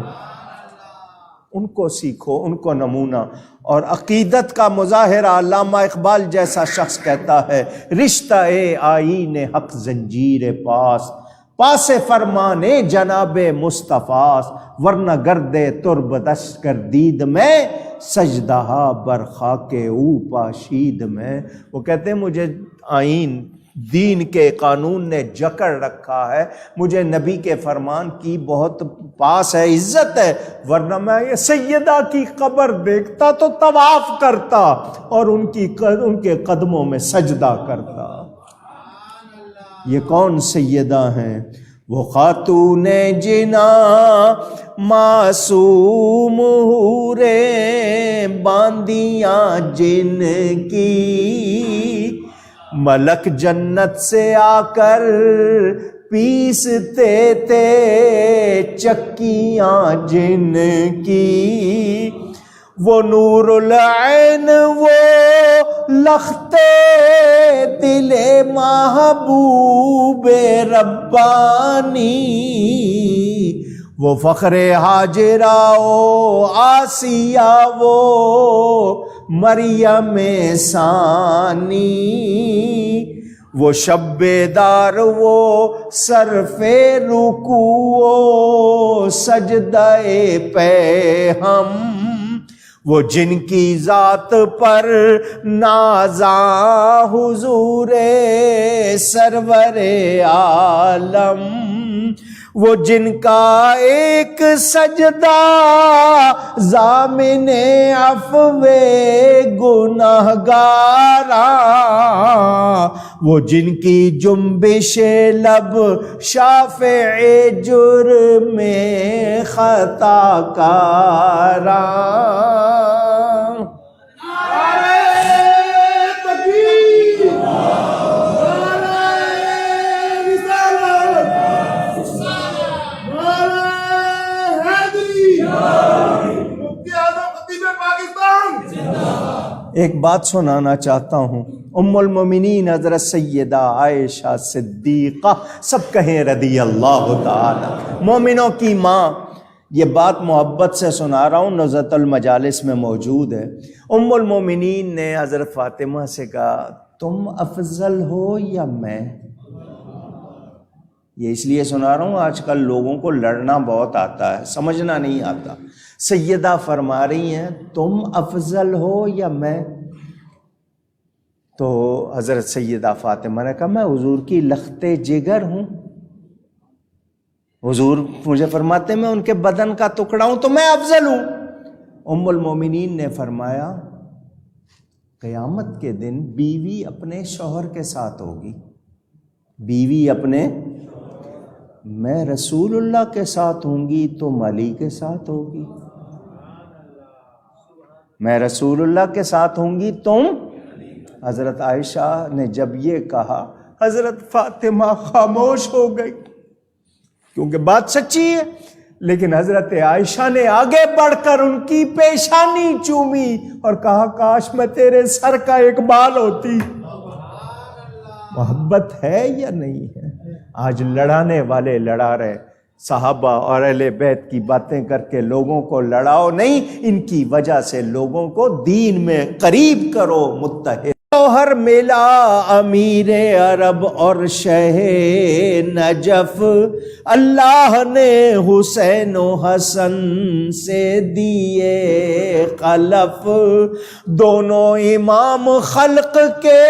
ان کو سیکھو، ان کو نمونہ۔ اور عقیدت کا مظاہرہ علامہ اقبال جیسا شخص کہتا ہے رشتہ آئین حق زنجیر پاس، پاس فرمانے جناب مصطفیٰ، ورنہ گردے تربدش کر دید میں، سجدہ بر خاک او پاشید میں۔ وہ کہتے ہیں مجھے آئین دین کے قانون نے جکڑ رکھا ہے، مجھے نبی کے فرمان کی بہت پاس ہے، عزت ہے، ورنہ میں یہ سیدہ کی قبر دیکھتا تو طواف کرتا اور ان کے قدموں میں سجدہ کرتا۔ یہ کون سیدہ ہیں؟ وہ خاتون جنا معصوم حوریں باندیاں جن کی، ملک جنت سے آ کر پیستے تھے چکیاں جن کی، وہ نور العین وہ لختے دل محبوب ربانی، وہ فخر ہاجرہ و آسیہ وہ مریم ثانی، وہ شب بیدار وہ صرف رکوع و سجدہ پہ ہم، وہ جن کی ذات پر نازاں حضور سرور عالم، وہ جن کا ایک سجدہ ضامن عفو گنہگاراں، وہ جن کی جنبش لب شافع جرم خطا کاراں۔ ایک بات سنانا چاہتا ہوں، ام المومنین حضرت سیدہ عائشہ صدیقہ، سب کہیں رضی اللہ تعالی، مومنوں کی ماں، یہ بات محبت سے سنا رہا ہوں، نزہۃ المجالس میں موجود ہے۔ ام المومنین نے حضرت فاطمہ سے کہا تم افضل ہو یا میں؟ یہ اس لیے سنا رہا ہوں، آج کل لوگوں کو لڑنا بہت آتا ہے، سمجھنا نہیں آتا۔ سیدہ فرما رہی ہیں تم افضل ہو یا میں؟ تو حضرت سیدہ فاطمہ نے کہا میں حضور کی لخت جگر ہوں، حضور مجھے فرماتے میں ان کے بدن کا ٹکڑا ہوں تو میں افضل ہوں۔ ام المومنین نے فرمایا قیامت کے دن بیوی اپنے شوہر کے ساتھ ہوگی، بیوی اپنے، میں رسول اللہ کے ساتھ ہوں گی تم علی کے ساتھ ہوگی، میں رسول اللہ کے ساتھ ہوں گی تم۔ حضرت عائشہ نے جب یہ کہا حضرت فاطمہ خاموش ہو گئی، کیونکہ بات سچی ہے، لیکن حضرت عائشہ نے آگے بڑھ کر ان کی پیشانی چومی اور کہا کاش میں تیرے سر کا ایک بال ہوتی۔ محبت ہے یا نہیں ہے؟ آج لڑانے والے لڑا رہے، صحابہ اور اہل بیت کی باتیں کر کے لوگوں کو لڑاؤ نہیں، ان کی وجہ سے لوگوں کو دین میں قریب کرو، متحد۔ ہر ملا امیر عرب اور شہ نجف، اللہ نے حسین و حسن سے دیے خلف، دونوں امام خلق کے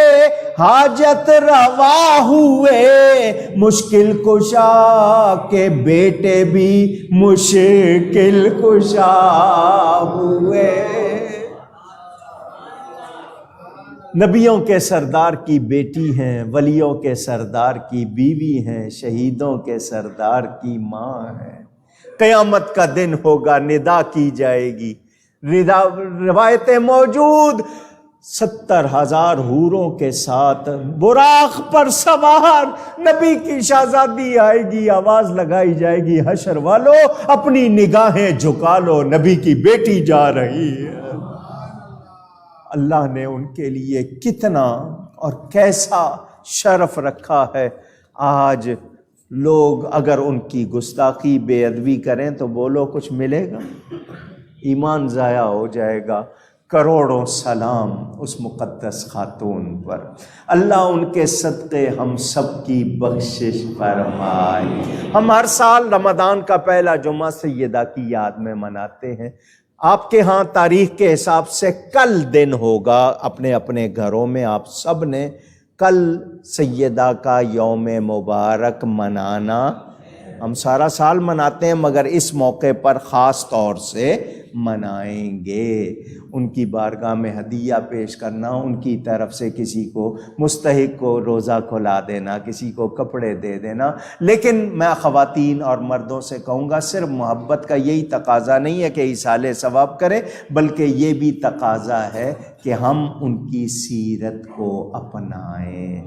حاجت روا ہوئے، مشکل کشا کے بیٹے بھی مشکل کشا ہوئے۔ نبیوں کے سردار کی بیٹی ہیں، ولیوں کے سردار کی بیوی ہیں، شہیدوں کے سردار کی ماں ہیں۔ قیامت کا دن ہوگا، ندا کی جائے گی، روایتیں موجود، 70,000 حوروں کے ساتھ براق پر سوار نبی کی شہزادی آئے گی، آواز لگائی جائے گی حشر والو اپنی نگاہیں جھکا لو، نبی کی بیٹی جا رہی ہے۔ اللہ نے ان کے لیے کتنا اور کیسا شرف رکھا ہے۔ آج لوگ اگر ان کی گستاخی بے ادبی کریں تو بولو کچھ ملے گا؟ ایمان ضائع ہو جائے گا۔ کروڑوں سلام اس مقدس خاتون پر، اللہ ان کے صدقے ہم سب کی بخشش فرمائے۔ ہم ہر سال رمضان کا پہلا جمعہ سیدہ کی یاد میں مناتے ہیں۔ آپ کے ہاں تاریخ کے حساب سے کل دن ہوگا، اپنے اپنے گھروں میں آپ سب نے کل سیدہ کا یوم مبارک منانا، ہم سارا سال مناتے ہیں مگر اس موقع پر خاص طور سے منائیں گے۔ ان کی بارگاہ میں ہدیہ پیش کرنا، ان کی طرف سے کسی کو مستحق کو روزہ کھلا دینا، کسی کو کپڑے دے دینا۔ لیکن میں خواتین اور مردوں سے کہوں گا صرف محبت کا یہی تقاضا نہیں ہے کہ ایصال ثواب کریں، بلکہ یہ بھی تقاضا ہے کہ ہم ان کی سیرت کو اپنائیں۔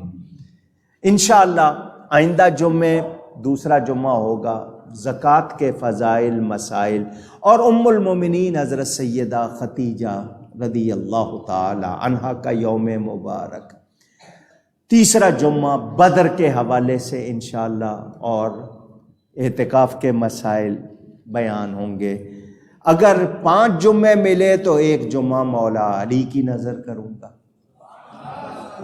انشاءاللہ آئندہ جمعے دوسرا جمعہ ہوگا، زکوٰۃ کے فضائل مسائل اور ام المومنین حضرت سیدہ خدیجہ رضی اللہ تعالی عنہا کا یوم مبارک۔ تیسرا جمعہ بدر کے حوالے سے انشاءاللہ اور اعتکاف کے مسائل بیان ہوں گے۔ اگر 5 جمعے ملے تو 1 جمعہ مولا علی کی نظر کروں گا،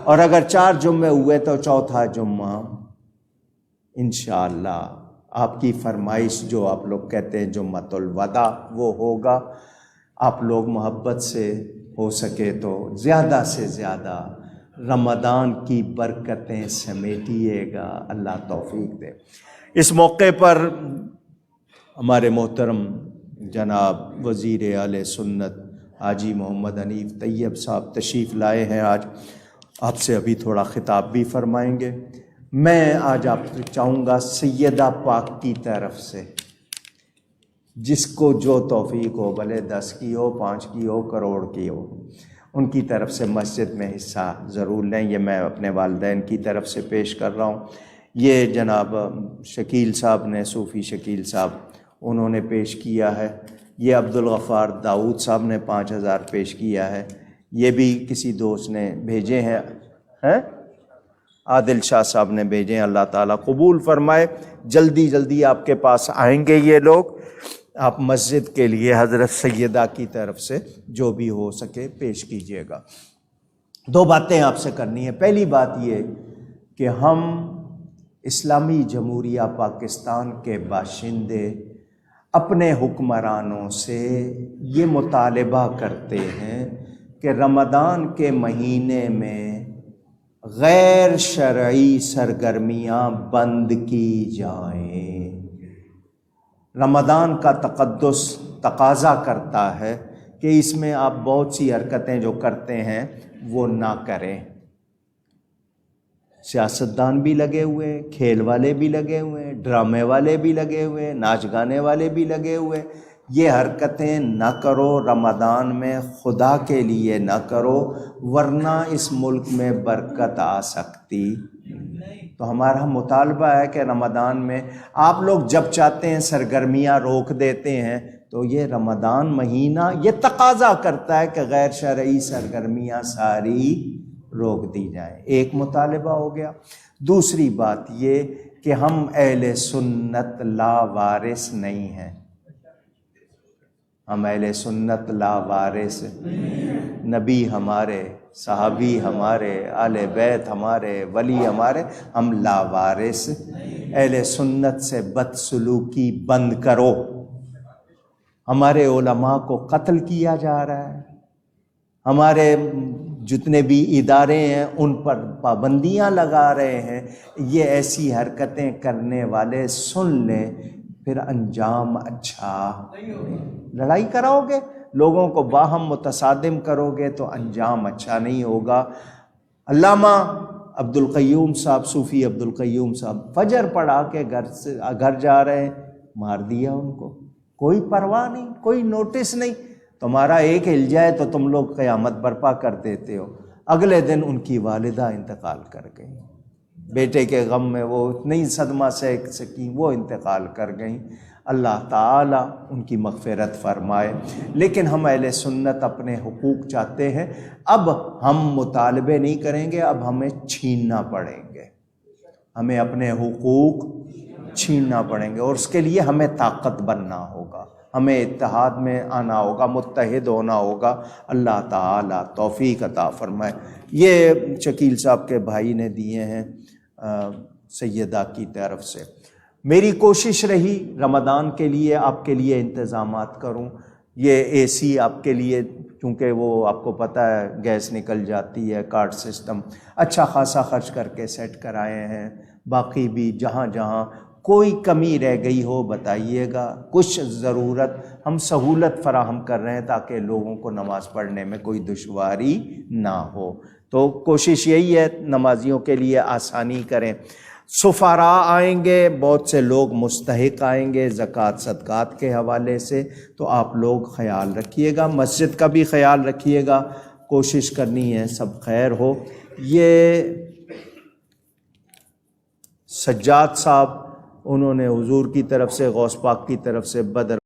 اور اگر 4 جمعے ہوئے تو چوتھا جمعہ انشاءاللہ آپ کی فرمائش جو آپ لوگ کہتے ہیں جمعۃ الوداع وہ ہوگا۔ آپ لوگ محبت سے ہو سکے تو زیادہ سے زیادہ رمضان کی برکتیں سمیٹیے گا، اللہ توفیق دے۔ اس موقع پر ہمارے محترم جناب وزیر اعلی سنت حاجی محمد حنیف طیب صاحب تشریف لائے ہیں، آج آپ سے ابھی تھوڑا خطاب بھی فرمائیں گے۔ میں آج آپ سے چاہوں گا سیدہ پاک کی طرف سے جس کو جو توفیق ہو، بھلے 10 کی ہو، 5 کی ہو، کروڑ کی ہو، ان کی طرف سے مسجد میں حصہ ضرور لیں۔ یہ میں اپنے والدین کی طرف سے پیش کر رہا ہوں۔ یہ جناب شکیل صاحب نے، صوفی شکیل صاحب، انہوں نے پیش کیا ہے۔ یہ عبدالغفار داؤد صاحب نے 5000 پیش کیا ہے۔ یہ بھی کسی دوست نے بھیجے ہیں، عادل شاہ صاحب نے بھیجے ہیں، اللہ تعالیٰ قبول فرمائے۔ جلدی جلدی آپ کے پاس آئیں گے یہ لوگ، آپ مسجد کے لیے حضرت سیدہ کی طرف سے جو بھی ہو سکے پیش کیجیے گا۔ دو باتیں آپ سے کرنی ہے۔ پہلی بات یہ کہ ہم اسلامی جمہوریہ پاکستان کے باشندے اپنے حکمرانوں سے یہ مطالبہ کرتے ہیں کہ رمضان کے مہینے میں غیر شرعی سرگرمیاں بند کی جائیں۔ رمضان کا تقدس تقاضا کرتا ہے کہ اس میں آپ بہت سی حرکتیں جو کرتے ہیں وہ نہ کریں۔ سیاستدان بھی لگے ہوئے ہیں، کھیل والے بھی لگے ہوئے ہیں، ڈرامے والے بھی لگے ہوئے ہیں، ناچ گانے والے بھی لگے ہوئے ہیں۔ یہ حرکتیں نہ کرو، رمضان میں خدا کے لیے نہ کرو، ورنہ اس ملک میں برکت آ سکتی۔ تو ہمارا مطالبہ ہے کہ رمضان میں آپ لوگ جب چاہتے ہیں سرگرمیاں روک دیتے ہیں، تو یہ رمضان مہینہ یہ تقاضا کرتا ہے کہ غیر شرعی سرگرمیاں ساری روک دی جائیں۔ ایک مطالبہ ہو گیا۔ دوسری بات یہ کہ ہم اہل سنت لا وارث نہیں ہیں۔ ہم اہل سنت لا وارث، نبی ہمارے، صحابی ہمارے، اہل بیت ہمارے، ولی ہمارے، ہم لا وارث۔ اہل سنت سے بدسلوکی بند کرو۔ ہمارے علماء کو قتل کیا جا رہا ہے، ہمارے جتنے بھی ادارے ہیں ان پر پابندیاں لگا رہے ہیں۔ یہ ایسی حرکتیں کرنے والے سن لیں، پھر انجام اچھا لڑائی کراؤ گے، لوگوں کو باہم متصادم کرو گے تو انجام اچھا نہیں ہوگا۔ علامہ عبد القیوم صاحب، صوفی عبد القیوم صاحب فجر پڑھا کے گھر جا رہے ہیں، مار دیا ان کو، کوئی پرواہ نہیں، کوئی نوٹس نہیں۔ تمہارا ایک ہل جائے تو تم لوگ قیامت برپا کر دیتے ہو۔ اگلے دن ان کی والدہ انتقال کر گئیں، بیٹے کے غم میں وہ اتنی صدمہ سے سکیں، وہ انتقال کر گئیں۔ اللہ تعالیٰ ان کی مغفرت فرمائے۔ لیکن ہم اہل سنت اپنے حقوق چاہتے ہیں۔ اب ہم مطالبے نہیں کریں گے، اب ہمیں چھیننا پڑیں گے، ہمیں اپنے حقوق چھیننا پڑیں گے، اور اس کے لیے ہمیں طاقت بننا ہوگا، ہمیں اتحاد میں آنا ہوگا، متحد ہونا ہوگا۔ اللہ تعالیٰ توفیق عطا فرمائے۔ یہ شکیل صاحب کے بھائی نے دیے ہیں سیدہ کی طرف سے۔ میری کوشش رہی رمضان کے لیے آپ کے لیے انتظامات کروں۔ یہ اے سی آپ کے لیے، چونکہ وہ آپ کو پتہ ہے گیس نکل جاتی ہے، کارڈ سسٹم اچھا خاصا خرچ کر کے سیٹ کرائے ہیں۔ باقی بھی جہاں جہاں کوئی کمی رہ گئی ہو بتائیے گا، کچھ ضرورت ہم سہولت فراہم کر رہے ہیں تاکہ لوگوں کو نماز پڑھنے میں کوئی دشواری نہ ہو۔ تو کوشش یہی ہے نمازیوں کے لیے آسانی کریں۔ سفراء آئیں گے، بہت سے لوگ مستحق آئیں گے زکوٰۃ صدقات کے حوالے سے، تو آپ لوگ خیال رکھیے گا، مسجد کا بھی خیال رکھیے گا، کوشش کرنی ہے سب خیر ہو۔ یہ سجاد صاحب، انہوں نے حضور کی طرف سے، غوث پاک کی طرف سے بدر